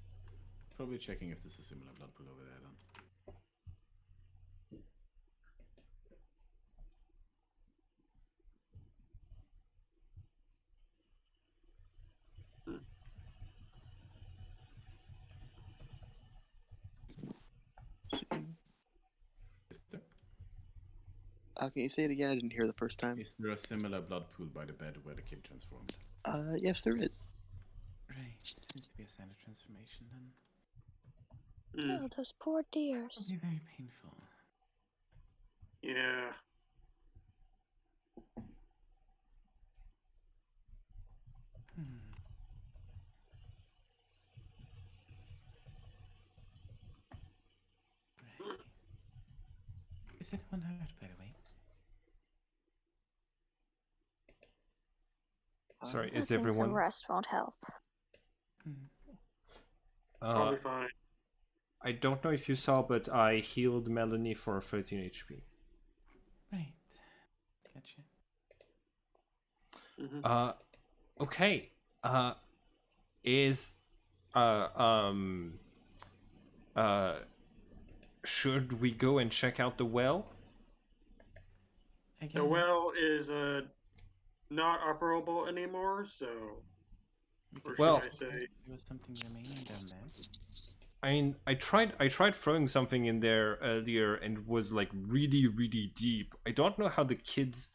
Probably checking if there's a similar blood pool over there then. Is there? Can you say it again? I didn't hear the first time. Is there a similar blood pool by the bed where the kid transformed? Yes, there is. Right. Seems to be a standard transformation then. Oh, those poor dears. Probably very painful. Yeah. Right. Is anyone hurt, by the way? Sorry, I is think some everyone rest won't help. Probably fine. I don't know if you saw, but I healed Melanie for 13 HP. Right. Gotcha. Okay. Is uh um uh should we go and check out the well? I guess. The well is not operable anymore, so, You or could should Well- I say, there was something remaining down there. I mean, I tried throwing something in there earlier and it was like really deep. I don't know how the kids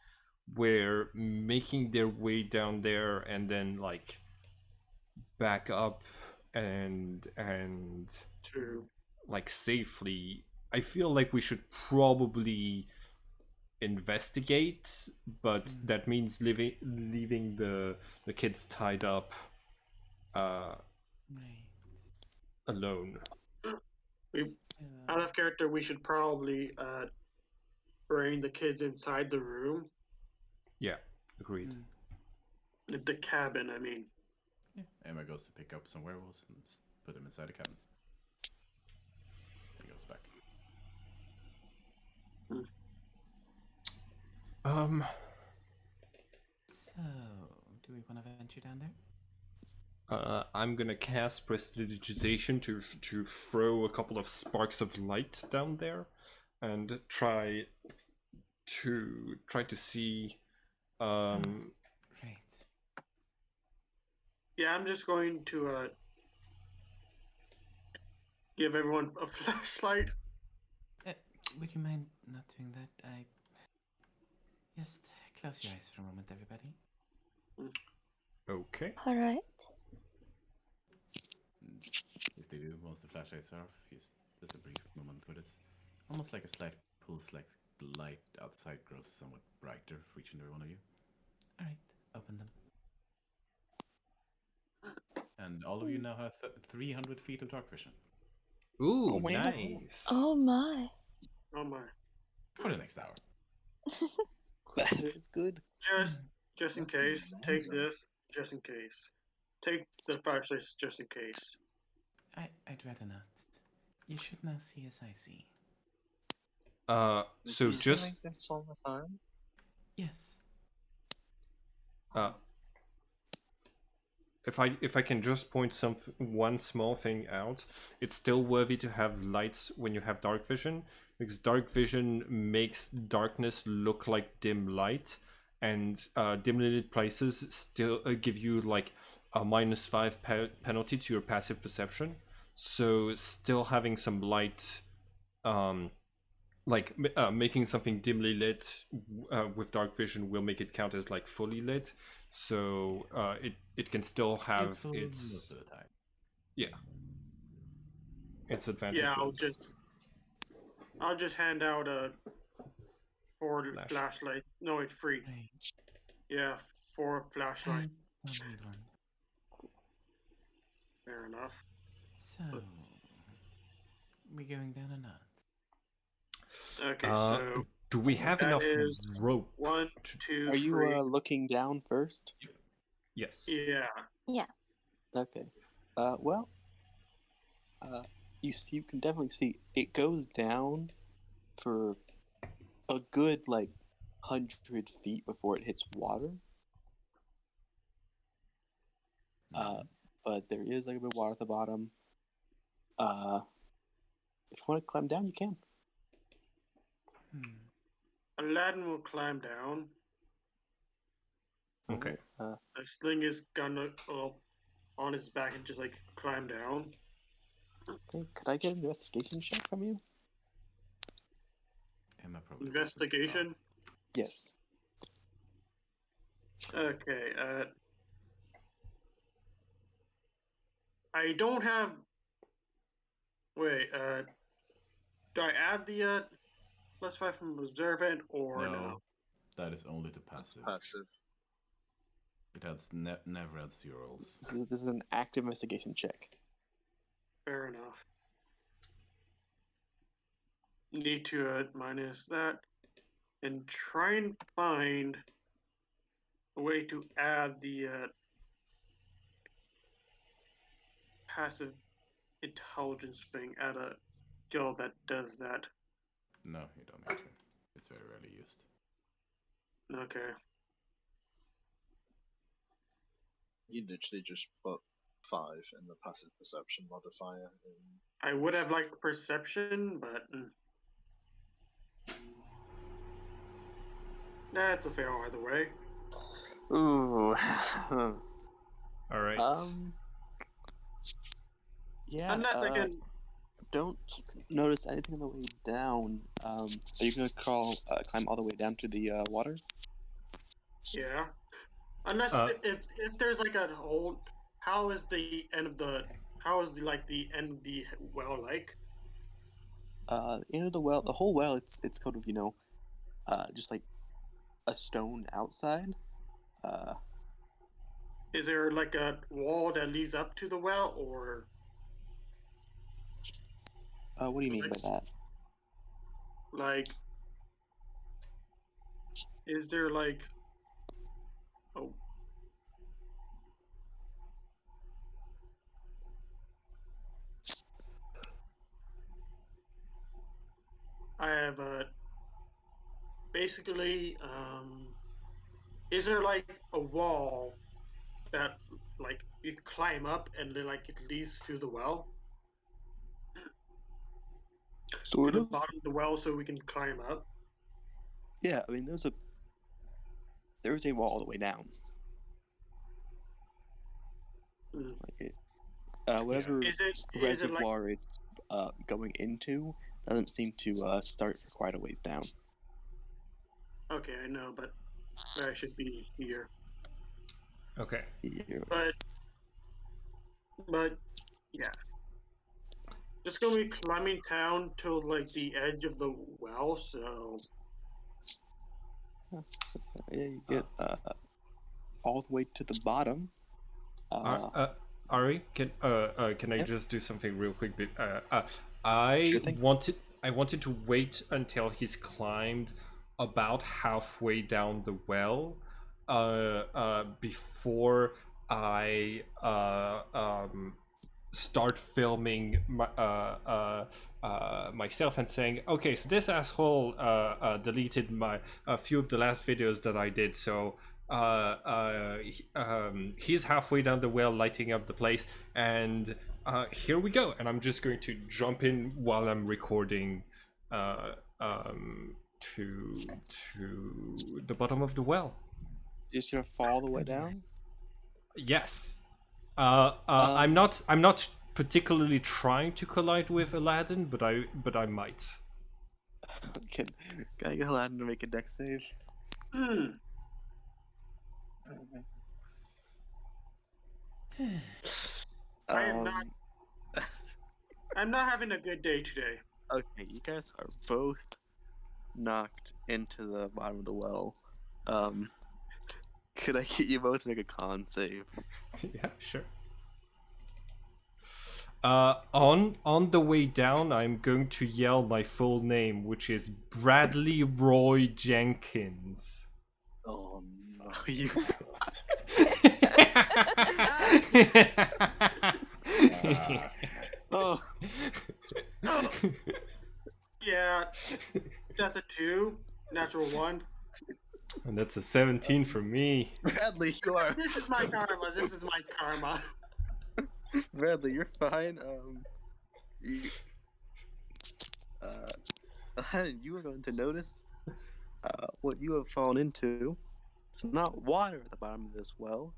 were making their way down there and then like back up and true. like safely. I feel like we should probably investigate, but that means leaving the kids tied up Right. alone. We, out of character, we should probably bring the kids inside the room, Yeah, agreed. the cabin. I mean, Yeah. Emma goes to pick up some werewolves and put them inside the cabin. He goes back. So, do we want to venture down there? I'm gonna cast prestidigitation to throw a couple of sparks of light down there, and try to see. Right. yeah, I'm just going to give everyone a flashlight. Would you mind not doing that? I just close your eyes for a moment, everybody. Okay. Alright. If they do, once the flashlights are off, just there's a brief moment where it's almost like a slight pulse, like the light outside grows somewhat brighter for each and every one of you. All right, open them. And all of you now have 300 feet of dark vision Ooh, wow. nice. Oh my. Oh my! for the next hour. That is good. Just in case, take this. Just in case, take the flashlights. Just in case. I'd rather not. You should now see as I see. So You just like this all the time? Yes. if I can just point one small thing out, it's still worthy to have lights when you have dark vision, because dark vision makes darkness look like dim light, and dimly lit places still give you like a -5 penalty to your passive perception. So still having some light, making something dimly lit with dark vision will make it count as like fully lit. So it can still have Useful its most of the time. its advantages. Yeah, I'll just hand out a 4 Flash. flashlight. No, it's free. Right. Yeah, 4 flashlight. I don't need one. Fair enough. So, we going down or not? Okay, so Do we have that enough is rope? 1, 2, Are you 3. looking down first? Yes. Yeah. Okay. Well, you can definitely see it goes down for a good like 100 feet before it hits water. But there is like a bit of water at the bottom. If you want to climb down, you can. Aladdin will climb down. Okay. Sling is gonna on his back and just like climb down. Okay. Could I get an investigation check from you? Emma probably wants it. Investigation. Yes. Okay. I don't have. Wait. Do I add the +5 from observant or no? That is only to passive. Passive. It adds never adds to your rolls. This is an active investigation check. Fair enough. Need to minus that and try and find a way to add the passive intelligence thing at a skill that does that. No, you don't need to. It's very rarely used. Okay. You literally just put 5 in the passive perception modifier. I would have liked perception, but that's a fail either way. Ooh. All right. Yeah. Unless I can. Don't notice anything on the way down. Are you gonna climb all the way down to the water? Yeah. Unless if there's like a hole, how is the end of the the end of the well like? End of the well, the whole well. It's kind of just like a stone outside. Is there like a wall that leads up to the well, or What do you mean by that? like is there like oh I have basically is there like a wall that like you climb up and then like it leads to the well, Sort to the of. bottom of the well, so we can climb up? Yeah, I mean there's a wall all the way down. Mm. Like it, whatever Is it like reservoir it's going into doesn't seem to start for quite a ways down. okay? I know, but I should be here. Okay. But yeah, just gonna be climbing down to like the edge of the well. So Yeah, you get all the way to the bottom. Ari, can I Yep. just do something real quick? I Sure thing. wanted to wait until he's climbed about halfway down the well, before I start filming myself and saying, okay, so this asshole deleted a few of the last videos that I did, so he's halfway down the well lighting up the place, and here we go. And I'm just going to jump in while I'm recording to the bottom of the well. You're just gonna fall the way down. Yes. I'm not particularly trying to collide with Aladdin, but I might. Can I get Aladdin to make a dex save? I am not. I'm not having a good day today. Okay, you guys are both knocked into the bottom of the well. Could I get you both to make a con save? Yeah, sure. On the way down, I'm going to yell my full name, which is Bradley Roy Jenkins. Oh no. You. Oh. Yeah, that's a 2, natural 1. And that's a 17 for me. Bradley, you are. This is my karma. This is my karma. Bradley, you're fine. You are going to notice what you have fallen into. It's not water at the bottom of this well.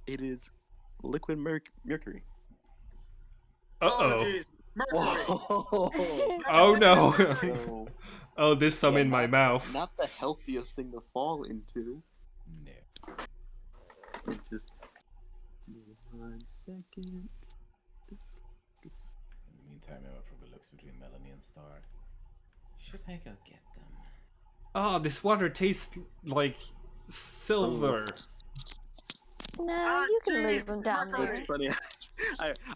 It is liquid mercury. Uh-oh. jeez. Mercury. Oh no. So, Oh, there's some yeah, in my mouth. Not the healthiest thing to fall into. No. Just 1 second. In the meantime, Emma probably looks between Melanie and Star. Should I go get them? Oh, this water tastes like silver. Nah, you can leave jeez, them down Mercury. there. It's funny.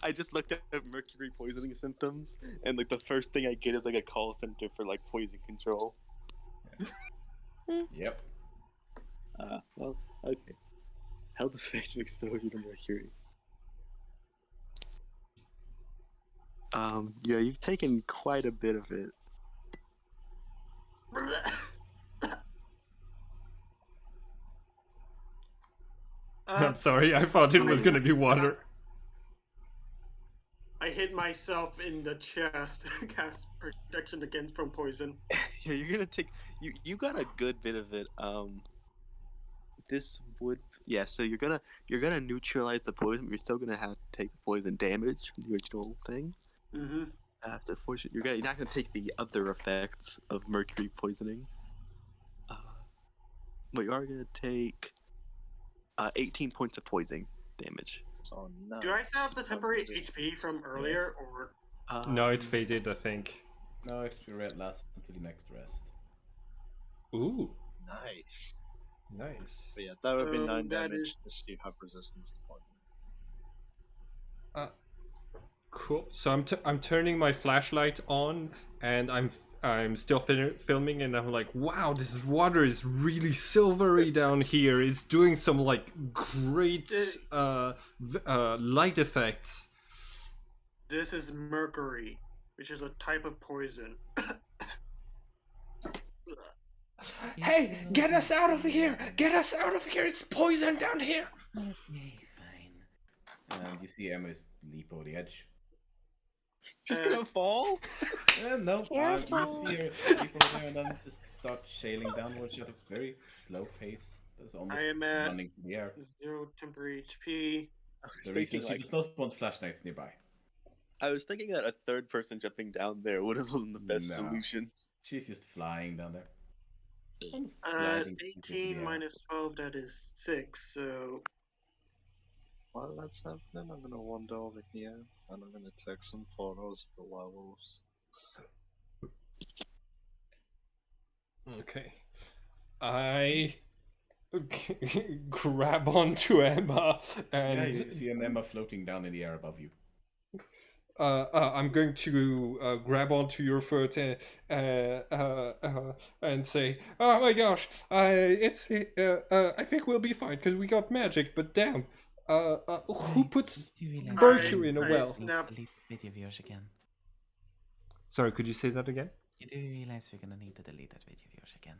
I just looked at mercury poisoning symptoms, and like the first thing I get is like a call center for like poison control. Yep. Well, okay. Health effects of exposure to mercury. Yeah, you've taken quite a bit of it. I'm sorry, I thought it was gonna be water. I hit myself in the chest. Cast protection against from poison. Yeah, you're gonna take you got a good bit of it. This would so you're gonna neutralize the poison, but you're still gonna have to take the poison damage from the original thing. Mm-hmm. After fortune, you're not gonna take the other effects of mercury poisoning. But you are gonna take 18 points of poison damage. So no. Do I still have the temporary HP from earlier, or No, it faded, I think. No, it should last until the next rest. Ooh, Nice. nice. But yeah, that would be 9 that damage is- if you have resistance to poison. Cool. So I'm turning my flashlight on, and I'm still filming, and I'm like, wow, this water is really silvery down here. It's doing some like great light effects. this is mercury, which is a type of poison. Hey, get us out of here! Get us out of here! It's poison down here! Okay, fine. And you see Emma leap over the edge. Just gonna fall? No, you Careful. see her leap over there and then just start sailing downwards at a very slow pace. That's almost I am at running through the air. 0 temporary HP. I was The thinking reason she does not want flashlights nearby. I was thinking that a third person jumping down there wasn't the best No. solution. She's just flying down there. Almost At gliding into the 18 air. minus 12, that is 6. So While that's happening, I'm gonna wander over here and I'm gonna take some photos of the werewolves. Okay. I grab onto Emma and Yeah, you see an Emma floating down in the air above you. I'm going to grab onto your foot and say, "Oh my gosh, I think we'll be fine because we got magic. But damn, who puts Do you realize mercury in a I well?" snap. delete the video of yours again? Sorry, could you say that again? You do realize we're gonna need to delete that video of yours again?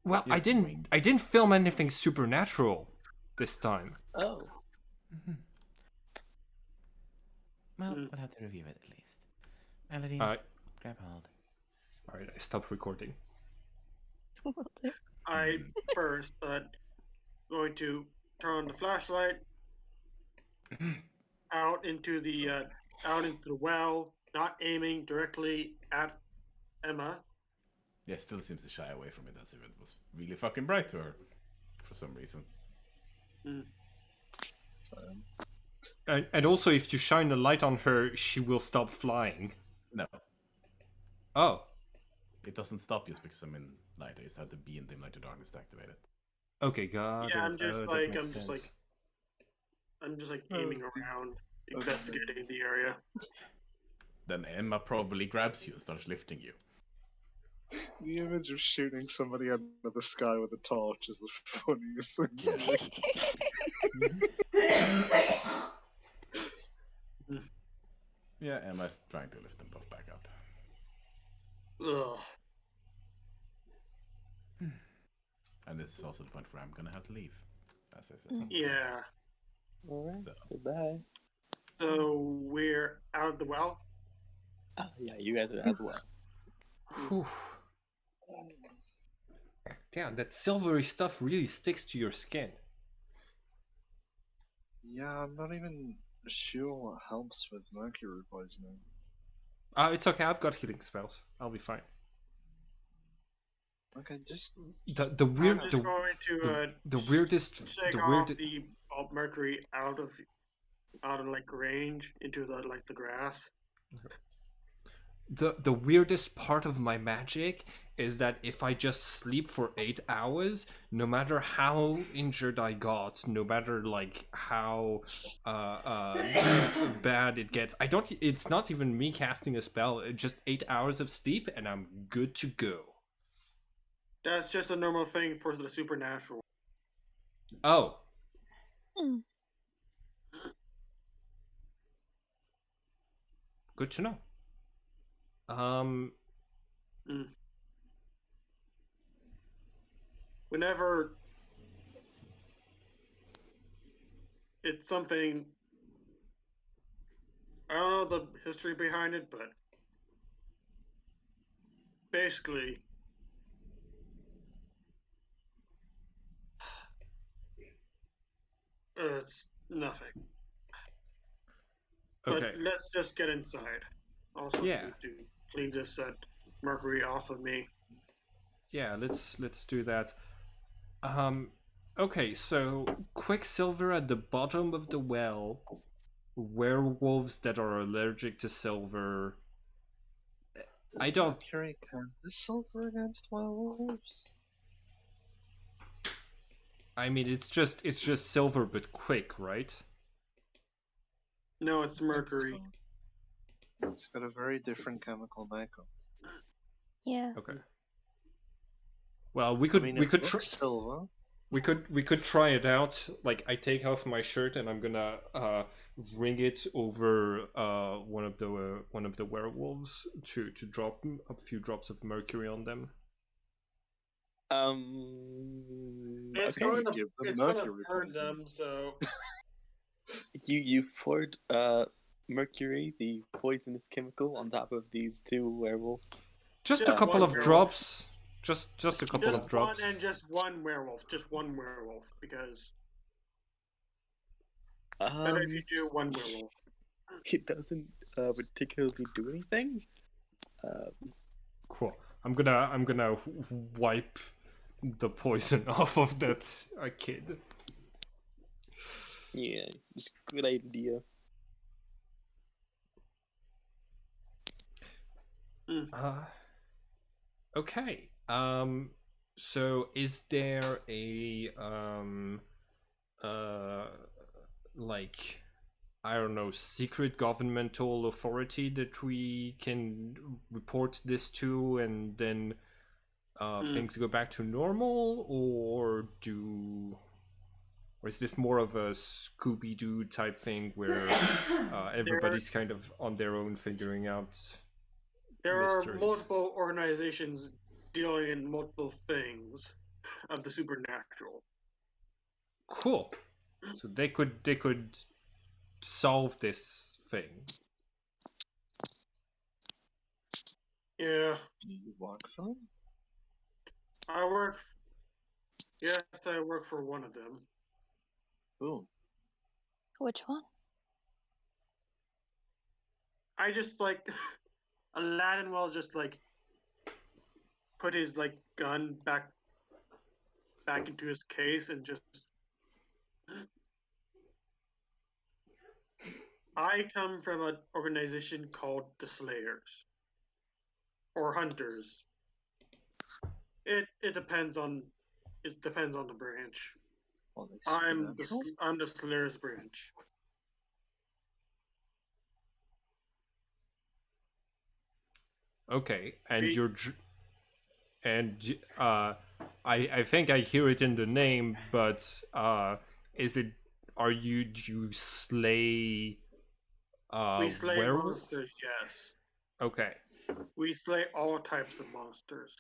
Well, Yes, Dwayne. I didn't film anything supernatural this time. Oh. Mhm. Well, Mm. we'll have to review it at least. Aladdin, Alright, grab hold. alright, I stopped recording. I first going to turn the flashlight out into the well, not aiming directly at Emma. Yeah, still seems to shy away from it as if it was really fucking bright to her for some reason. So, And also, if you shine a light on her, she will stop flying. No, Oh, it doesn't stop just because I'm in light. I just have to be in dim light to darkness to activate it. okay, got Yeah, it. I'm just That like makes I'm just like Oh. aiming around, investigating the area. Then Emma probably grabs you and starts lifting you. the image of shooting somebody out of the sky with a torch is the funniest thing. Yeah, Emma's trying to lift them both back up. Ugh. And this is also the point where I'm gonna have to leave, as I said. Yeah. Alright. So, Goodbye. So we're out of the well. Oh, yeah, you guys are as well. Whew. Damn, that silvery stuff really sticks to your skin. Yeah, I'm not even sure what helps with mercury poisoning. It's okay, I've got healing spells. I'll be fine. Okay, just The weird I'm just going to the weirdest shake the off weird the mercury out of like range into the grass. the weirdest part of my magic is that if I just sleep for 8 hours, no matter how injured I got, no matter like how bad it gets, it's not even me casting a spell, just 8 hours of sleep and I'm good to go. That's just a normal thing for the supernatural. Oh. Hmm. Good to know. whenever it's something, I don't know the history behind it, but basically, it's nothing. Okay. But let's just get inside. Also, Yeah. need to clean this mercury off of me. Yeah, let's do that. Okay, so Quicksilver at the bottom of the well, werewolves that are allergic to silver. I Does don't. Mercury count as silver against werewolves? I mean, it's just silver, but quick, right? No, it's mercury. It's got a very different chemical makeup. Yeah. Okay. Well, we could I mean, we it could looks silver. we could try it out. Like, I take off my shirt and I'm gonna ring it over one of the werewolves to drop a few drops of mercury on them. It's Okay, going to give them it's going to mercury burn poison. them. So You poured mercury, the poisonous chemical, on top of these two werewolves. Just a Just couple one of werewolf. drops. Just a couple just of drops. one and just one werewolf. Just one werewolf, because better if you do one werewolf. It doesn't particularly do anything. Cool. I'm gonna wipe the poison off of that kid. Yeah, it's a good idea. Okay. So is there a like, I don't know, secret governmental authority that we can report this to, and then things go back to normal, or is this more of a Scooby-Doo type thing where everybody's kind of on their own figuring out There mysteries? are multiple organizations dealing in multiple things of the supernatural. Cool. So they could solve this thing. Yeah, Do you work for them? I work. Yes, I work for one of them. Boom. Which one? I just like Aladdin will just like put his like gun back into his case and just. I come from an organization called the Slayers or Hunters. It depends on the branch. Well, they I'm supernatural? I'm the Slayers branch. Okay, and We- I think I hear it in the name, but is it, do you slay We slay werewolf? monsters, yes. Okay. We slay all types of monsters.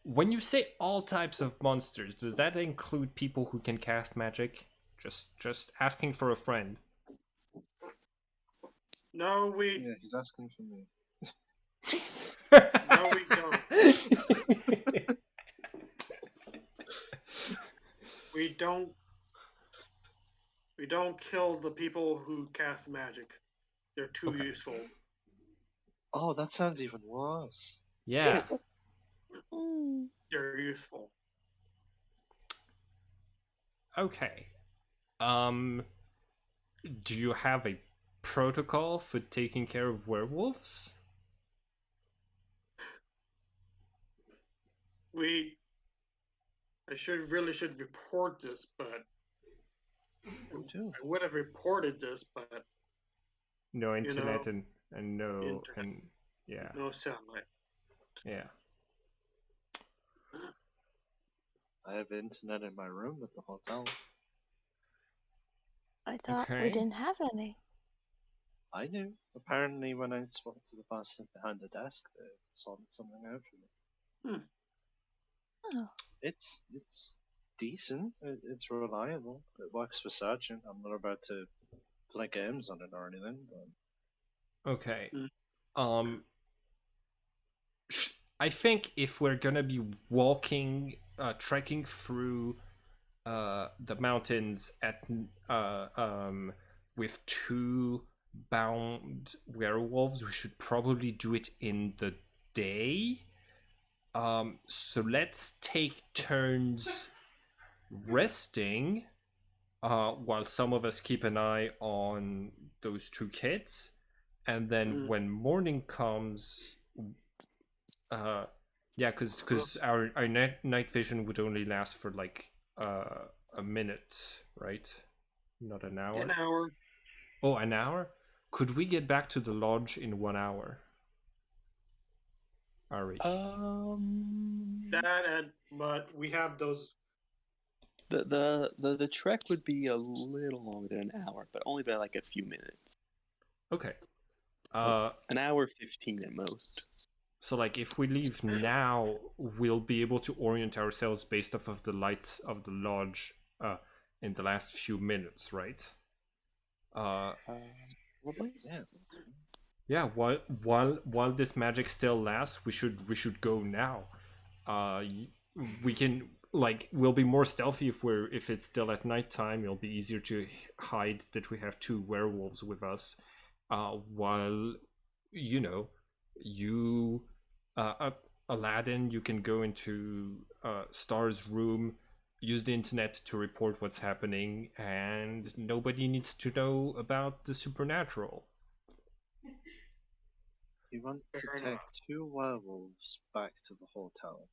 When you say all types of monsters, does that include people who can cast magic? Just asking for a friend. No, we Yeah, he's asking for me. no we don't. We don't kill the people who cast magic. They're too Okay. useful. Oh, that sounds even worse. Yeah. They're useful. Okay. Do you have a protocol for taking care of werewolves? I really should report this, but Me too. I would have reported this, but No internet, know, and no internet. and yeah. No satellite. Yeah. I have internet in my room at the hotel. I thought we Okay. didn't have any. I knew. Apparently, when I spoke to the person behind the desk, they sorted something out for me. Oh. It's decent. It's reliable. It works for searching. I'm not about to play games on it or anything. But Okay. Mm. I think if we're gonna be walking, trekking through the mountains with two bound werewolves, we should probably do it in the day. So let's take turns resting, while some of us keep an eye on those two kids, and then when morning comes, yeah, because our night vision would only last for like a minute, right? Not an hour. An hour. Oh, an hour? Could we get back to the lodge in 1 hour? Ari. But we have those. The trek would be a little longer than an hour, but only by like a few minutes. Okay. An hour 15 at most. So like if we leave now, we'll be able to orient ourselves based off of the lights of the lodge in the last few minutes, right? Probably. yeah, Yeah, while this magic still lasts, we should go now. We can we'll be more stealthy if it's still at nighttime. It'll be easier to hide that we have two werewolves with us. While you Aladdin, you can go into Star's room, use the internet to report what's happening, and nobody needs to know about the supernatural. you want to Fair take enough. 2 werewolves back to the hotel.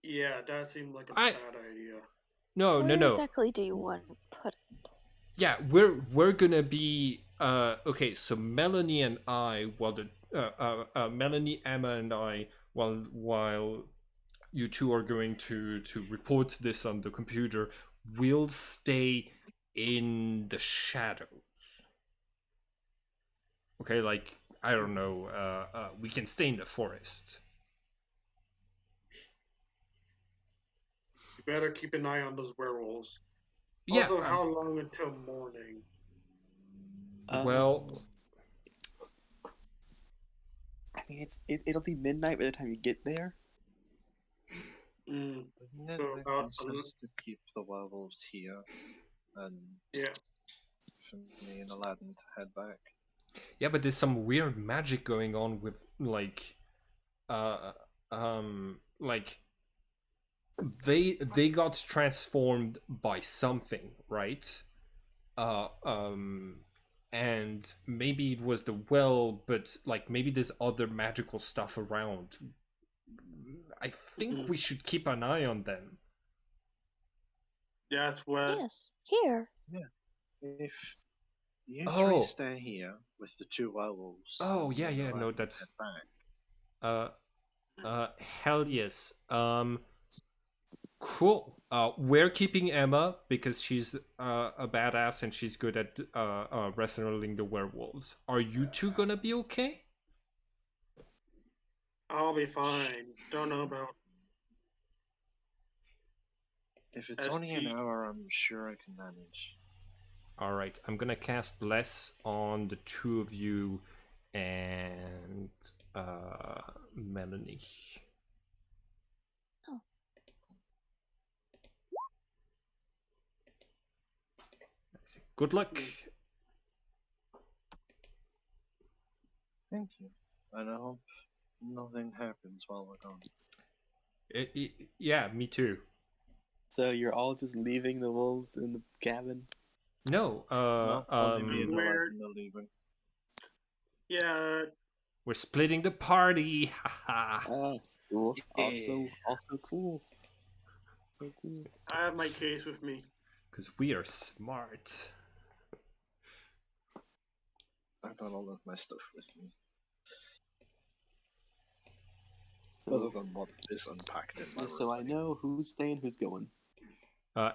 Yeah, that seemed like a I- bad idea. No, Where no. exactly do you want to put it? Yeah, we're gonna be okay. So Melanie and I, Melanie, Emma, and I, while you two are going to report this on the computer, we'll stay in the shadows. Okay, like I don't know. We can stay in the forest. You better keep an eye on those werewolves. Yeah. Also, how long until morning? Well, I mean, it'll be midnight by the time you get there. Mm, Wouldn't it So make about more sense to keep the werewolves here and yeah. for me and Aladdin to head back? yeah, but there's some weird magic going on with like they got transformed by something, right? And maybe it was the well, but like maybe there's other magical stuff around. I think we should keep an eye on them. That's what. Yes, here. If you Oh. three stay here with the 2 werewolves. Oh, and me yeah, and yeah, no, Aladdin that's- head back, Hell yes. Cool. We're keeping Emma because she's a badass and she's good at wrestling the werewolves. Are you two gonna be okay? I'll be fine. Don't know about. If it's only an ST. hour, I'm sure I can manage. All right, I'm gonna cast Bless on the two of you and Melanie. Oh. Good luck. Thank you. And I hope nothing happens while we're gone. Yeah, me too. So you're all just leaving the wolves in the cabin? No, No, only me and Weird. Aladdin are leaving. Yeah, we're splitting the party. Haha. Cool. Yeah. Also cool. So cool. I have my case with me. Because we are smart. I've got all of my stuff with me. So, Other than what is unpacked in my room. so I know who's staying, who's going.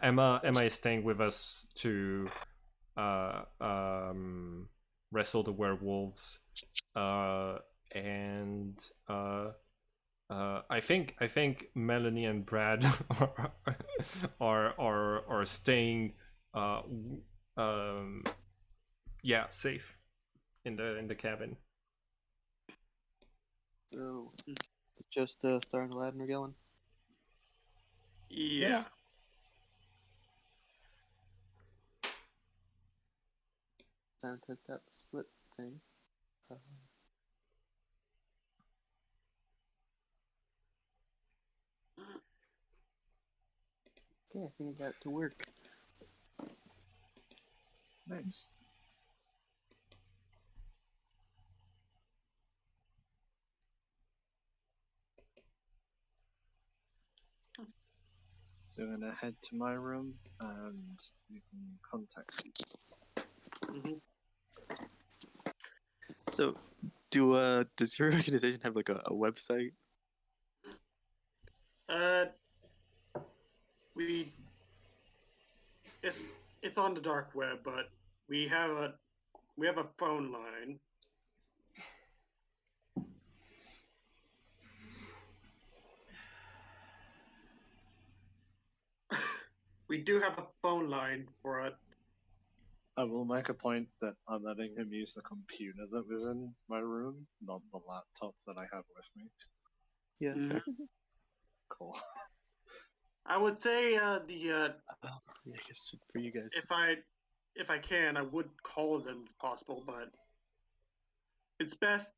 Emma is staying with us to wrestle the werewolves, and I think Melanie and Brad are staying yeah, safe in the cabin. So, just starting Aladdin or Gillen? Yeah. Yeah. Time to test that split thing. Okay, I think I got it to work. Nice. So I'm gonna head to my room and you can contact me. hmm So, does your organization have like a website? We it's on the dark web, but we have a phone line. We do have a phone line for it. I will make a point that I'm letting him use the computer that was in my room, not the laptop that I have with me. Yeah, that's fair. Cool. I would say the Yeah, I guess for you guys. if I can, I would call them if possible, but it's best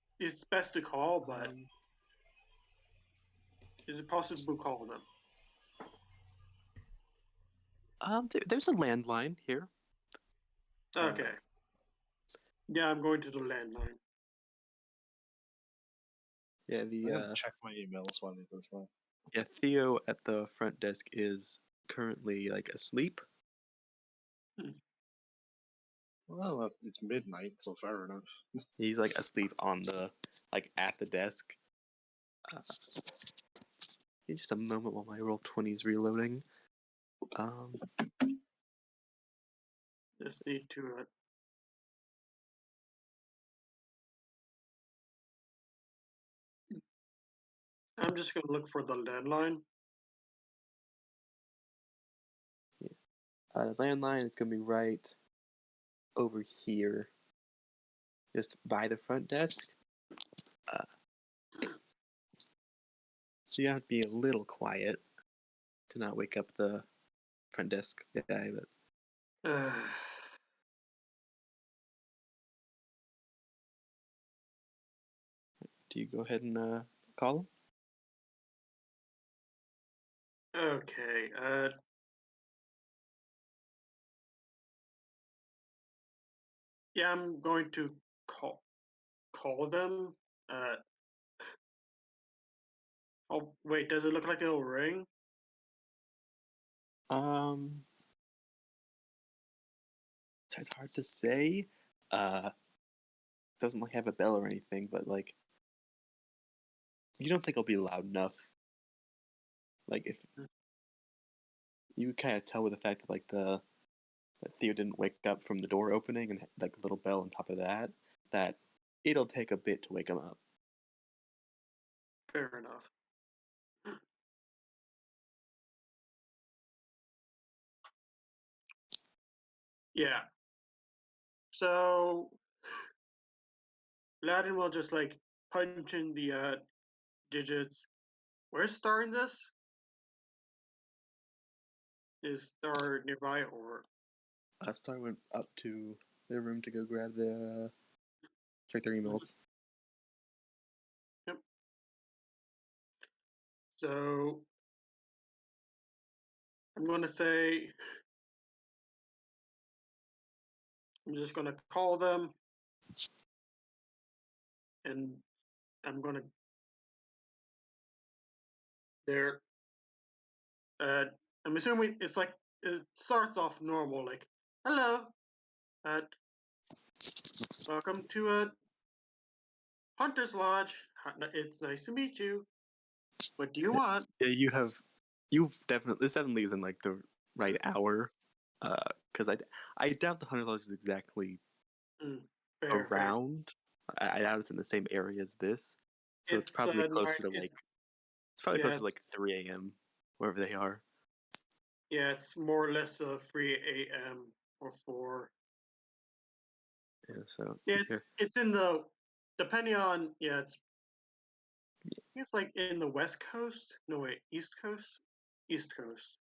to call. But is it possible to call them? There's a landline here. Okay. Yeah, I'm going to the landline. Yeah, I'm gonna check my emails while he does that. yeah, Theo at the front desk is currently like asleep. Well, it's midnight, so fair enough. He's like asleep on the at the desk. Just a moment while my Roll20's reloading. Just need to. I'm just gonna look for the landline. Landline, it's gonna be right over here, just by the front desk. So you have to be a little quiet to not wake up the front desk guy. But do you go ahead and call him? Okay. Yeah, I'm going to call them. Oh wait, does it look like it'll ring? So it's hard to say. Doesn't have a bell or anything, but you don't think it'll be loud enough. If you kind of tell with the fact that that Theo didn't wake up from the door opening and a little bell on top of that it'll take a bit to wake him up. Fair enough. Yeah. So Aladdin will just punch in the digits. Where's Star in this? Is Star nearby or? Star went up to their room to go grab check their emails. Yep. So I'm gonna say I'm just gonna call them, and I'm gonna they're I'm assuming it's it starts off normal, hello, welcome to Hunter's Lodge. It's nice to meet you. What do you want? Yeah, this definitely isn't the right hour, because I doubt the 100 is exactly Fair. around. I doubt it's in the same area as this, so it's probably closer to It's probably Yeah, close to it's- like 3 a.m. wherever they are. Yeah, it's more or less 3 a.m. or 4. Yeah, so Yeah, here. it's in the depending on it's like in the West Coast. No wait, East Coast. East Coast.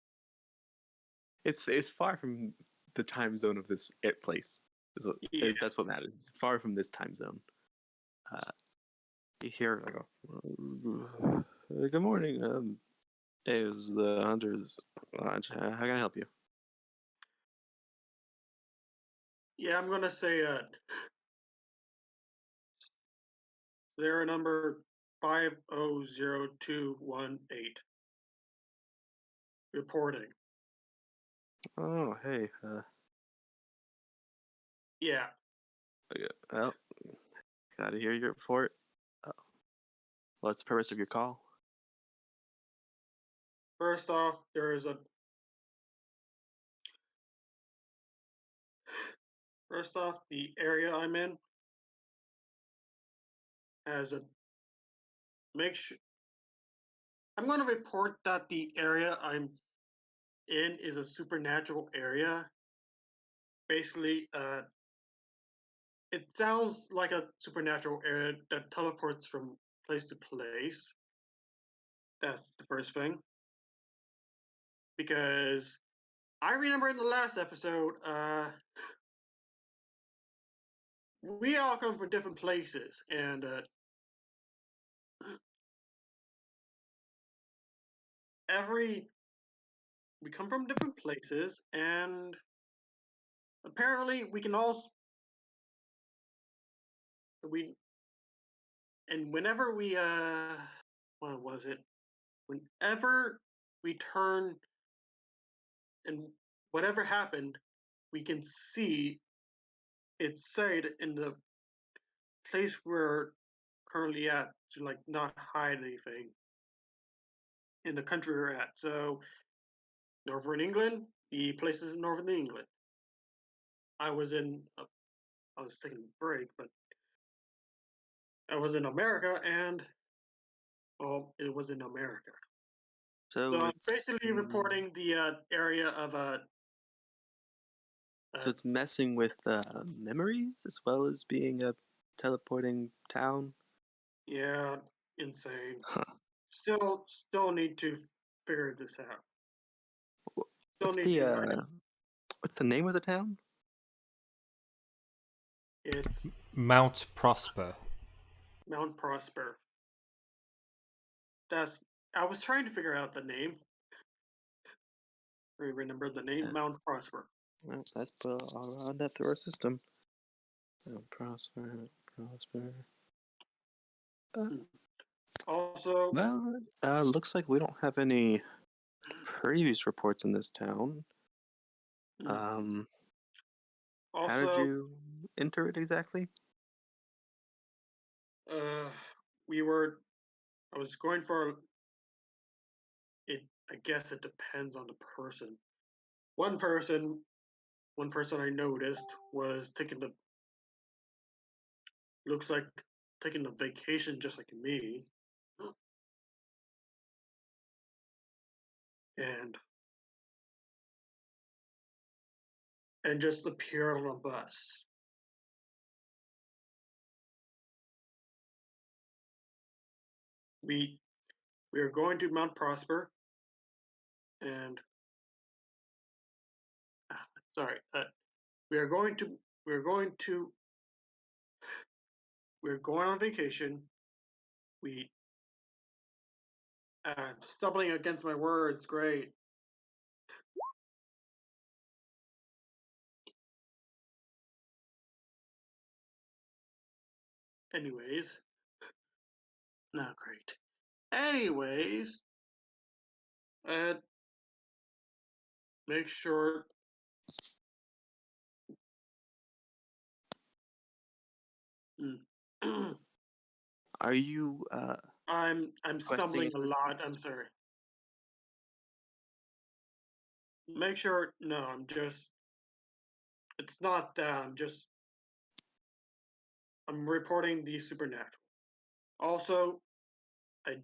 It's far from the time zone of this place. Yeah. That's what matters. It's far from this time zone. Here I go. Good morning. Is the Hunter's Lodge? How can I help you? Yeah, I'm gonna say they're number 500218. Reporting. Oh, hey. Yeah. Well, gotta hear your report. What's the purpose of your call? First off, the area I'm in has a make sure I'm going to report that the area I'm in is a supernatural area. Basically, it sounds like a supernatural area that teleports from place to place. That's the first thing. Because I remember in the last episode, we all come from different places, and we come from different places, and apparently we can all we and whenever we what was it? Whenever we turn and whatever happened, we can see it said in the place we're currently at to like not hide anything in the country we're at. So Northern England, the places in Northern England. I was taking a break, but I was in America, and well, it was in America. So So I'm it's basically reporting the area of so it's messing with memories as well as being a teleporting town. yeah, insane. Huh. Still need to figure this out. Still What's need the to. what's the name of the town? It's Mount Prosper. Mount Prosper. I was trying to figure out the name. I remember the name Yeah. Mount Prosper. Well, let's I'll run that through our system. Prosper. Also, Well, looks like we don't have any previous reports in this town. How did also, you enter it exactly? we were. I was going for it. I guess it depends on the person. One person I noticed was looks like taking a vacation just like me, and just appeared on a bus. We are going to Mount Prosper, and sorry, we are going to we're going to we're going on vacation. I'm stumbling against my words. Great. Anyways, not great. Anyways, uh, make sure. Are you I'm questing stumbling a a lot. specific? I'm sorry. Make sure. No, I'm just. It's not that. I'm reporting the supernatural. Also, I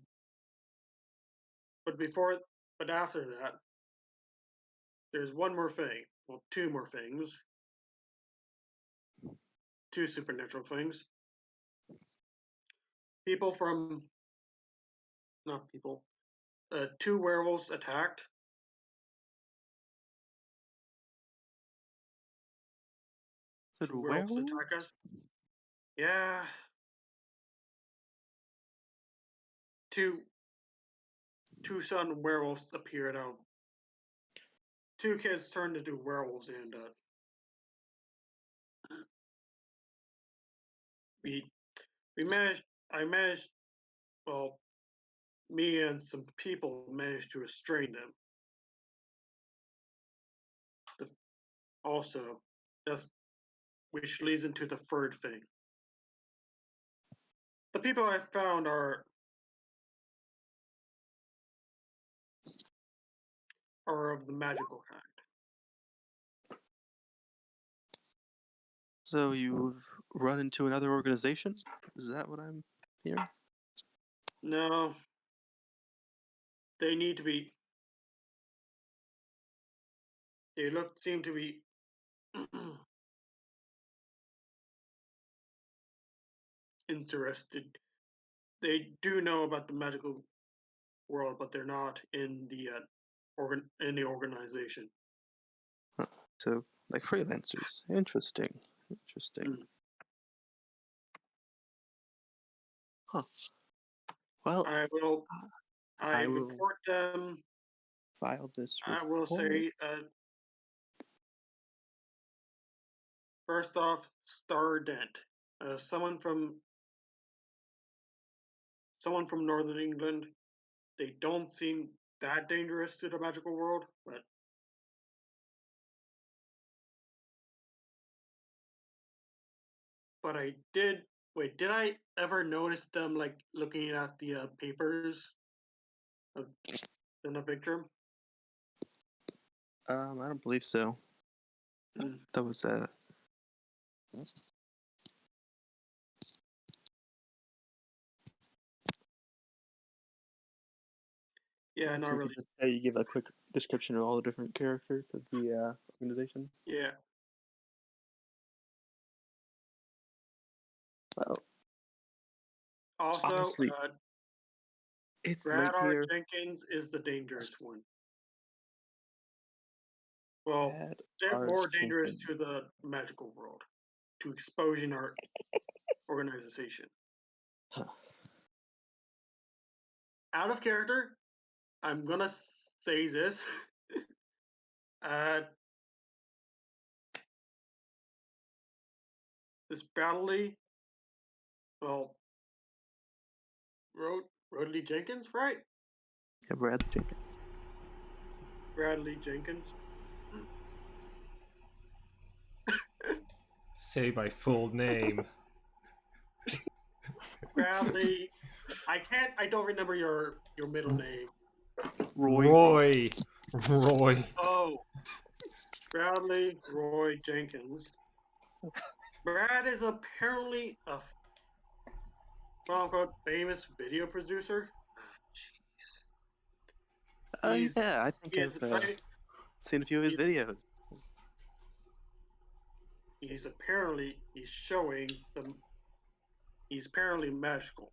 but after that, there's one more thing. Well, two more things. Two supernatural things. Not people. Two werewolves attacked. So Two werewolves werewolf? attack us. Yeah. Two sudden werewolves appeared out. Two kids turned into werewolves, and we managed. I managed. Well, me and some people managed to restrain them. Also, that's which leads into the third thing. The people I found are of the magical kind. So you've run into another organization? Is that what I'm hearing? No, they need to be. They seem to be interested. They do know about the magical world, but they're not in the organization. Huh. So, like freelancers. Interesting. Interesting. Huh. Well, I will report them. File this I report. will say, first off, Stardent, someone from Northern England. They don't seem that dangerous to the magical world, but I did. Wait, did I ever notice them like looking at the papers of the victim? I don't believe so. That was Yeah, not so you really. could just say you give a quick description of all the different characters of the organization. Yeah. Well, Also, honestly, it's Brad late R. here. Jenkins is the dangerous one. Well, Brad they're R. more dangerous Jenkins. to the magical world, to exposing our organization. Huh. Out of character, I'm gonna say this. This Bradley, well, Rodley Jenkins, right? Yeah, Brad Jenkins. Bradley Jenkins. Say my full name. Bradley. I don't remember your middle name. Roy. Oh, Bradley Roy Jenkins. Brad is apparently a quote-unquote famous video producer. Yeah, I think I've seen a few of his videos. He's apparently magical.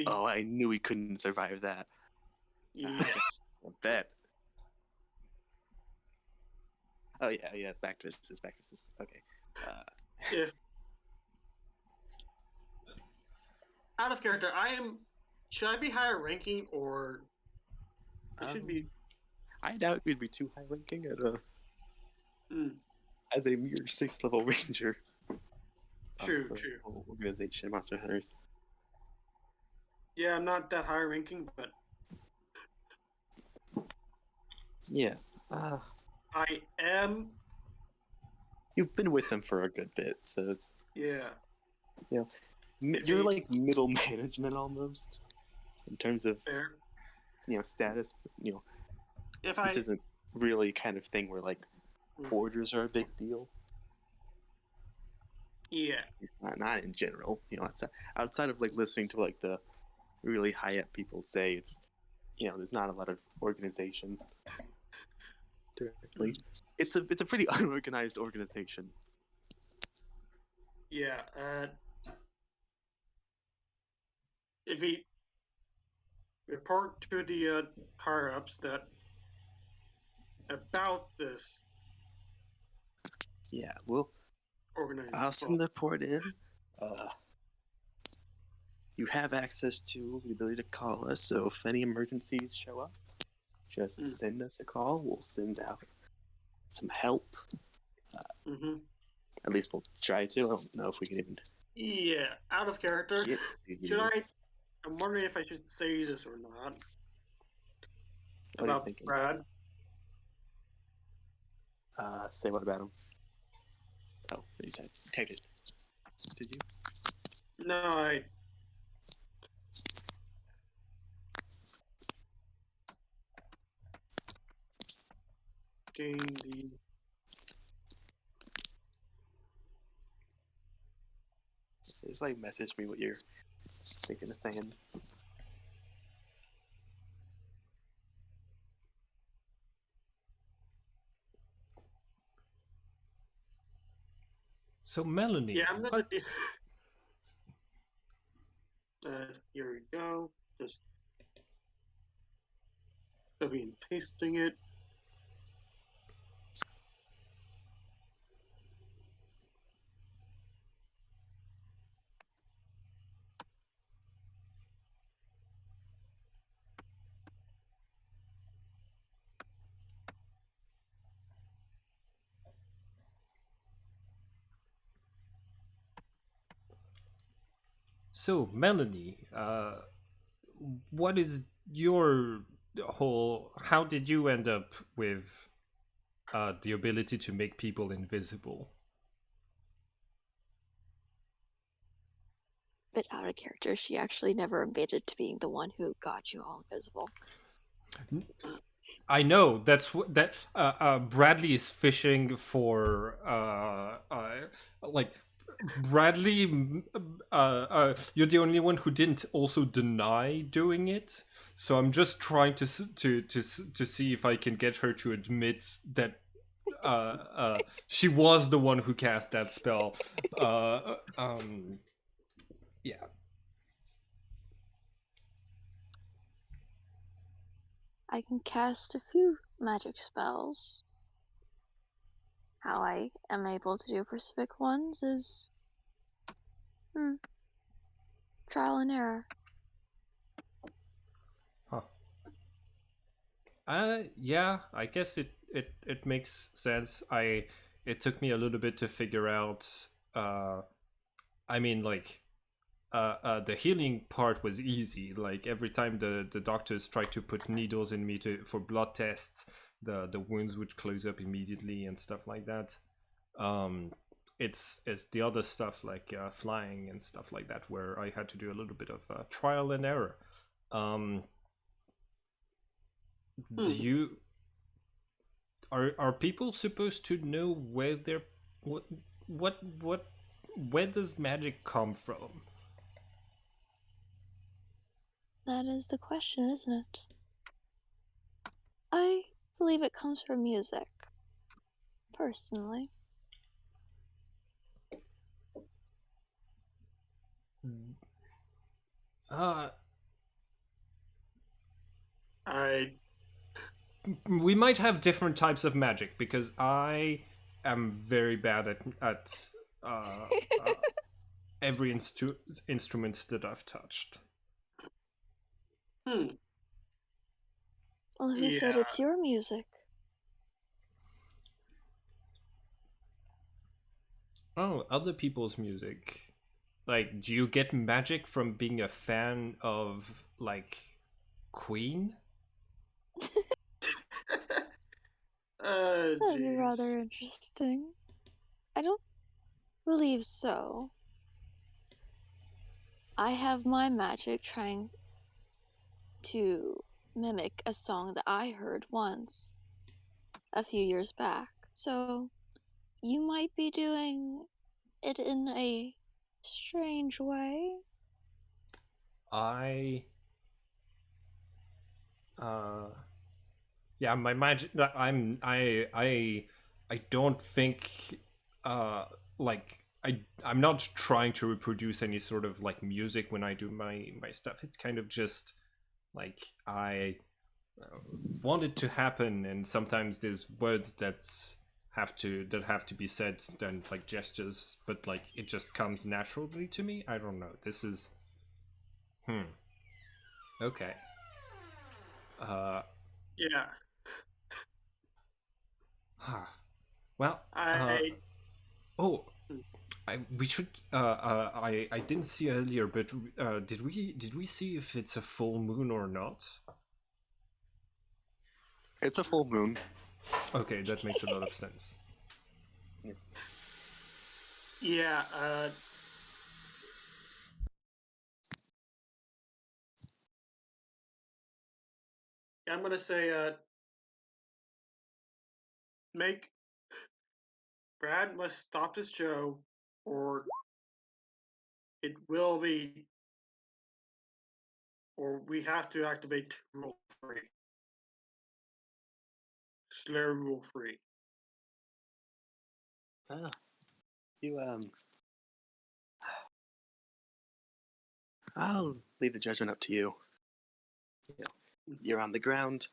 Oh, I knew he couldn't survive that. Yes. I bet. Oh yeah, back to this. Okay. If out of character, should I be higher ranking or I should be? I doubt we'd be too high ranking as a mere 6th level ranger. True. Organization, Monster Hunters. Yeah, I'm not that high ranking, but yeah. I am. You've been with them for a good bit, so it's yeah. You're like middle management almost in terms of Fair. Status. If this isn't really kind of thing where like orders are a big deal. Yeah. It's not in general. Outside of like listening to like the really high up people say it's there's not a lot of organization directly. It's a pretty unorganized organization. Yeah. If we report to the higher ups that about this Yeah, well, organization. I'll send the report in. You have access to the ability to call us, so if any emergencies show up, just send us a call. We'll send out some help. At least we'll try to. I don't know if we can even. Yeah, out of character. get Should I? I'm wondering if I should say this or not. What are you About thinking? Brad. Say what about him? Oh, you said take it. Did you? No, I. Gain the. Just like message me what you're thinking of saying. So Melanie, Yeah, I'm gonna what? do. Here we go. Just copy and pasting it. So Melanie, what is your whole? How did you end up with the ability to make people invisible? Bit out of character. She actually never admitted to being the one who got you all invisible. I know that's what that Bradley is fishing for. Like Bradley, you're the only one who didn't also deny doing it. So I'm just trying to see if I can get her to admit that she was the one who cast that spell. Yeah. I can cast a few magic spells. How I am able to do specific ones is trial and error. Huh. Yeah, I guess it makes sense. It took me a little bit to figure out I mean like the healing part was easy. Like every time the doctors tried to put needles in me for blood tests, the wounds would close up immediately and stuff like that. It's the other stuff like flying and stuff like that where I had to do a little bit of trial and error. Do you are people supposed to know where they're what where does magic come from? That is the question, isn't it? I believe it comes from music. Personally. We might have different types of magic because I am very bad at every instrument that I've touched. Well, who said it's your music? Oh, other people's music. Like, do you get magic from being a fan of, like, Queen? That'd be rather interesting. I don't believe so. I have my magic trying to mimic a song that I heard once a few years back. So you might be doing it in a strange way. Yeah, my magic. I don't think. Like I'm not trying to reproduce any sort of like music when I do my stuff. It's kind of just like I want it to happen, and sometimes there's words that have to be said and like gestures, but like it just comes naturally to me. I don't know. This is okay. Yeah. Well, oh, we should. I didn't see earlier, but did we see if it's a full moon or not? It's a full moon. Okay, that makes a lot of sense. Yeah. I'm gonna say make Brad must stop this show, or it will be, or we have to activate Rule 3. Slayer Rule 3. You I'll leave the judgment up to you. You're on the ground.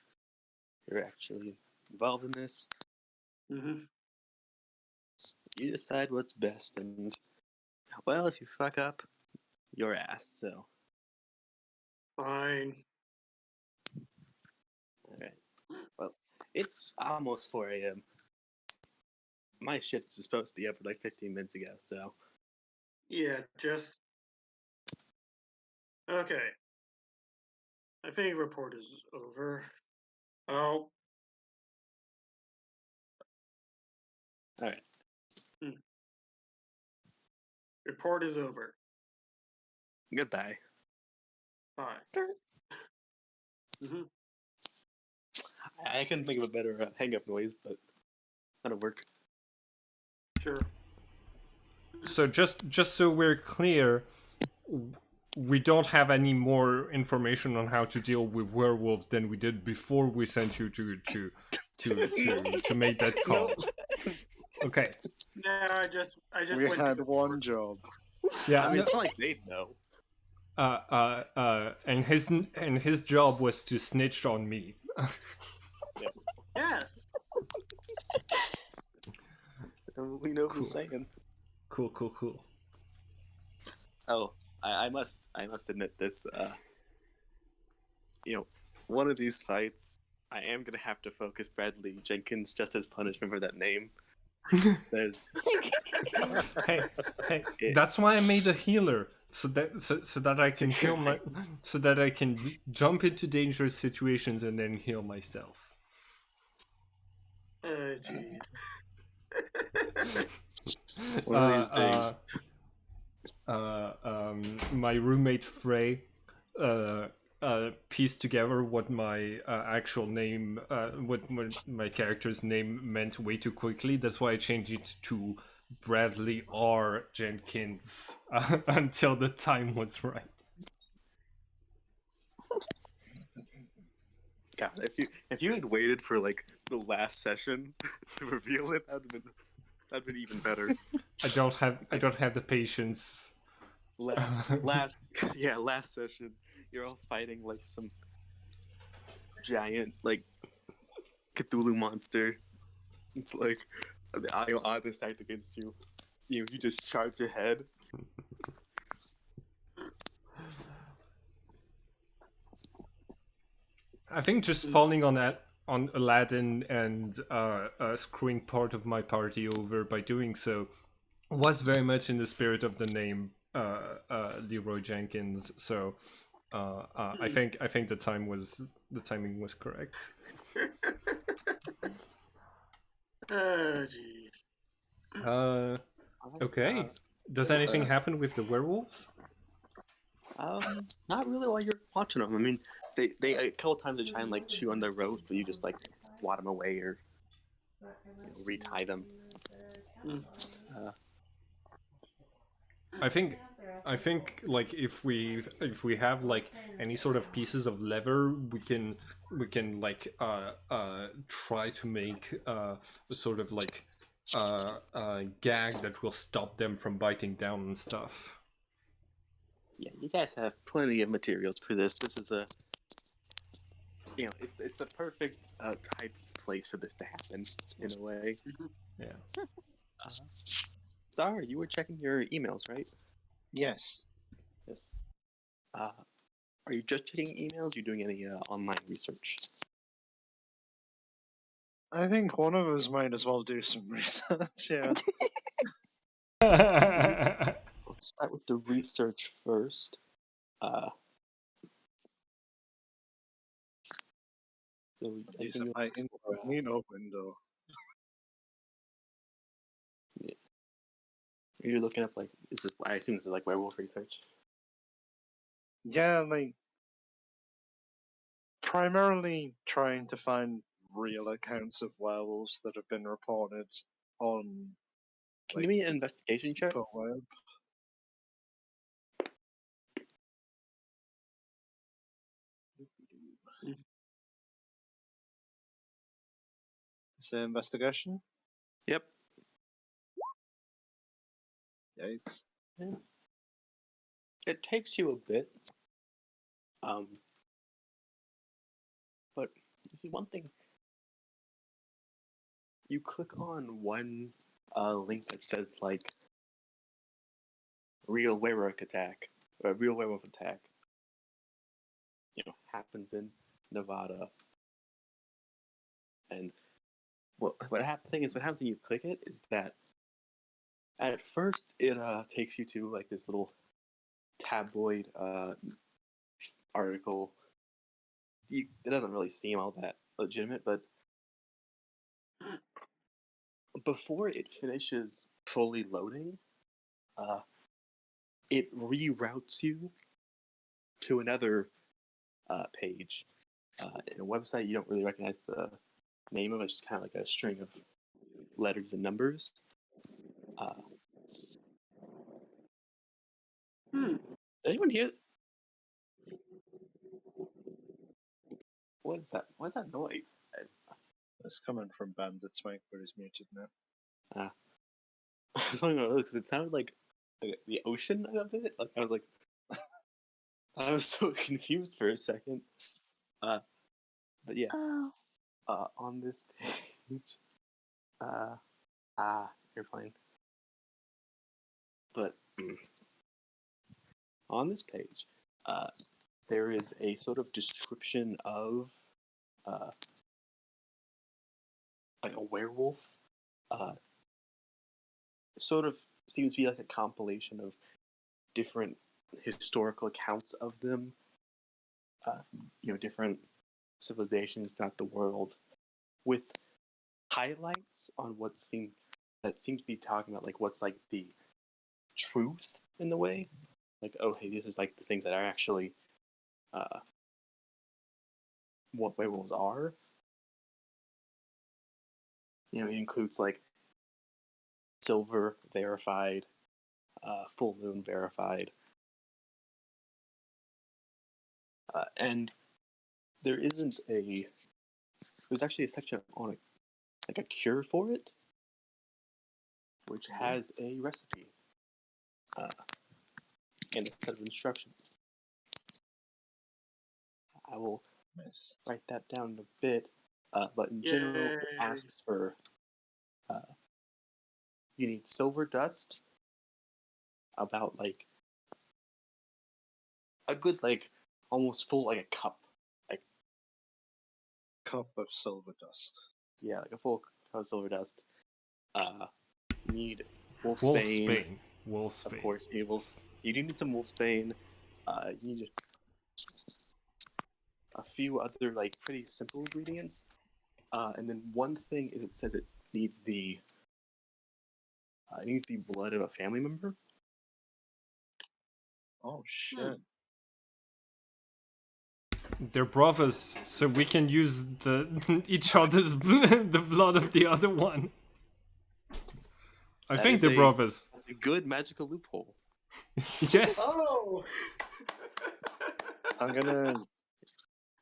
You're actually involved in this. Mm-hmm. You decide what's best, and well, if you fuck up, your ass. So. Fine. Alright. Well, it's almost 4 a.m. My shift was supposed to be up like 15 minutes ago, so. Yeah, just okay. I think report is over. Oh. Alright. Report is over. Goodbye. Bye. Mm-hmm. I couldn't think of a better hang-up noise, but that'll work. Sure. So just so we're clear, we don't have any more information on how to deal with werewolves than we did before we sent you to make that call. Okay. Yeah, I just. We had one job. Yeah. I mean, it's not like they'd know. And his job was to snitch on me. Yes. Yes. We know who's saying. Cool. Oh, I must admit this. One of these fights, I am gonna have to focus Bradley Jenkins just as punishment for that name. There's. hey, that's why I made a healer, so that I can heal so that I can jump into dangerous situations and then heal myself. Jeez. One of these days. My roommate Frey pieced together what my actual name, what my character's name meant way too quickly. That's why I changed it to Bradley R. Jenkins until the time was right. God, if you had waited for like the last session to reveal it, that'd been even better. I don't have the patience. Last session, you're all fighting like some giant like Cthulhu monster. It's like the odds stacked against you. You just charge ahead. I think just falling on Aladdin and screwing part of my party over by doing so was very much in the spirit of the name Leroy Jenkins. So I think the timing was correct. Oh, jeez. Okay. Does anything happen with the werewolves? Not really while you're watching them. I mean, they a couple times they try and like chew on their ropes, but you just like swat them away or retie them. I think I think like if we have like any sort of pieces of leather, we can like try to make a sort of like gag that will stop them from biting down and stuff. Yeah, you guys have plenty of materials for this. This is a, it's the perfect type of place for this to happen in a way. Yeah. Star, you were checking your emails, right? Yes. Yes. Are you just checking emails? Are you doing any online research? I think one of us might as well do some research. Yeah. We'll start with the research first. So I Use assume my incognito window. you're looking up like I assume this is like werewolf research. Yeah, like primarily trying to find real accounts of werewolves that have been reported on Can you give me an investigation check? the web. Is it investigation? Yep. Yikes. Yeah. It takes you a bit. But this is one thing. You click on one link that says like real werewolf attack, or real werewolf attack. Happens in Nevada. And what happens when you click it is that at first it takes you to like this little tabloid article. It doesn't really seem all that legitimate, but before it finishes fully loading, it reroutes you to another page in a website you don't really recognize the name of. It's just kind of like a string of letters and numbers. Did anyone hear? What is that? What is that noise? It's coming from Bandit's mic, but he's muted now. I was wondering because it sounded like the ocean a bit. Like I was like, I was so confused for a second. But yeah, Oh. on this page, you're fine. But on this page, there is a sort of description of like a werewolf. Sort of seems to be like a compilation of different historical accounts of them. Different civilizations throughout the world, with highlights on what seems to be talking about like what's like the truth in the way. Like, oh hey, this is like the things that are actually what werewolves are. It includes like silver verified, full moon verified, and there's actually a section on it, like a cure for it, which has a recipe and a set of instructions. I will write that down in a bit, but in general, it asks for you need silver dust, about like a good like almost full like a cup, like Cup of silver dust. yeah, like a full cup of silver dust. You need wolfsbane. Wolfsbane. Of course, you do need some wolfsbane. You need a few other like pretty simple ingredients, and then one thing is it says it needs the blood of a family member. Oh shit! They're brothers, so we can use each other's the blood of the other one. I think they're brothers. That's a good magical loophole. Yes. Oh. I'm gonna I believe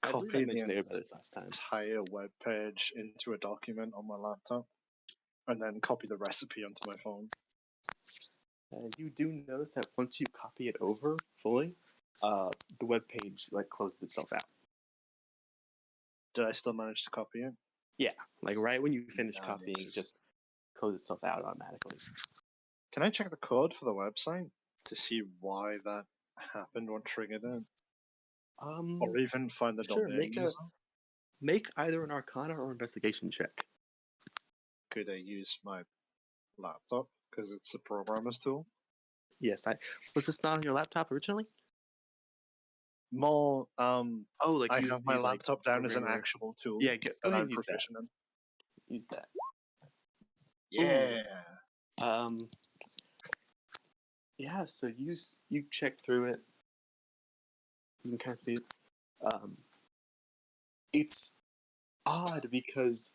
I copy the mentioned they about this last time. entire web page into a document on my laptop, and then copy the recipe onto my phone. And you do notice that once you copy it over fully, the web page like closes itself out. Did I still manage to copy it? Yeah, like right when you finish copying, it Nice. just closes itself out automatically. Can I check the code for the website to see why that happened, what triggered it, or even find the Sure, domain user? make either an Arcana or investigation check. Could I use my laptop because it's the programmer's tool? Yes, was this not on your laptop originally? More, Oh, like I use have my the, like, laptop down as an programmer. actual tool. Yeah, go that ahead I'm and use that. proficient in. Use that. Yeah. Yeah. So you check through it. You can kind of see it. It's odd because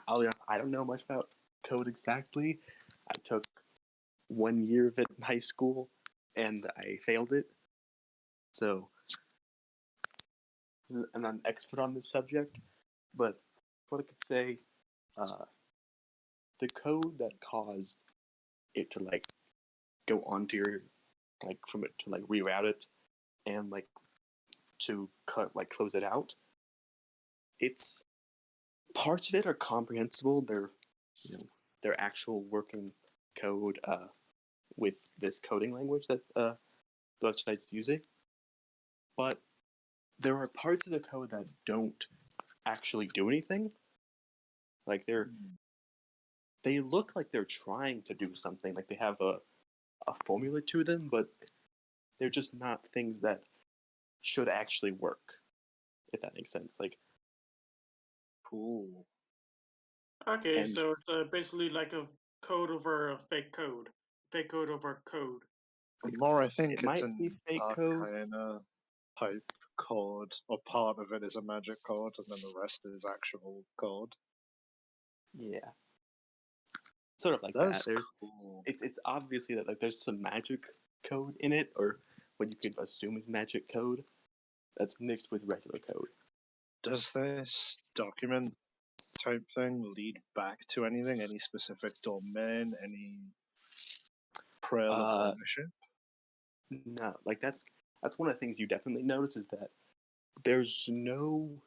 I'll be honest. I don't know much about code exactly. I took 1 year of it in high school, and I failed it. So I'm not an expert on this subject, but what I could say, the code that caused it to like go onto your like from it to like reroute it and like to close it out. It's parts of it are comprehensible. They're actual working code with this coding language that the website's using. But there are parts of the code that don't actually do anything. Like they look like they're trying to do something. Like they have a formula to them, but they're just not things that should actually work. If that makes sense. Like Cool. Okay, And- so it's basically like a code over a fake code. Fake code over code. More, I think It it's might an be fake code. Arcana type code, or part of it is a magic code, and then the rest is actual code. Yeah. Sort of like That's that. There's cool. it's obviously that like there's some magic code in it, or what you could assume is magic code that's mixed with regular code. Does this document type thing lead back to anything? Any specific domain? Any trail of ownership? No, like that's one of the things you definitely notice is that there's no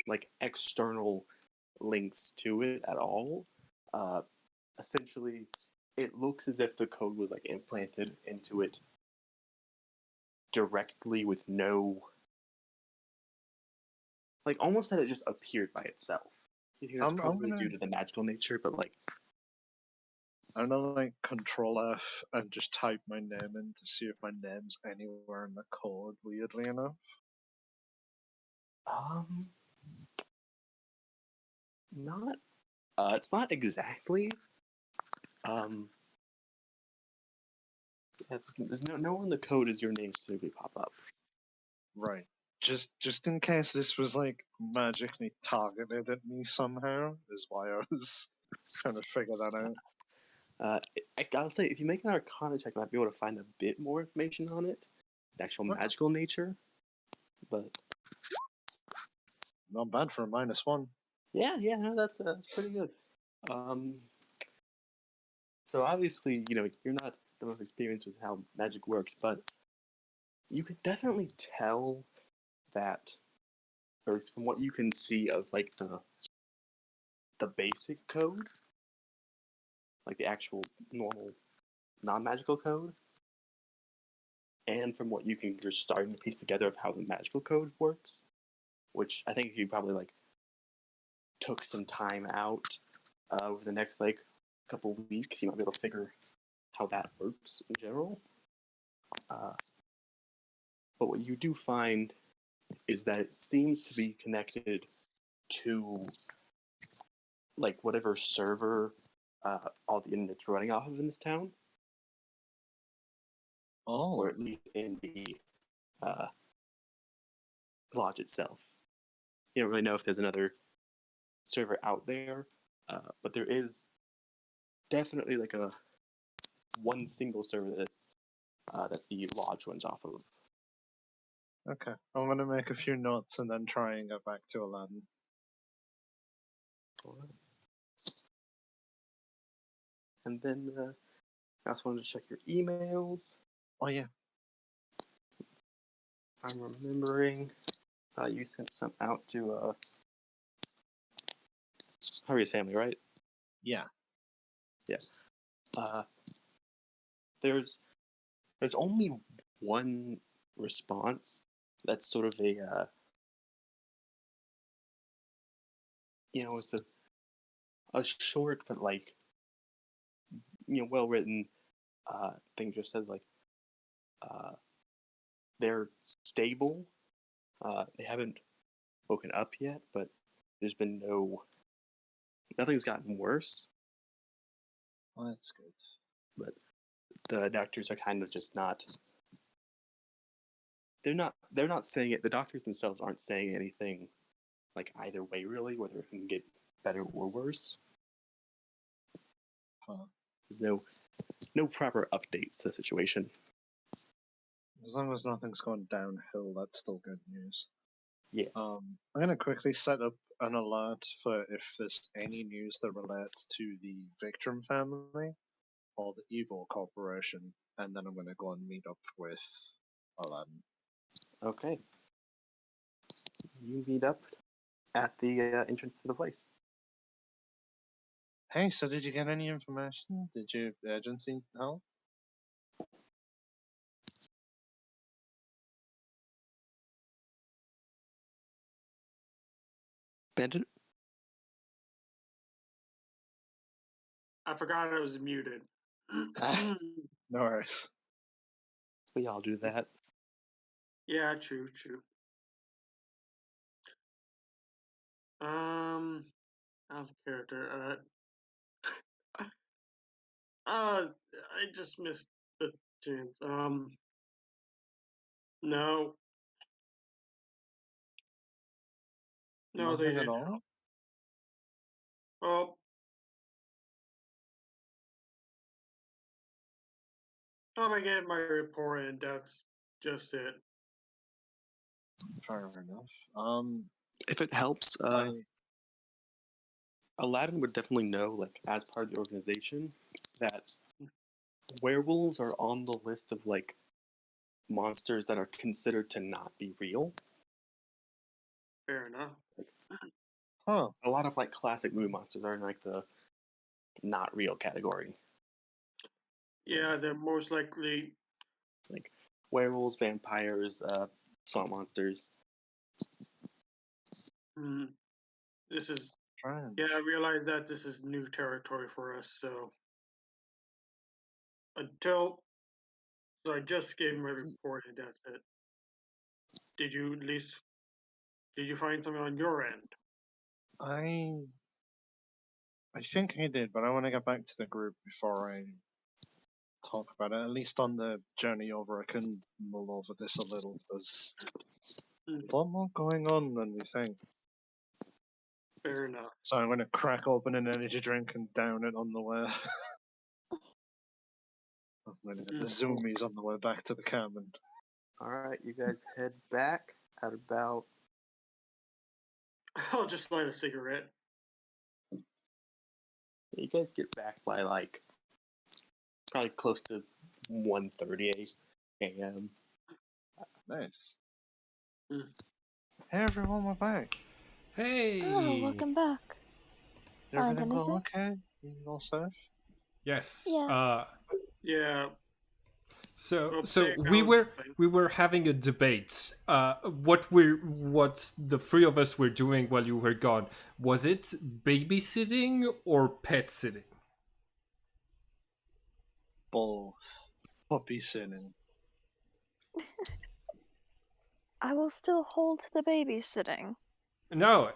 like external links to it at all. Essentially, it looks as if the code was like implanted into it directly with no, like almost that it just appeared by itself. You think that's I'm probably gonna- due to the magical nature, but like I'm gonna like Control F and just type my name in to see if my name's anywhere in the code. Weirdly enough, not it's not exactly there's nowhere in the code is your name specifically pop up. right? Just in case this was like magically targeted at me somehow, is why I was trying to figure that out. I'll say if you make an Arcana check, you might be able to find a bit more information on it, the actual What? magical nature. But Not bad for a -1. yeah, no, that's pretty good. So obviously, you're not the most experienced with how magic works, but you could definitely tell that, or from what you can see of like the basic code, like the actual normal non-magical code, and from what you're starting to piece together of how the magical code works, which I think if you probably like took some time out over the next like couple weeks, you might be able to figure how that works in general. But what you do find is that it seems to be connected to like whatever server all the internet's running off of in this town, or Oh, at least in the lodge itself. You don't really know if there's another server out there, but there is definitely like one single server that the lodge runs off of. Okay, I'm gonna make a few notes and then try and get back to Aladdin. Alright. And then I also wanted to check your emails. Oh yeah, I'm remembering you sent some out to Harry's family, right? yeah. There's only one response that's sort of a it's a short but like well written thing. Just says like they're stable. They haven't woken up yet, but there's been nothing's gotten worse. Oh, that's good. But the doctors are kind of just not. They're not saying it. The doctors themselves aren't saying anything like either way really, whether it can get better or worse. Huh. There's no proper updates to the situation. As long as nothing's gone downhill, that's still good news. Yeah. I'm gonna quickly set up an alert for if there's any news that relates to the Victrim family or the Evil Corporation, and then I'm gonna go and meet up with Aladdin. Okay. You meet up at the entrance to the place. Hey, so did you get any information? Did your agency help? Bandit? I forgot I was muted. No worries. We all do that. Yeah, true. Out of character. I just missed the chance. No, no, they Nothing at didn't all? help. Oh, I gave my report, and that's just it. Fair enough. If it helps, Aladdin would definitely know, like, as part of the organization, that werewolves are on the list of, like, monsters that are considered to not be real. Fair enough. Huh. A lot of, like, classic movie monsters are in, like, the not real category. Yeah, they're most likely. Like, werewolves, vampires, swamp monsters. This is. Strange. Yeah, I realize that this is new territory for us, so. So I just gave my report, and that's it. Did you find something on your end? I think I did, but I want to get back to the group before I talk about it. At least on the journey over, I can mull over this a little. There's a lot more going on than we think. Fair enough. So I'm going to crack open an energy drink and down it on the way. I'm going to get the zoomies on the way back to the cabin. Alright, you guys head back at about... I'll just light a cigarette. You guys get back by, like, probably close to 1:30 a.m. Nice. Mm. Hey everyone, we're back. Hey. Oh, welcome back. Find Everything all anything? okay? You all safe? Yes. Yeah. Yeah. So Well, so they we found were something. we were having a debate. What the three of us were doing while you were gone. Was it babysitting or pet sitting? Both. Puppy sitting. I will still hold the babysitting. No,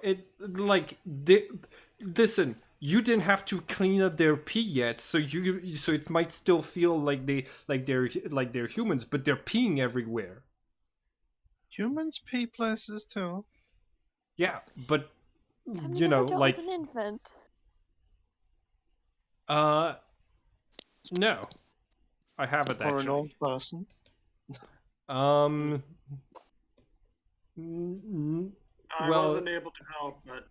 listen. You didn't have to clean up their pee yet, so it might still feel like they're humans, but they're peeing everywhere. Humans pee places too. Yeah, but I've you never know, dealt like with an infant. no. I have it For an actually. old person. Um. I Well, wasn't able to help, but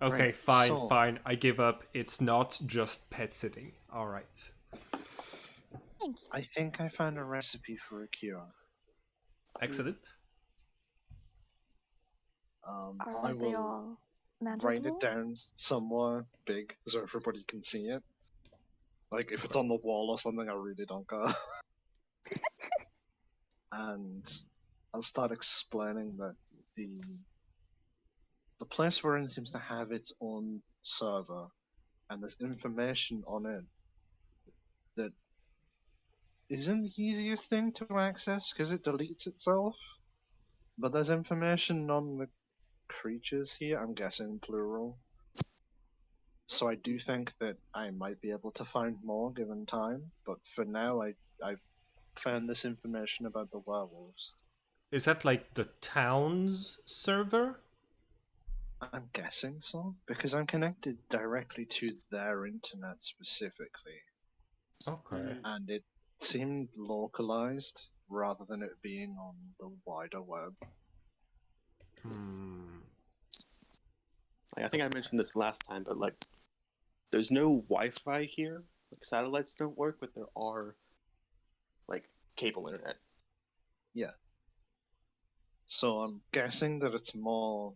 okay, Right, fine, so- fine. I give up. It's not just pet sitting. All right. Thank you. I think I found a recipe for a cure. Excellent. I Are they will all write it manageable? down somewhere big so everybody can see it. Like if it's Okay. on the wall or something, I really don't care. And I'll start explaining that the place we're in seems to have its own server, and there's information on it that isn't the easiest thing to access because it deletes itself. But there's information on the creatures here, I'm guessing plural. So I do think that I might be able to find more given time, but for now I've found this information about the werewolves. Is that like the town's server? I'm guessing so, because I'm connected directly to their internet specifically, Okay. and it seemed localized rather than it being on the wider web. Hmm. Like, I think I mentioned this last time, but like, there's no Wi-Fi here. Like, satellites don't work, but there are like cable internet. Yeah. So I'm guessing that it's more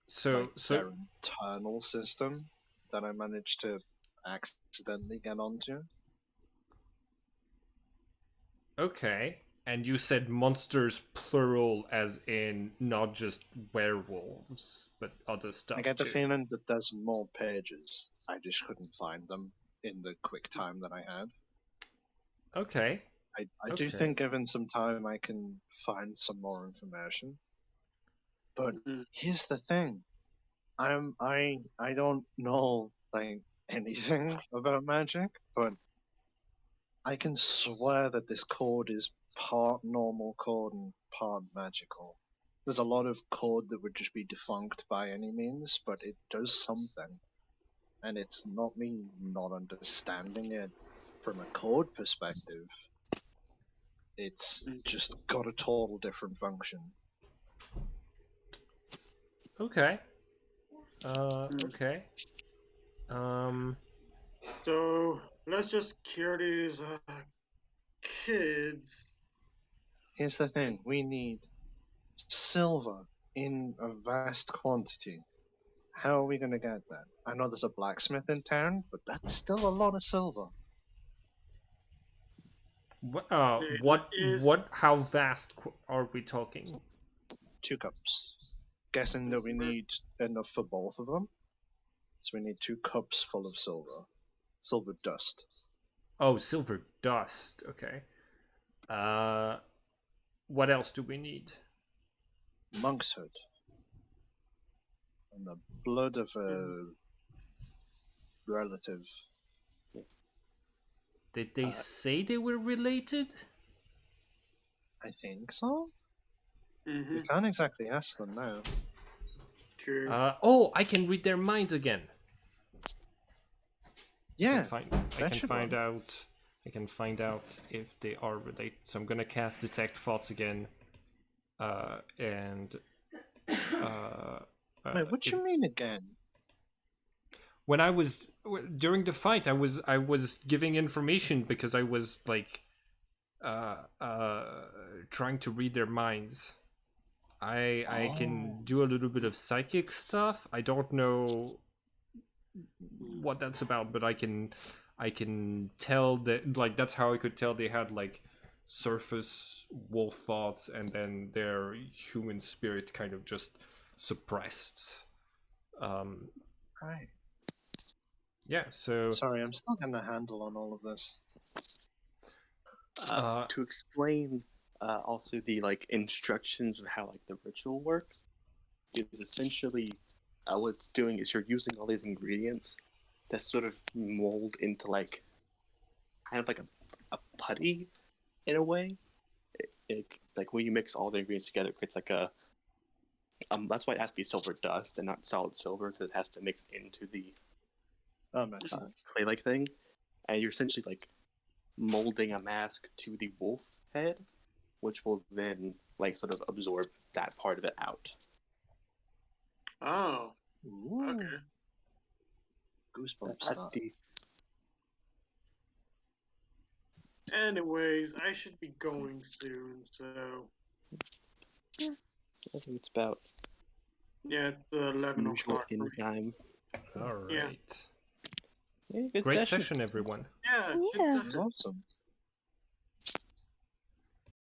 So, like so their internal system that I managed to accidentally get onto. okay. And you said monsters plural, as in not just werewolves, but other stuff I get the too. feeling that there's more pages. I just couldn't find them in the quick time that I had. Okay. I do Okay. think given some time I can find some more information. But here's the thing. I don't know like anything about magic, but I can swear that this code is part normal code and part magical. There's a lot of code that would just be defunct by any means, but it does something. And it's not me not understanding it from a code perspective. It's just got a total different function. Okay. Okay. so let's just cure these kids. Here's the thing, we need silver in a vast quantity. How are we going to get that? I know there's a blacksmith in town, but that's still a lot of silver. Is how vast are we talking? 2 cups. Guessing that we need enough for both of them. So we need 2 cups full of silver. Silver dust. Oh, silver dust. Okay. What else do we need? Monk's hood. And the blood of a relative. Did they say they were related? I think so? Mm-hmm. You can't exactly ask them now. True. Oh, I can read their minds again. Yeah, I can find out if they are related. So I'm gonna cast Detect Thoughts again. Wait, what you mean again? When I was during the fight, I was giving information because I was like trying to read their minds. I can do a little bit of psychic stuff. I don't know what that's about, but I can tell that, like, that's how I could tell they had like surface wolf thoughts and then their human spirit kind of just suppressed. Right. Yeah, so Sorry, I'm still getting a handle on all of this. To explain also the like instructions of how like the ritual works is essentially what it's doing is you're using all these ingredients to sort of mold into like kind of like a putty in a way. Like when you mix all the ingredients together, it creates like That's why it has to be silver dust and not solid silver, because it has to mix into the Makes sense. clay-like thing. And you're essentially like molding a mask to the wolf head, which will then like sort of absorb that part of it out. Oh, Ooh. okay. Goosebumps. That's That. the Anyways, I should be going soon, so I think it's about yeah, it's 11 usual o'clock for in me. time. All Yeah. right. Yeah, good Great session, everyone. Yeah, Yeah. it's Awesome.